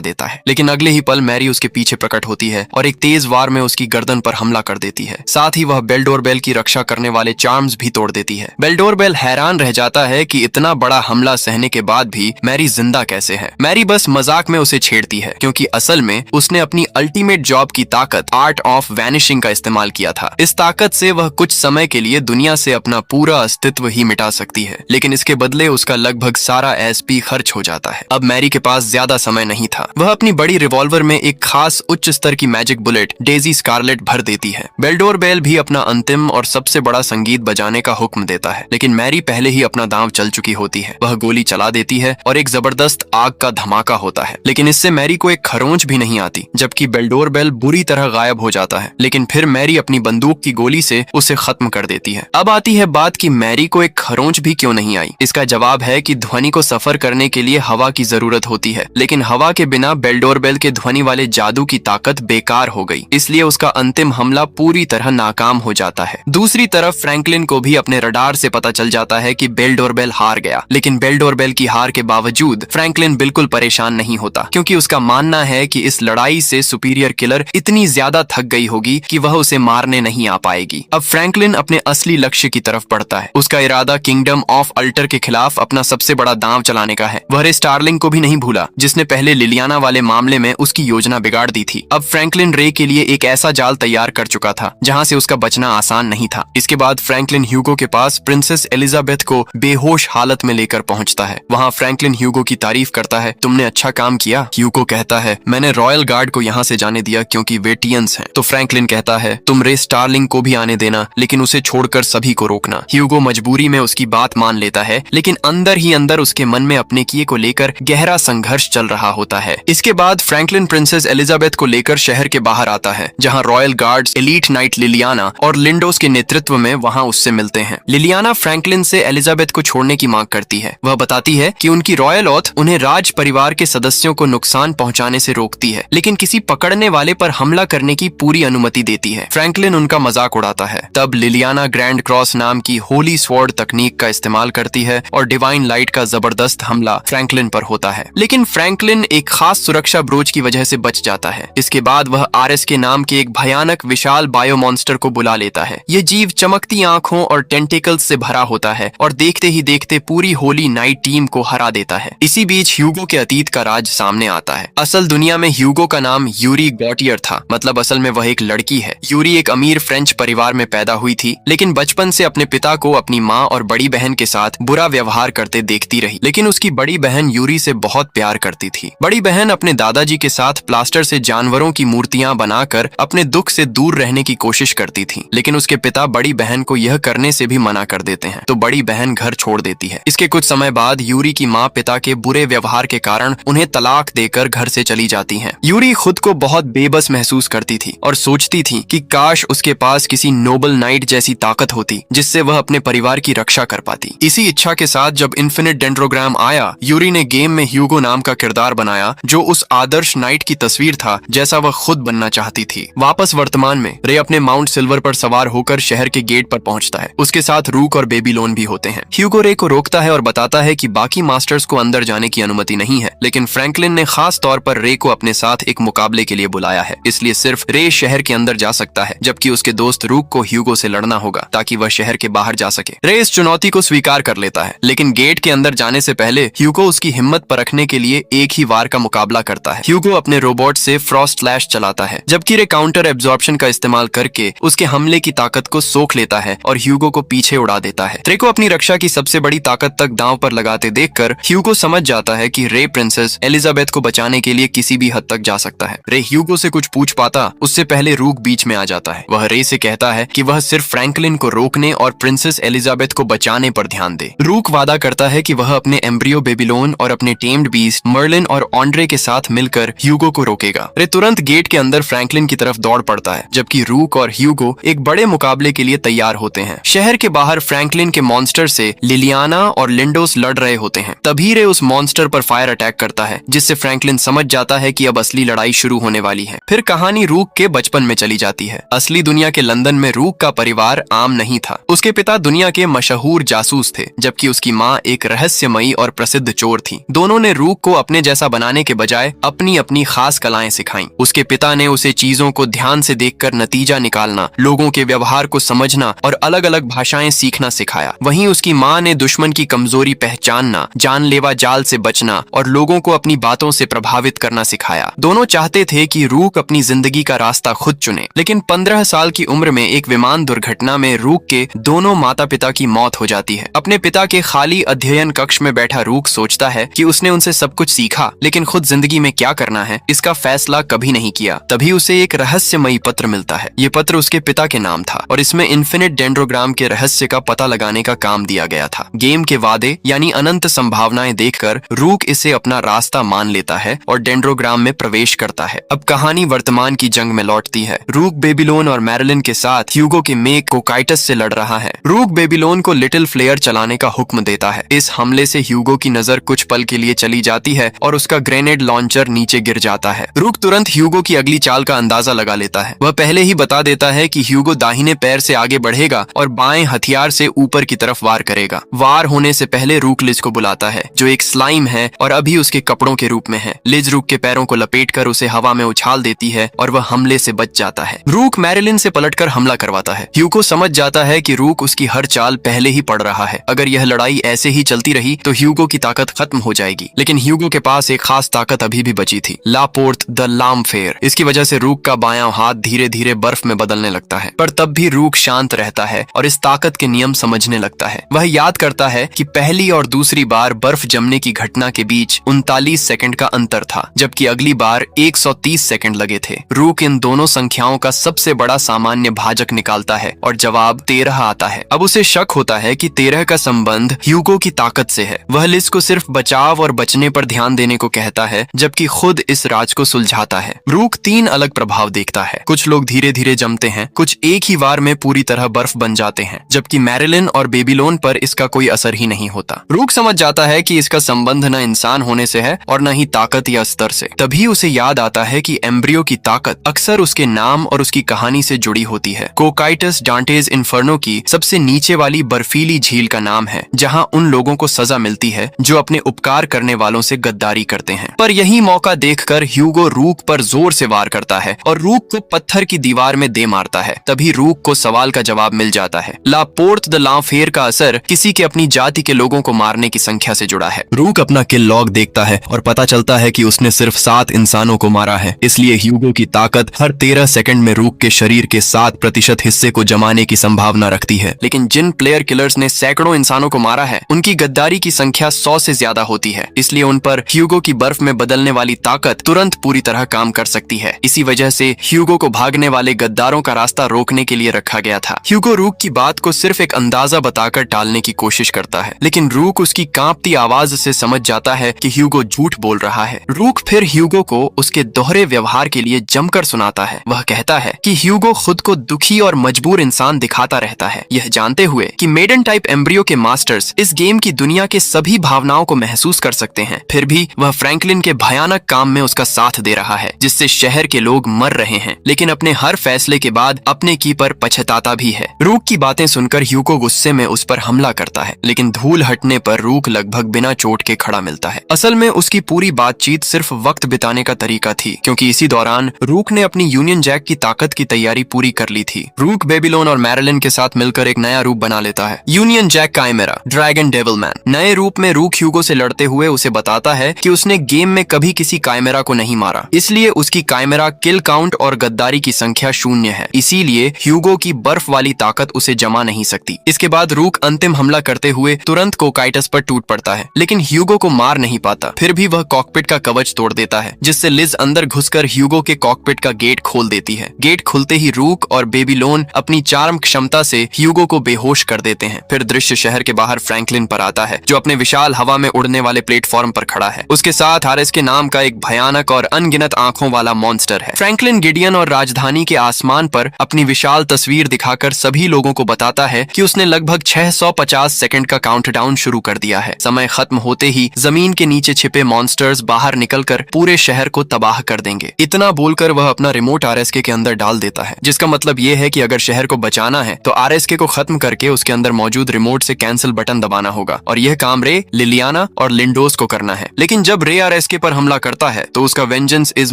S1: देता है। लेकिन अगले ही पल मैरी उसके पीछे प्रकट होती है और एक तेज वार में उसकी गर्दन पर हमला कर देती है। साथ ही वह बेल्डोर बेल की रक्षा करने वाले चार्म्स भी तोड़ देती है। बेल्डोर बेल हैरान रह जाता है कि इतना बड़ा हमला सहने के बाद भी मैरी जिंदा कैसे है। मैरी बस मजाक में उसे छेड़ती है क्योंकि असल में उसने अपनी अल्टीमेट जॉब की ताकत आर्ट ऑफ वैनिशिंग का इस्तेमाल किया था। इस ताकत से वह कुछ समय के लिए दुनिया से अपना पूरा अस्तित्व ही मिटा सकती है, लेकिन इसके बदले उसका लगभग सारा एसपी खर्च हो जाता है। अब मैरी के पास ज्यादा समय नहीं था। वह अपनी बड़ी रिवॉल्वर में एक खास उच्च स्तर की मैजिक बुलेट डेजी स्कारलेट भर देती है। बेल्डोर बेल भी अपना अंतिम और सबसे बड़ा संगीत बजाने का हुक्म देता है, लेकिन मैरी पहले ही अपना दांव चल चुकी होती है। वह गोली चला देती है और एक जबरदस्त आग का धमाका होता है, लेकिन इससे मैरी को एक खरोंच भी नहीं आती, जबकि बेल्डोर बेल बुरी तरह गायब हो जाता है। लेकिन फिर मैरी अपनी बंदूक की गोली से उसे खत्म कर देती है। अब आती है बात कि मैरी को एक खरोंच भी क्यों नहीं आई। इसका जवाब है कि ध्वनि को सफर करने के लिए हवा की जरूरत होती है, लेकिन हवा के बिना बेल्डोर बेल के ध्वनि वाले जादू की ताकत बेकार हो गई, इसलिए उसका अंतिम हमला पूरी तरह नाकाम हो जाता है। दूसरी तरफ फ्रैंकलिन को भी अपने रडार से पता चल जाता है कि बेल्डोर बेल हार गया, लेकिन बेल्डोर बेल की हार के बावजूद फ्रैंकलिन बिल्कुल परेशान नहीं होता, क्योंकि उसका मानना है कि इस लड़ाई से सुपीरियर किलर इतनी ज्यादा थक गई होगी कि वह उसे मारने नहीं आ पाएगी। अब फ्रैंकलिन अपने असली लक्ष्य की तरफ बढ़ता है। उसका इरादा किंगडम ऑफ अल्टर के खिलाफ अपना सबसे बड़ा दांव चलाने का है। वह रे स्टार्लिंग को भी नहीं भूला, जिसने पहले लिलियाना वाले मामले में उसकी योजना बिगाड़ दी थी। अब फ्रैंकलिन रे के लिए एक ऐसा जाल तैयार कर चुका था जहां से उसका बचना आसान नहीं था। इसके बाद फ्रैंकलिन ह्यूगो के पास प्रिंसेस एलिजाबेथ को बेहोश हालत में लेकर पहुंचता है। वहां फ्रैंकलिन ह्यूगो की तारीफ करता है, तुमने अच्छा काम किया। ह्यूगो कहता है, मैंने रॉयल गार्ड को यहाँ से जाने दिया क्योंकि वे टियंस हैं। तो फ्रैंकलिन कहता है, तुम रे स्टार्लिंग को भी आने देना, लेकिन उसे छोड़कर सभी को रोकना। ह्यूगो मजबूरी में उसकी बात मान लेता है, लेकिन अंदर ही अंदर उसके मन में अपने किए को लेकर गहरा संघर्ष चल रहा होता है। इसके बाद फ्रैंकलिन प्रिंसेस एलिजाबेथ को लेकर शहर के बाहर आता है, जहां royal guards, elite night Liliana और लिंडोस के नेतृत्व में वहां उससे मिलते हैं। लिलियाना फ्रैंकलिन से एलिजाबेथ को छोड़ने की मांग करती है। वह बताती है कि उनकी रॉयल ओथ उन्हें राज परिवार के सदस्यों को नुकसान पहुंचाने से रोकती है, लेकिन किसी पकड़ने वाले पर हमला करने की पूरी अनुमति देती है। फ्रैंकलिन उनका मजाक उड़ाता है। तब लिलियाना ग्रैंड क्रॉस नाम की होली स्वॉर्ड तकनीक का इस्तेमाल करती है और डिवाइन लाइट का जबरदस्त हमला फ्रैंकलिन पर होता है, लेकिन फ्रैंकलिन एक खास सुरक्षा ब्रोच की वजह से बच जाता है। इसके बाद वह आरएस के नाम के एक भयानक विशाल बायो मॉन्स्टर को बुला लेता है। ये जीव चमकती आंखों और टेंटिकल्स से भरा होता है और देखते ही देखते पूरी होली नाइट टीम को हरा देता है। इसी बीच ह्यूगो के अतीत का राज सामने आता है। असल दुनिया में ह्यूगो का नाम यूरी गॉटियर था, मतलब असल में वह एक लड़की है। यूरी एक अमीर फ्रेंच परिवार में पैदा हुई थी, लेकिन बचपन से अपने पिता को अपनी माँ और बड़ी बहन के साथ बुरा व्यवहार करते देखती रही। लेकिन उसकी बड़ी बहन यूरी से बहुत प्यार करती थी। बड़ी बहन अपने दादाजी के साथ प्लास्टर से जानवरों की मूर्तियां बनाकर अपने दुख से दूर रहने की कोशिश करती थी, लेकिन उसके पिता बड़ी बहन को यह करने से भी मना कर देते हैं, तो बड़ी बहन घर छोड़ देती है। इसके कुछ समय बाद यूरी की माँ पिता के बुरे व्यवहार के कारण उन्हें तलाक देकर घर से चली जाती हैं। यूरी खुद को बहुत बेबस महसूस करती थी और सोचती थी कि काश उसके पास किसी नोबल नाइट जैसी ताकत होती जिससे वह अपने परिवार की रक्षा कर पाती। इसी इच्छा के साथ जब इन्फिनिट डेंड्रोग्राम आया, यूरी ने गेम में ह्यूगो नाम का किरदार बनाया, जो उस आदर्श नाइट की तस्वीर था जैसा वह खुद बनना चाहती थी। वापस वर्तमान में रे अपने माउंट सिल्वर पर सवार होकर शहर के गेट पर पहुंचता है। उसके साथ रूक और बेबीलोन भी होते हैं। ह्यूगो रे को रोकता है और बताता है कि बाकी मास्टर्स को अंदर जाने की अनुमति नहीं है, लेकिन फ्रैंकलिन ने खास तौर पर रे को अपने साथ एक मुकाबले के लिए बुलाया है, इसलिए सिर्फ रे शहर के अंदर जा सकता है, जबकि उसके दोस्त रूक को ह्यूगो से लड़ना होगा ताकि वह शहर के बाहर जा सके। रे इस चुनौती को स्वीकार कर लेता है, लेकिन गेट के अंदर जाने से पहले ह्यूगो उसकी हिम्मत परखने के लिए एक ही वार का मुकाबला करता है। ह्यूगो अपने रोबोट से फ्रॉस्ट स्लैश चलाता है, जबकि रे काउंटर एब्जॉर्प्शन का इस्तेमाल करके उसके हमले की ताकत को सोख लेता है और ह्यूगो को पीछे उड़ा देता है। रे को अपनी रक्षा की सबसे बड़ी ताकत तक दांव पर लगाते देखकर ह्यूगो समझ जाता है कि रे प्रिंसेस एलिजाबेथ को बचाने के लिए किसी भी हद तक जा सकता है। रे ह्यूगो से कुछ पूछ पाता उससे पहले रूक बीच में आ जाता है। वह रे से कहता है कि वह सिर्फ फ्रैंकलिन को रोकने और प्रिंसेस एलिजाबेथ को बचाने पर ध्यान दे। रूक वादा करता है कि वह अपने एम्ब्रियो बेबीलोन और अपने टेम्ड बीस्ट मर्लिन और ऑन्ड्रे के साथ मिलकर ह्यूगो को रोकेगा। रे तुरंत गेट के अंदर फ्रैंकलिन की तरफ दौड़ पड़ता है, जबकि रूक और ह्यूगो एक बड़े मुकाबले के लिए तैयार होते हैं। शहर के बाहर फ्रैंकलिन के मॉन्स्टर से लिलियाना और लिंडोस लड़ रहे होते हैं। तभी रे उस मॉन्स्टर पर फायर अटैक करता है, जिससे जिससे फ्रैंकलिन समझ जाता है कि अब असली लड़ाई शुरू होने वाली है। फिर कहानी रूक के बचपन में चली जाती है। असली दुनिया के लंदन में रूक का परिवार आम नहीं था। उसके पिता दुनिया के मशहूर जासूस थे, जबकि उसकी माँ एक रहस्यमयी और प्रसिद्ध चोर थी। दोनों ने रूक को अपने जैसा बनाने के बजाय अपनी अपनी खास कलाएं सिखाईं। उसके पिता ने उसे चीजों को ध्यान से देखकर नतीजा निकालना, लोगों के व्यवहार को समझना और अलग अलग भाषाएं सीखना सिखाया। वहीं उसकी माँ ने दुश्मन की कमजोरी पहचानना, जानलेवा जाल से बचना और लोगों को अपनी बातों से प्रभावित करना सिखाया। दोनों चाहते थे कि रूक अपनी जिंदगी का रास्ता खुद चुने, लेकिन 15 साल की उम्र में एक विमान दुर्घटना में रूक के दोनों माता पिता की मौत हो जाती है। अपने पिता के खाली अध्ययन कक्ष में बैठा रूक सोचता है कि उसने उनसे सब कुछ सीखा, लेकिन खुद जिंदगी में क्या करना है इसका फैसला कभी नहीं किया। तभी उसे एक रहस्यमयी पत्र मिलता है। ये पत्र उसके पिता के नाम था और इसमें इन्फिनिट डेंड्रोग्राम के रहस्य का पता लगाने का काम दिया गया था। गेम के वादे यानी अनंत संभावनाएं देखकर रूक इसे अपना रास्ता मान लेता है और डेंड्रोग्राम में प्रवेश करता है। अब कहानी वर्तमान की जंग में लौटती है। रूक बेबीलोन और मैरिलिन के साथ ह्यूगो के मेक कोकाइटस से लड़ रहा है। रूक बेबीलोन को लिटिल फ्लेयर चलाने का हुक्म देता है। इस हमले से ह्यूगो की नजर कुछ पल के लिए चली जाती है और उसका ग्रेनेड लॉन्चर नीचे गिर जाता है। रूक तुरंत ह्यूगो की अगली चाल का अंदाजा लगा लेता है। वह पहले ही बता देता है कि ह्यूगो दाहिने पैर से आगे बढ़ेगा और बाएं हथियार से ऊपर की तरफ वार करेगा। वार होने से पहले रूक लिज को बुलाता है, जो एक स्लाइम है और अभी उसके कपड़ों के रूप में है। लिज रूक के पैरों को लपेटकर उसे हवा में उछाल देती है और वह हमले से बच जाता है। रूक मैरिलिन से पलटकर हमला करवाता है। ह्यूगो समझ जाता है कि रूक उसकी हर चाल पहले ही पढ़ रहा है। अगर यह लड़ाई ऐसे ही चलती रही तो ह्यूगो की ताकत खत्म हो जाएगी। लेकिन ह्यूगो के पास एक खास ताकत अभी भी बची थी, ला पोर्ट द लामफेयर। इसकी वजह से रूक का बायां हाथ धीरे धीरे बर्फ में बदलने लगता है, पर तब भी रूक शांत रहता है और इस ताकत के नियम समझने लगता है। वह याद करता है कि पहली और दूसरी बार बर्फ जमने की घटना के बीच 39 सेकंड का अंतर था, जबकि अगली बार 130 सेकंड लगे थे। रूक इन दोनों संख्याओं का सबसे बड़ा सामान्य भाजक निकालता है और जवाब 13 आता है। अब उसे शक होता है कि 13 का संबंध ह्यूगो की ताकत से है। वह लिज को सिर्फ बचाव और बचने पर ध्यान देने को कहता है, जबकि खुद इस राज को सुलझाता है। रूक 3 अलग प्रभाव देखता है। कुछ लोग धीरे धीरे जमते हैं, कुछ एक ही वार में पूरी तरह बर्फ बन जाते हैं, जबकि मैरिलिन और बेबीलोन पर इसका कोई असर ही नहीं होता। रूक समझ जाता है कि इसका संबंध न इंसान होने से है और न ही ताकत या स्तर से। तभी उसे याद आता है कि एम्ब्रियो की ताकत अक्सर उसके नाम और उसकी कहानी से जुड़ी होती है। कोकाइटस डांटेज इन्फर्नो की सबसे नीचे वाली बर्फीली झील का नाम है, जहां उन लोगों को सजा मिलती है जो अपने उपकार करने वालों से गद्दारी करते हैं। पर यही मौका देखकर ह्यूगो रूक पर जोर से वार करता है और रूक को पत्थर की दीवार में दे मारता है। तभी रूक को सवाल का जवाब मिल जाता है। ला पोर्ट द लामफेयर का असर किसी के अपनी जाति के लोगों को मारने की संख्या से जुड़ा है। रूक अपना किल लॉग देखता है और पता चलता है कि उसने सिर्फ 7 इंसानों को मारा है। इसलिए ह्यूगो की ताकत हर 13 सेकंड में रूक के शरीर के 7% हिस्से को जमाने की संभावना रखती है। लेकिन जिन प्लेयर किलर्स ने सैकड़ों इंसानों को मारा है, उनकी गद्दारी की संख्या 100 से ज्यादा होती है। इसलिए उन पर ह्यूगो की बर्फ में बदलने वाली ताकत तुरंत पूरी तरह काम कर सकती है। इसी वजह से ह्यूगो को भागने वाले गद्दारों का रास्ता रोकने के लिए रखा गया था। ह्यूगो रूक की बात को सिर्फ एक अंदाजा बताकर टालने की कोशिश करता है, लेकिन रूक उसकी कांपती आवाज से समझ जाता है कि ह्यूगो झूठ बोल रहा है। रूक फिर ह्यूगो को उसके दोहरे व्यवहार के लिए जमकर सुनाता है। वह कहता है कि ह्यूगो खुद को दुखी और मजबूर इंसान दिखाता रहता है, यह जानते हुए कि मेडन टाइप एम्ब्रियो के मास्टर्स इस गेम की दुनिया के सभी भावनाओं को महसूस कर सकते हैं। फिर भी वह फ्रैंकलिन के भयानक काम में उसका साथ दे रहा है, जिससे शहर के लोग मर रहे हैं, लेकिन अपने हर फैसले के बाद अपने की पर पछताता भी है। रूक की बातें सुनकर ह्यूगो गुस्से में उस पर हमला करता है, लेकिन धूल हटने पर रूक लगभग बिना चोट के खड़ा मिलता है। असल में उसकी पूरी बातचीत सिर्फ वक्त बिताने का तरीका थी, क्योंकि इसी दौरान रूक ने अपनी यूनियन जैक की ताकत की तैयारी पूरी कर ली थी। रूक बेबीलोन और मैरिलिन के साथ मिलकर एक नया रूप बना लेता है, Union Jack chimera dragon devil man. नए रूप में रूक ह्यूगो से लड़ते हुए उसे बताता है कि उसने गेम में कभी किसी काइमेरा को नहीं मारा, इसलिए उसकी काइमेरा किल काउंट और गद्दारी की संख्या 0 है। इसीलिए ह्यूगो की बर्फ वाली ताकत उसे जमा नहीं सकती। इसके बाद रूक अंतिम हमला करते हुए तुरंत कोकाइटस पर टूट पड़ता है, लेकिन ह्यूगो को मार नहीं पाता। फिर भी वह कॉकपिट का कवच तोड़ देता है, जिससे लिज अंदर घुसकर ह्यूगो के कॉकपिट का गेट खोल देती है। गेट खुलते ही रूक और बेबीलोन अपनी चार्म क्षमता से ह्यूगो को बेहोश कर देते हैं। फिर दृश्य शहर के बाहर फ्रैंकलिन पर आता है, जो अपने विशाल हवा में उड़ने वाले प्लेटफॉर्म पर खड़ा है। उसके साथ हारिस के नाम का एक भयानक और अनगिनत आंखों वाला मॉन्स्टर है। फ्रैंकलिन गिडियन और राजधानी के आसमान पर अपनी विशाल तस्वीर दिखाकर सभी लोगों को बताता है कि उसने लगभग 650 सेकंड का काउंटडाउन शुरू कर दिया है। समय खत्म होते ही जमीन के नीचे छिपे मॉन्स्टर मॉन्स्टर्स बाहर निकलकर पूरे शहर को तबाह कर देंगे। इतना बोलकर वह अपना रिमोट आरएसके के अंदर डाल देता है, जिसका मतलब यह है कि अगर शहर को बचाना है तो आरएसके को खत्म करके उसके अंदर मौजूद रिमोट से कैंसिल बटन दबाना होगा, और यह काम रे, लिलियाना और लिंडोस को करना है। लेकिन जब रे आरएसके पर हमला करता है तो उसका वेंजेंस इज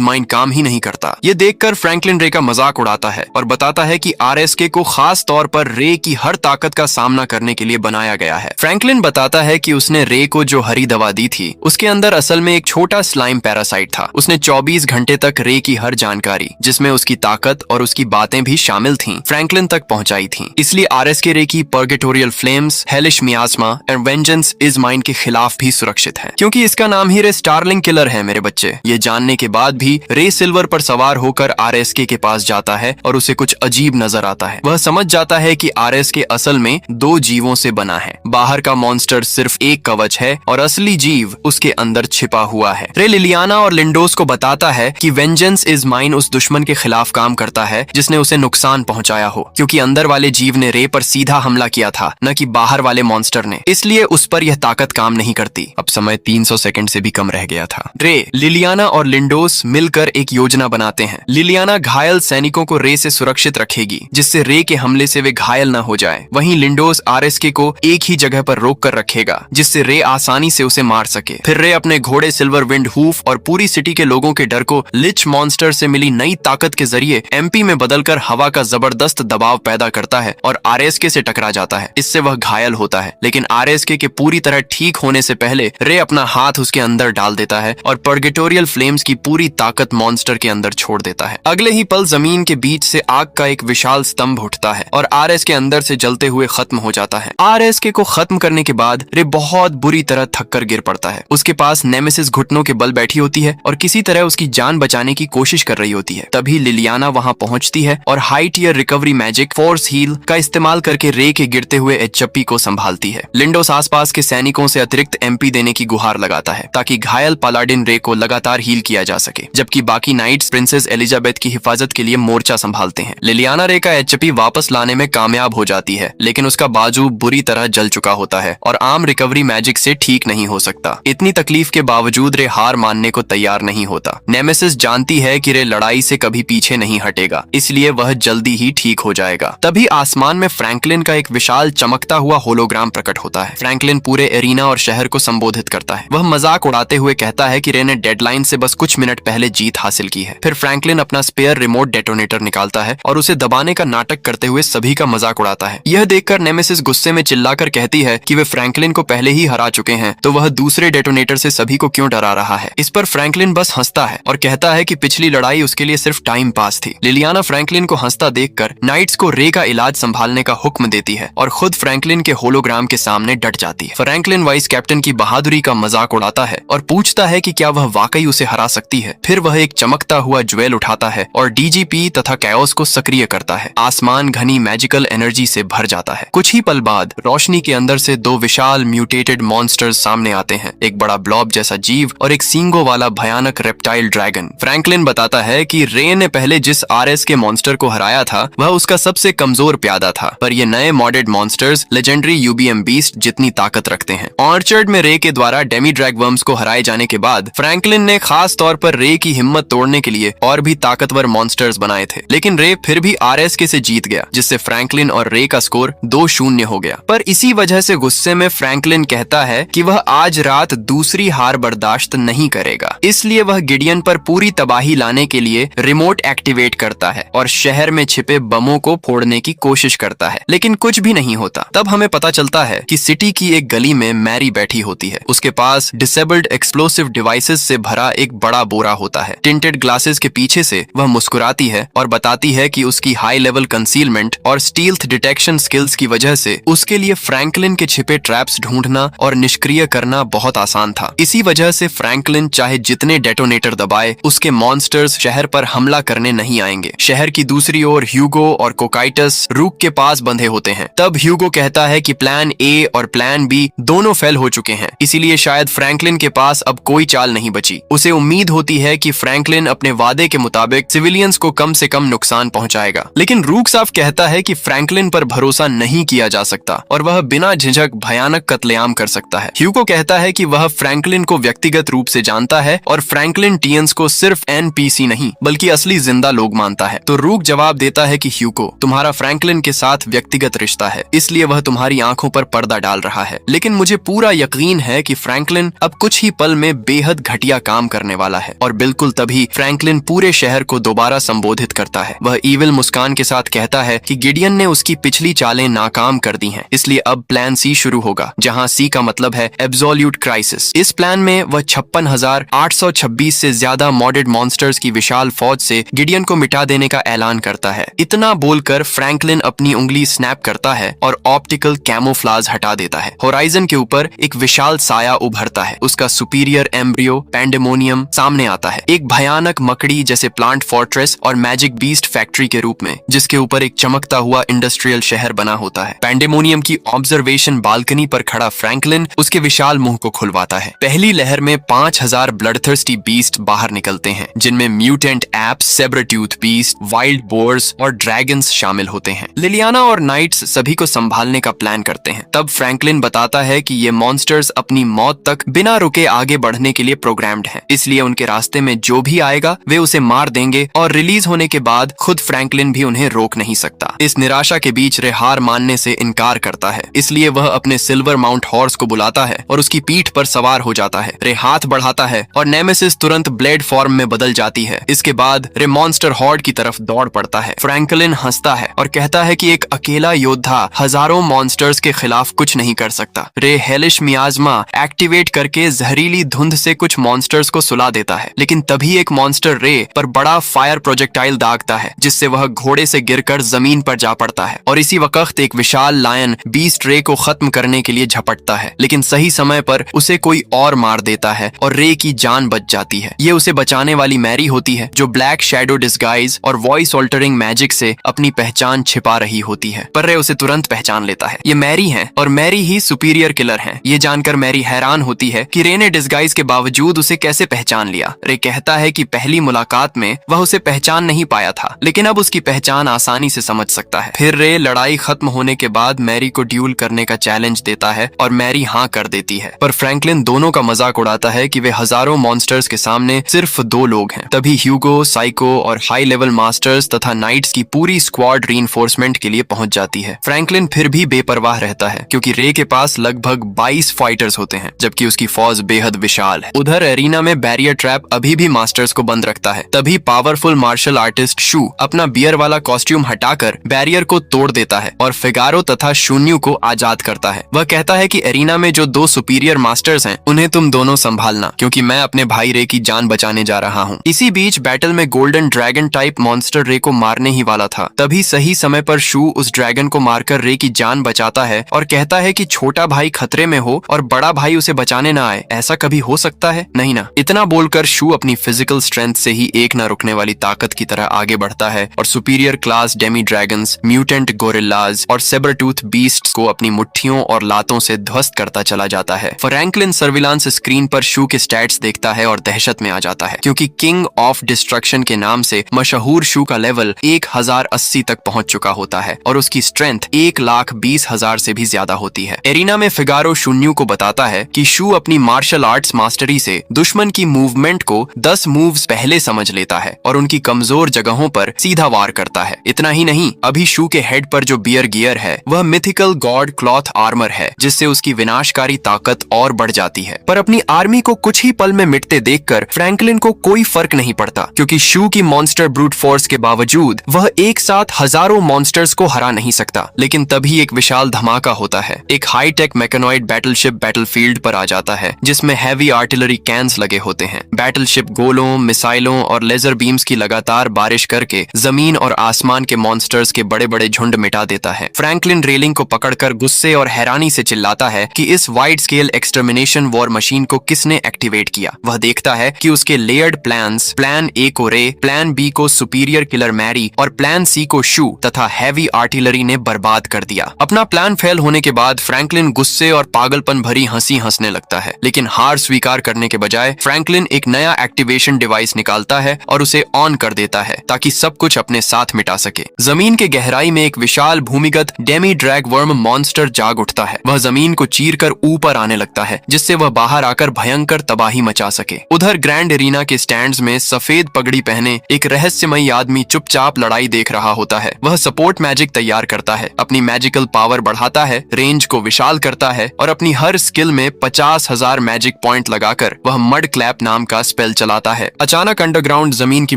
S1: माइन काम ही नहीं करता। ये देखकर फ्रैंकलिन रे का मजाक उड़ाता है और बताता है कि आरएसके को खास तौर पर रे की हर ताकत का सामना करने के लिए बनाया गया है। फ्रैंकलिन बताता है कि उसने रे को जो हरी दवा दी थी उसके अंदर असल में एक छोटा स्लाइम पैरासाइट था। उसने 24 घंटे तक रे की हर जानकारी, जिसमें उसकी ताकत और उसकी बातें भी शामिल थीं, फ्रैंकलिन तक पहुंचाई थीं। इसलिए आरएसके रे की purgatorial flames, hellish miasma and vengeance is mine के खिलाफ भी सुरक्षित है, क्योंकि इसका नाम ही रे स्टारलिंग किलर है। मेरे बच्चे, ये जानने के बाद भी रे सिल्वर पर सवार होकर आरएसके के पास जाता है और उसे कुछ अजीब नजर आता है। वह समझ जाता है कि आरएसके असल में 2 जीवों से बना है। बाहर का मॉन्स्टर सिर्फ एक कवच है और असली जीव उसके अंदर छिपा हुआ है। रे लिलियाना और लिंडोस को बताता है कि वेंजेंस इज माइन उस दुश्मन के खिलाफ काम करता है जिसने उसे नुकसान पहुंचाया हो, क्योंकि अंदर वाले जीव ने रे पर सीधा हमला किया था, न कि बाहर वाले मॉन्स्टर ने। इसलिए उस पर यह ताकत काम नहीं करती। अब समय 300 सेकंड से भी कम रह गया था। रे, लिलियाना और लिंडोस मिलकर एक योजना बनाते हैं। लिलियाना घायल सैनिकों को रे से सुरक्षित रखेगी, जिससे रे के हमले से वे घायल न हो जाए। वहीं लिंडोस आरएसके को एक ही जगह पर रोक कर रखेगा, जिससे रे आसानी से उसे मार सके। फिर रे अपने घोड़े सिल्वर विंड हूफ और पूरी सिटी के लोगों के डर को लिच मॉन्स्टर से मिली नई ताकत के जरिए एमपी में बदलकर हवा का जबरदस्त दबाव पैदा करता है और आरएसके से टकरा जाता है। इससे वह घायल होता है, लेकिन आरएसके के पूरी तरह ठीक होने से पहले रे अपना हाथ उसके अंदर डाल देता है और पर्गेटोरियल फ्लेम्स की पूरी ताकत मॉन्स्टर के अंदर छोड़ देता है। अगले ही पल जमीन के बीच से आग का एक विशाल स्तंभ उठता है और आरएसके अंदर से जलते हुए खत्म हो जाता है। आरएसके को खत्म करने के बाद रे बहुत बुरी तरह थककर गिर पड़ता है। उसके पास नेमेसिस घुटनों के बल बैठी होती है और किसी तरह उसकी जान बचाने की कोशिश कर रही होती है। तभी लिलियाना वहां पहुंचती है और high tier recovery magic force heal का इस्तेमाल करके रे के गिरते हुए एचपी को संभालती है। लिंडोस आसपास के सैनिकों से अतिरिक्त एमपी देने की गुहार लगाता है ताकि घायल पालाडिन रे को लगातार हील किया जा सके, जबकि बाकी नाइट्स प्रिंसेस एलिजाबेथ की हिफाजत के लिए मोर्चा संभालते हैं। लिलियाना रे का एचपी वापस लाने में कामयाब हो जाती है, लेकिन उसका बाजू बुरी तरह जल चुका होता है और आम रिकवरी मैजिक से ठीक नहीं हो सकता। इतनी तकलीफ के बावजूद रे हार मानने को तैयार नहीं होता। नेमेसिस जानती है कि रे लड़ाई से कभी पीछे नहीं हटेगा, इसलिए वह जल्दी ही ठीक हो जाएगा। तभी आसमान में फ्रैंकलिन का एक विशाल चमकता हुआ होलोग्राम प्रकट होता है। फ्रैंकलिन पूरे एरिना और शहर को संबोधित करता है। वह मजाक उड़ाते हुए कहता है कि रे ने डेडलाइन से बस कुछ मिनट पहले जीत हासिल की है। फिर फ्रैंकलिन अपना स्पेयर रिमोट डेटोनेटर निकालता है और उसे दबाने का नाटक करते हुए सभी का मजाक उड़ाता है। यह देखकर नेमेसिस गुस्से में चिल्लाकर कहती है कि वे फ्रैंकलिन को पहले ही हरा चुके हैं, तो वह दूसरे डेटोनेटर से सभी को क्यों डरा रहा है। इस पर फ्रैंकलिन बस हंसता है और कहता है कि पिछली लड़ाई उसके लिए सिर्फ टाइम पास थी। लिलियाना फ्रैंकलिन को हंसता देखकर नाइट्स को रे का इलाज संभालने का हुक्म देती है और खुद फ्रैंकलिन के होलोग्राम के सामने डट जाती है। फ्रैंकलिन वाइस कैप्टन की बहादुरी का मजाक उड़ाता है और पूछता है कि क्या वह वाकई उसे हरा सकती है। फिर वह एक चमकता हुआ ज्वेल उठाता है और डीजीपी तथा कैओस को सक्रिय करता है। आसमान घनी मैजिकल एनर्जी से भर जाता है। कुछ ही पल बाद रोशनी के अंदर से 2 विशाल म्यूटेटेड मॉन्स्टर्स सामने आते हैं, एक बड़ा ब्लॉब जैसा जीव और एक सींगों वाला भयानक रेप्टाइल ड्रैगन। फ्रैंकलिन बताता है कि रे ने पहले जिस आरएस के मॉन्स्टर को हराया था वह उसका सबसे कमजोर प्यादा था, पर ये नए modded monsters legendary UBM beast जितनी ताकत रखते हैं। ऑर्चर्ड में रे के द्वारा डेमी ड्रैग वर्म्स को हराए जाने के बाद फ्रैंकलिन ने खास तौर पर रे की हिम्मत तोड़ने के लिए और भी ताकतवर मॉन्स्टर्स बनाए थे, लेकिन रे फिर भी आरएसके से जीत गया, जिससे फ्रैंकलिन और रे का स्कोर 2-0 हो गया। पर इसी वजह से गुस्से में फ्रैंकलिन कहता है कि वह आज रात दूसरी हार बर्दाश्त नहीं करेगा। इसलिए वह गिडियन पर पूरी तबाही लाने के लिए रिमोट एक्टिवेट करता है और शहर में छिपे बमों को फोड़ने की कोशिश करता है, लेकिन कुछ भी नहीं होता। तब हमें पता चलता है कि सिटी की एक गली में मैरी बैठी होती है। उसके पास डिसेबल्ड एक्सप्लोसिव डिवाइसेस से भरा एक बड़ा बोरा होता है। टिंटेड ग्लासेस के पीछे से वह मुस्कुराती है और बताती है कि उसकी हाई लेवल कंसीलमेंट और स्टील्थ डिटेक्शन स्किल्स की वजह से उसके लिए फ्रैंकलिन के छिपे ट्रैप्स ढूंढना और निष्क्रिय करना बहुत आसान था। इसी वजह से फ्रैंकलिन चाहे जितने डेटोनेटर दबाए, उसके मॉन्स्टर्स शहर पर हमला करने नहीं आएंगे। शहर की दूसरी ओर ह्यूगो और कोकाइटस रूक के पास बंधे होते हैं। तब ह्यूगो कहता है कि प्लान ए और प्लान बी दोनों फेल हो चुके हैं, इसीलिए शायद फ्रैंकलिन के पास अब कोई चाल नहीं बची। उसे उम्मीद होती है कि फ्रैंकलिन अपने वादे के मुताबिक सिविलियंस को कम से कम नुकसान पहुंचाएगा, लेकिन रूक साफ कहता है कि फ्रैंकलिन पर भरोसा नहीं किया जा सकता और वह बिना झिझक भयानक कत्लेआम कर सकता है। ह्यूगो कहता है कि वह फ्रैंकलिन को व्यक्तिगत रूप से जानता है और फ्रैंकलिन टियंस को सिर्फ एनपीसी नहीं बल्कि असली जिंदा लोग मानता है। तो रूक जवाब देता है कि ह्यूगो, तुम्हारा फ्रैंकलिन के साथ व्यक्तिगत रिश्ता है, इसलिए वह तुम्हारी आंखों पर पर्दा डाल रहा है, लेकिन मुझे पूरा यकीन है कि फ्रैंकलिन अब कुछ ही पल में बेहद घटिया काम करने वाला है। और बिल्कुल तभी फ्रैंकलिन पूरे शहर को दोबारा संबोधित करता है। वह ईविल मुस्कान के साथ कहता है कि गिडियन ने उसकी पिछली चालें नाकाम कर दी हैं, इसलिए अब प्लान सी शुरू होगा, जहां सी का मतलब है एब्सोल्यूट क्राइसिस। इस प्लान में वह 56,826 से ज्यादा मॉडेड मॉन्स्टर्स की विशाल फौज से गिडियन को मिटा देने का ऐलान करता है। इतना बोलकर फ्रैंकलिन अपनी उंगली स्नैप करता है और ऑप्टिकल कैमोफ्लाज हटा देता है। होराइजन के ऊपर एक विशाल साया उभरता है। उसका सुपीरियर एम्ब्रियो पैंडेमोनियम सामने आता है, एक भयानक मकड़ी जैसे प्लांट फोर्ट्रेस और मैजिक बीस्ट फैक्ट्री के रूप में, जिसके ऊपर एक चमकता हुआ इंडस्ट्रियल शहर बना होता है। पैंडेमोनियम की ऑब्जर्वेशन बालकनी पर खड़ा फ्रैंकलिन उसके विशाल मुंह को खुलवाता है। पहली लहर में 5,000 ब्लडथर्स्टी बीस्ट बाहर निकलते हैं, जिनमें mutant apes, sabretooth beast, wild boars और ड्रैगन्स शामिल होते हैं। लिलियाना और नाइट्स सभी को संभालने का प्लान करते हैं। तब फ्रैंकलिन बताता है कि ये मॉन्स्टर्स अपनी मौत तक बिना रुके आगे बढ़ने के लिए प्रोग्राम्ड हैं, इसलिए उनके रास्ते में जो भी आएगा वे उसे मार देंगे और रिलीज होने के बाद खुद फ्रैंकलिन भी उन्हें रोक नहीं सकता। इस निराशा के बीच रे हार मानने से इनकार करता है, इसलिए वह अपने सिल्वर माउंट हॉर्स को बुलाता है और उसकी पीठ पर सवार हो जाता है। रे हाथ बढ़ाता है और नेमेसिस तुरंत ब्लेड फॉर्म में बदल जाती है। इसके बाद रे मॉन्स्टर हॉर्ड की तरफ दौड़ पड़ता है। फ्रैंकलिन हंसता है और कहता है कि एक अकेला योद्धा हजारों मॉन्स्टर्स के खिलाफ कुछ नहीं कर सकता। रे हेलिश मियाज्मा एक्टिवेट करके जहरीली धुंध से कुछ मॉन्स्टर्स को सुला देता है, लेकिन तभी एक मॉन्स्टर रे पर बड़ा फायर प्रोजेक्टाइल दागता है, जिससे वह घोड़े से गिरकर जमीन पर जा पड़ता है। और इसी वक्त एक विशाल लायन बीस्ट रे को खत्म करने के लिए झपटता है, लेकिन सही समय पर उसे कोई और मार देता है और रे की जान बच जाती है। ये उसे बचाने वाली मैरी होती है, जो ब्लैक शैडो डिस्गाइज और वॉइस ऑल्टरिंग मैजिक से अपनी पहचान छिपा रही होती है, पर रे उसे तुरंत पहचान लेता है। ये मैरी है और मैरी ही सुपीरियर किलर है। ये जानकर मैरी हैरान होती है कि रे ने डिस्गाइज के बावजूद उसे कैसे पहचान लिया। रे कहता है कि पहली मुलाकात में वह उसे पहचान नहीं पाया था, लेकिन अब उसकी पहचान आसानी से समझ सकता है। फिर रे लड़ाई खत्म होने के बाद मैरी को ड्यूल करने का चैलेंज देता है और मैरी हाँ कर देती है, पर फ्रैंकलिन दोनों का मजाक उड़ाता है कि वे हजारों मॉन्स्टर्स के सामने सिर्फ 2 लोग हैं। तभी ह्यूगो, साइको और हाई लेवल मास्टर्स तथा नाइट्स की पूरी स्क्वाड रीइंफोर्समेंट के लिए पहुंच जाती है। फ्रैंकलिन फिर भी बेपरवाह रहता है, क्योंकि रे के पास लगभग 22 फाइटर्स होते हैं, जबकि उसकी फौज बेहद विशाल है। उधर एरिना में बैरियर ट्रैप अभी भी मास्टर्स को बंद रखता है। तभी पावरफुल मार्शल आर्टिस्ट शू अपना बियर वाला कॉस्ट्यूम हटाकर बैरियर को तोड़ देता है और फिगारो तथा शून्यू को आजाद करता है। वह कहता है कि एरिना में जो 2 सुपीरियर मास्टर्स हैं, उन्हें तुम दोनों संभालना, क्योंकि मैं अपने भाई रे की जान बचाने जा रहा हूँ। इसी बीच बैटल में गोल्डन ड्रैगन टाइप मॉन्स्टर रे को मारने ही वाला था। तभी सही समय पर शू उस ड्रैगन को मारकर रे की जान बचाता है और कहता है कि छोटा भाई खतरे में हो और बड़ा भाई उसे बचाने ना आए, ऐसा कभी हो सकता है? नहीं ना। इतना बोलकर शू अपनी फिजिकल स्ट्रेंथ से ही एक न रुकने वाली ताकत की तरह आगे बढ़ता है और superior class Demi dragons, mutant gorillas और सेब्राटूथ बीस्ट्स को अपनी मुट्ठियों और लातों से ध्वस्त करता चला जाता है। फ्रैंकलिन सर्विलांस स्क्रीन पर शू के स्टैट्स देखता है और दहशत में आ जाता है, क्योंकि किंग ऑफ डिस्ट्रक्शन के नाम से मशहूर शू का लेवल 1080 तक पहुंच चुका होता है और उसकी स्ट्रेंथ 1,20,000 से भी ज्यादा होती है। एरिना में फिगारो शून्यू को बताता है कि शू अपनी मार्शल आर्ट्स मास्टरी से दुश्मन की मूवमेंट को 10 मूव्स पहले समझ लेता है और उनकी कमजोर जगहों पर सीधा वार करता है। इतना ही नहीं, अभी शू के हेड पर जो बियर गियर है वह मिथिकल गॉड क्लॉथ आर्मर है, जिससे उसकी विनाशकारी ताकत और बढ़ जाती है। पर अपनी आर्मी को कुछ ही पल में मिटते देखकर फ्रैंकलिन को कोई फर्क नहीं पड़ता, क्योंकि शू की मॉन्स्टर ब्रूट फोर्स के बावजूद वह एक साथ हजारों मॉन्स्टर्स को हरा नहीं सकता। लेकिन तभी एक विशाल धमाका होता है। एक हाईटेक मैकेनॉइड बैटलशिप बैटलफील्ड पर आ जाता है, जिसमें हैवी आर्टिलरी कैन्स लगे होते हैं। बैटलशिप गोलों, मिसाइलों और लेजर बीम्स की लगातार बारिश करके जमीन और आसमान के मॉन्स्टर्स के बड़े बड़े झुंड मिटा देता है। फ्रैंकलिन रेलिंग को पकड़कर गुस्से और हैरानी से चिल्लाता है कि इस wide scale extermination war machine को किसने एक्टिवेट किया। वह देखता है कि उसके लेयर्ड प्लान्स, प्लान ए को रे, प्लान बी को सुपीरियर किलर मैरी और प्लान सी को शू तथा हैवी आर्टिलरी ने बर्बाद कर दिया। अपना प्लान फेल होने के बाद फ्रैंकलिन गुस्से और पागलपन भरी हंसी हंसने लगता है, लेकिन हार स्वीकार करने के बजाय फ्रैंकलिन एक नया एक्टिवेशन डिवाइस निकालता है और उसे ऑन कर देता है, ताकि सब कुछ अपने साथ मिटा सके। जमीन के गहराई में एक विशाल भूमिगत डेमी ड्रैग वर्म मॉन्स्टर जाग उठता है। वह जमीन को चीर कर ऊपर आने लगता है, जिससे वह बाहर जाकर भयंकर तबाही मचा सके। उधर ग्रैंड एरिना के स्टैंड्स में सफेद पगड़ी पहने एक रहस्यमयी आदमी चुपचाप लड़ाई देख रहा होता है। वह सपोर्ट मैजिक तैयार करता है, अपनी मैजिकल पावर बढ़ाता है, रेंज को विशाल करता है और अपनी हर स्किल में 50,000 मैजिक पॉइंट लगाकर वह मड क्लैप नाम का स्पेल चलाता है। अचानक अंडरग्राउंड जमीन की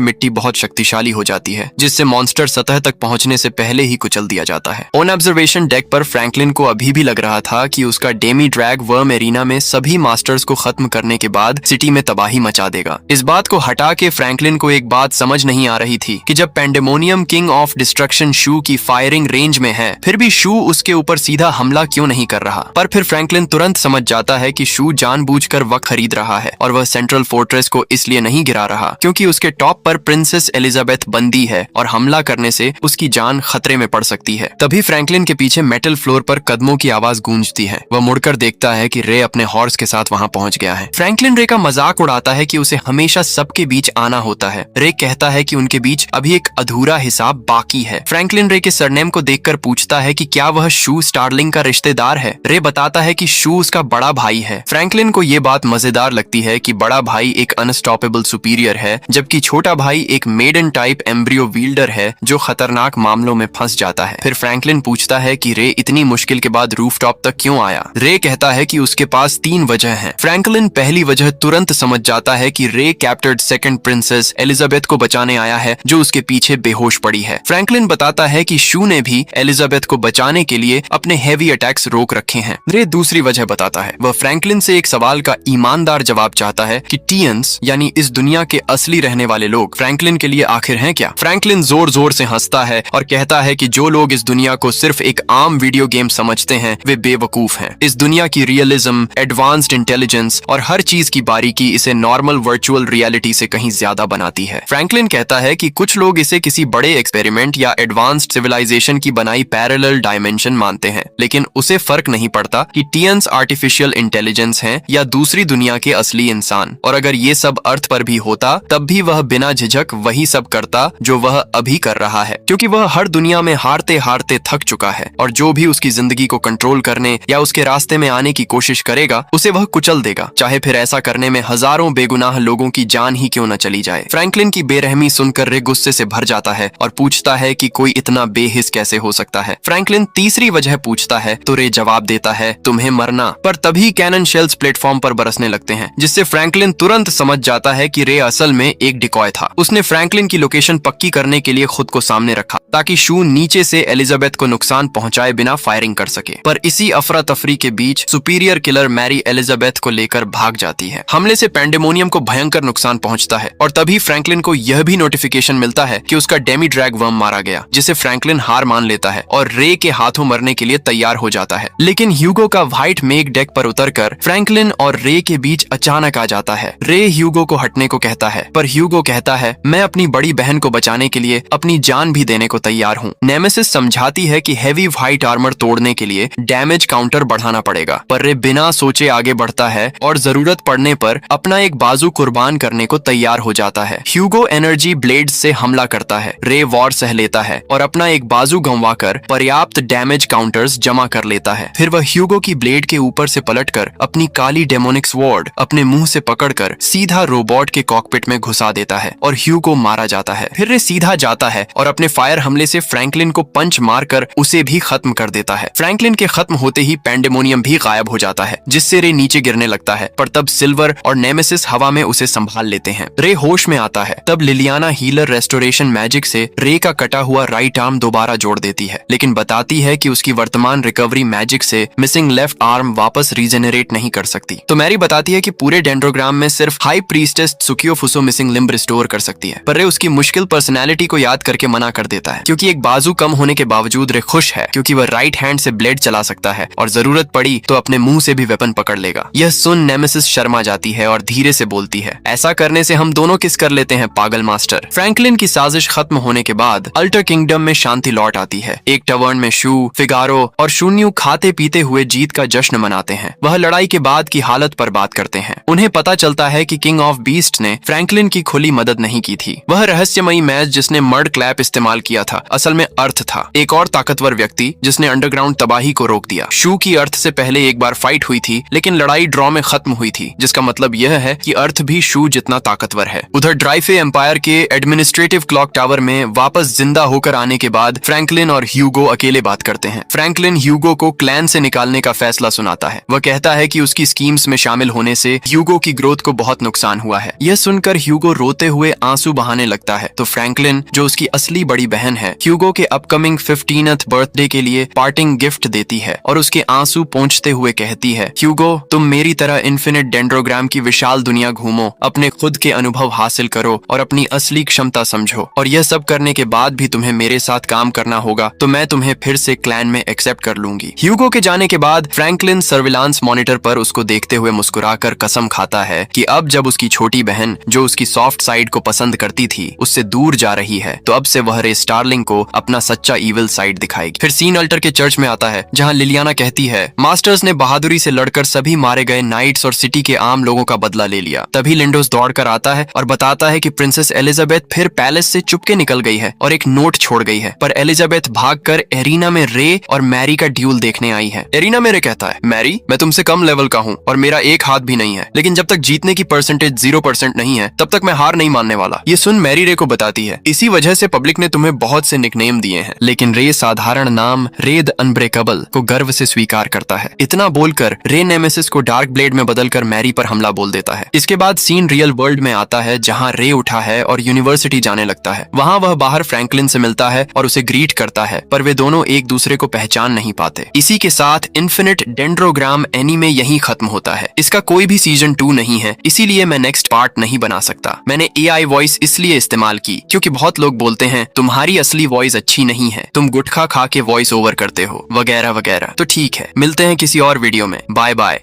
S1: मिट्टी बहुत शक्तिशाली हो जाती है, जिससे मॉन्स्टर सतह तक पहुंचने से पहले ही कुचल दिया जाता है। ऑन ऑब्जर्वेशन डेक पर फ्रैंकलिन को अभी भी लग रहा था कि उसका डेमी ड्रैग वर्म एरिना में सभी मास्टर्स को खत्म करने के बाद सिटी में तबाही मचा देगा। इस बात को हटा के फ्रैंकलिन को एक बात समझ नहीं आ रही थी कि जब पेंडेमोनियम किंग ऑफ डिस्ट्रक्शन शू की फायरिंग रेंज में है, फिर भी शू उसके ऊपर सीधा हमला क्यों नहीं कर रहा। पर फिर फ्रैंकलिन तुरंत समझ जाता है कि शू जानबूझकर वक्त खरीद रहा है और वह सेंट्रल फोर्ट्रेस को इसलिए नहीं गिरा रहा क्योंकि उसके टॉप पर प्रिंसेस एलिजाबेथ बंदी है और हमला करने से उसकी जान खतरे में पड़ सकती है। तभी फ्रैंकलिन के पीछे मेटल फ्लोर पर कदमों की आवाज गूंजती है। वह मुड़कर देखता है कि रे अपने हॉर्स के साथ वहां पहुंच गया है। फ्रैंकलिन रे का मजाक उड़ाता है कि उसे हमेशा सबके बीच आना होता है। रे कहता है कि उनके बीच अभी एक अधूरा हिसाब बाकी है। फ्रैंकलिन रे के सरनेम को देखकर पूछता है कि क्या वह शू स्टार्लिंग का रिश्तेदार है। रे बताता है कि शू उसका बड़ा भाई है। फ्रैंकलिन को ये बात मजेदार लगती है कि बड़ा भाई एक अनस्टॉपेबल सुपीरियर है, जबकि छोटा भाई एक मेडन टाइप एम्ब्रियो विल्डर है जो खतरनाक मामलों में फंस जाता है। फिर फ्रैंकलिन पूछता है कि रे इतनी मुश्किल के बाद रूफटॉप तक क्यों आया। रे कहता है कि उसके पास 3 वजह हैं। फ्रैंकलिन पहली वजह तुरंत समझ जाता है कि रे कैप्टर्ड सेकंड प्रिंसेस एलिजाबेथ को बचाने आया है जो उसके पीछे बेहोश पड़ी है। फ्रैंकलिन बताता है कि शू ने भी एलिजाबेथ को बचाने के लिए अपने हेवी अटैक्स रोक रखे हैं। रे दूसरी वजह बताता है। वह फ्रैंकलिन से एक सवाल का ईमानदार जवाब चाहता है कि टियंस यानी इस दुनिया के असली रहने वाले लोग फ्रैंकलिन के लिए आखिर हैं क्या। फ्रैंकलिन जोर जोर से हंसता है और कहता है कि जो लोग इस दुनिया को सिर्फ एक आम वीडियो गेम समझते हैं वे बेवकूफ हैं। इस दुनिया की रियलिज्म, एडवांस्ड इंटेलिजेंस और हर चीज की बारीकी इसे नॉर्मल वर्चुअल रियलिटी से कहीं ज्यादा बनाती है। फ्रैंकलिन कहता है कि कुछ लोग इसे किसी बड़े एक्सपेरिमेंट या एडवांस्ड सिविलाइजेशन की बनाई पैरेलल डायमेंशन मानते हैं, लेकिन उसे फर्क नहीं पड़ता कि टियंस आर्टिफिशियल इंटेलिजेंस हैं या दूसरी दुनिया के असली इंसान। और अगर ये सब अर्थ पर भी होता तब भी वह बिना झिझक वही सब करता जो वह अभी कर रहा है, क्योंकि वह हर दुनिया में हारते हारते थक चुका है और जो भी उसकी जिंदगी को कंट्रोल करने या उसके रास्ते में आने की कोशिश करेगा उसे वह कुचल देगा, चाहे फिर ऐसा करने में हजारों बेगुनाह लोगों की जान ही क्यों न चली जाए। फ्रैंकलिन की बेरहमी सुनकर रे गुस्से से भर जाता है और पूछता है कि कोई इतना बेहिस कैसे हो सकता है। फ्रैंकलिन तीसरी वजह पूछता है तो रे जवाब देता है तुम्हें मरना। पर तभी कैनन शेल्स प्लेटफॉर्म पर बरसने लगते हैं, जिससे फ्रैंकलिन तुरंत समझ जाता है कि रे असल में एक डिकॉय था। उसने फ्रैंकलिन की लोकेशन पक्की करने के लिए खुद को सामने रखा ताकि शू नीचे से एलिजाबेथ को नुकसान पहुंचाए बिना फायरिंग कर सके। पर इसी अफरा तफरी के बीच सुपीरियर किलर मैरी एलिजाबेथ को लेकर भाग जाती है। हमले से पेंडेमोनियम को भयंकर नुकसान पहुंचता है और तभी फ्रैंकलिन को यह भी नोटिफिकेशन मिलता है कि उसका डेमी ड्रैग वर्म मारा गया, जिसे फ्रैंकलिन हार मान लेता है और रे के हाथों मरने के लिए तैयार हो जाता है। लेकिन ह्यूगो का व्हाइट मेक डेक पर उतरकर फ्रैंकलिन और रे के बीच अचानक आ जाता है। रे ह्यूगो को हटने को कहता है, पर ह्यूगो कहता है मैं अपनी बड़ी बहन को बचाने के लिए अपनी जान भी देने को तैयार हूँ। नेमेसिस समझाती है कि हेवी व्हाइट आर्मर तोड़ने के लिए डैमेज काउंटर बढ़ाना पड़ेगा, पर रे बिना सोचे आगे बढ़ता है और जरूरत पड़ने पर अपना एक बाजू कुर्बान करने को तैयार हो जाता है। ह्यूगो एनर्जी ब्लेड से हमला करता है। रे वॉर सह लेता है और अपना एक बाजू गंवाकर पर्याप्त डैमेज काउंटर्स जमा कर लेता है। फिर वह ह्यूगो की ब्लेड के ऊपर से पलटकर अपनी काली डेमोनिक स्वॉर्ड अपने मुंह से पकड़कर सीधा रोबोट के कॉकपिट में घुसा देता है और ह्यूगो मारा जाता है। फिर रे सीधा जाता है और अपने फायर हमले से फ्रैंकलिन को पंच मारकर उसे भी खत्म कर देता है। फ्रैंकलिन के खत्म होते ही पेंडेमोनियम भी गायब हो जाता है, जिससे रे नीचे गिरने लगता है, पर तब सिल्वर और नेमेसिस हवा में उसे संभाल लेते हैं। रे होश में आता है। तब लिलियाना हीलर रेस्टोरेशन मैजिक से रे का कटा हुआ राइट आर्म दोबारा जोड़ देती है, लेकिन बताती है कि उसकी वर्तमान रिकवरी मैजिक से मिसिंग लेफ्ट आर्म वापस रीजेनरेट नहीं कर सकती। तो मैरी बताती है कि पूरे डेंड्रोग्राम में सिर्फ हाई प्रीस्टेस सुकियो फुसो मिसिंग लिम्ब रिस्टोर कर सकती है। पर रे उसकी मुश्किल पर्सनैलिटी को याद करके मना कर देता है, क्योंकि एक बाजू कम होने के बावजूद रे खुश है क्योंकि वह राइट हैंड से ब्लेड चला सकता है और जरूरत पड़ी तो अपने मुंह से भी वेपन पकड़ लेगा। यह सुन नेमेसिस शर्मा जाती है और धीरे से बोलती है, ऐसा करने से हम दोनों किस कर लेते हैं पागल मास्टर। फ्रैंकलिन की साजिश खत्म होने के बाद अल्टर किंगडम में शांति लौट आती है। एक टवर्न में शू, फिगारो और शून्यू खाते पीते हुए जीत का जश्न मनाते हैं। वह लड़ाई के बाद की हालत पर बात करते हैं। उन्हें पता चलता है कि किंग ऑफ बीस्ट ने फ्रैंकलिन की खुली मदद नहीं की थी। वह रहस्यमयी मैच जिसने मड क्लैप इस्तेमाल किया था असल में अर्थ था, एक और ताकतवर व्यक्ति जिसने अंडरग्राउंड तबाही को रोक दिया। शू की अर्थ से पहले एक बार फाइट हुई थी, लेकिन लड़ाई ड्रॉ स्ट्रॉ में खत्म हुई थी, जिसका मतलब यह है कि अर्थ भी शू जितना ताकतवर है। उधर ड्राइफे एम्पायर के एडमिनिस्ट्रेटिव क्लॉक टावर में वापस जिंदा होकर आने के बाद फ्रैंकलिन और ह्यूगो अकेले बात करते हैं। फ्रैंकलिन ह्यूगो को क्लैन से निकालने का फैसला सुनाता है। वह कहता है कि उसकी स्कीम्स में शामिल होने से ह्यूगो की ग्रोथ को बहुत नुकसान हुआ है। यह सुनकर ह्यूगो रोते हुए आंसू बहाने लगता है तो फ्रैंकलिन, जो उसकी असली बड़ी बहन है, ह्यूगो के अपकमिंग 15th बर्थडे के लिए पार्टिंग गिफ्ट देती है और उसके आंसू पोंछते हुए कहती है, ह्यूगो, तुम मेरी तरह इन्फिनिट डेंड्रोग्राम की विशाल दुनिया घूमो, अपने खुद के अनुभव हासिल करो और अपनी असली क्षमता समझो, और यह सब करने के बाद भी तुम्हें मेरे साथ काम करना होगा तो मैं तुम्हें फिर से क्लैन में एक्सेप्ट कर लूंगी। ह्यूगो के जाने के बाद फ्रैंकलिन सर्विलांस मॉनिटर पर उसको देखते हुए मुस्कुराकर कसम खाता है कि अब जब उसकी छोटी बहन, जो उसकी सॉफ्ट साइड को पसंद करती थी, उससे दूर जा रही है, तो अब से वह रे स्टार्लिंग को अपना सच्चा ईविल साइड दिखाएगी। फिर सीन अल्टर के चर्च में आता है, जहां लिलियाना कहती है, मास्टर्स ने बहादुरी से लड़कर सभी मारे गए नाइट्स और सिटी के आम लोगों का बदला ले लिया। तभी लिंडोस दौड़कर आता है और बताता है कि प्रिंसेस एलिजाबेथ फिर पैलेस से चुपके निकल गई है और एक नोट छोड़ गई है, पर एलिजाबेथ भागकर एरिना में रे और मैरी का ड्यूल देखने आई है। एरिना मेरे कहता है, मैरी, मैं तुमसे कम लेवल का हूँ और मेरा एक हाथ भी नहीं है, लेकिन जब तक जीतने की परसेंटेज 0% नहीं है तब तक मैं हार नहीं मानने वाला। ये सुन मैरी रे को बताती है, इसी वजह से पब्लिक ने तुम्हें बहुत से निकनेम दिए हैं, लेकिन रे साधारण नाम रे द अनब्रेकेबल को गर्व से स्वीकार करता है। इतना बोलकर रे नेमेसिस को डार्क ब्लेड में बदलकर मैरी पर हमला बोल देता है। इसके बाद सीन रियल वर्ल्ड में आता है, जहाँ रे उठा है और यूनिवर्सिटी जाने लगता है। वहाँ वह बाहर फ्रैंकलिन से मिलता है और उसे ग्रीट करता है, पर वे दोनों एक दूसरे को पहचान नहीं पाते। इसी के साथ इन्फिनिट डेंड्रोग्राम एनीमे यहीं खत्म होता है। इसका कोई भी सीजन 2 नहीं है, इसीलिए मैं नेक्स्ट पार्ट नहीं बना सकता। मैंने AI वॉइस इसलिए इस्तेमाल की क्योंकि बहुत लोग बोलते हैं तुम्हारी असली वॉइस अच्छी नहीं है, तुम गुटखा खा के वॉइस ओवर करते हो, वगैरह वगैरह। तो ठीक है, मिलते हैं किसी और वीडियो में। Bye bye.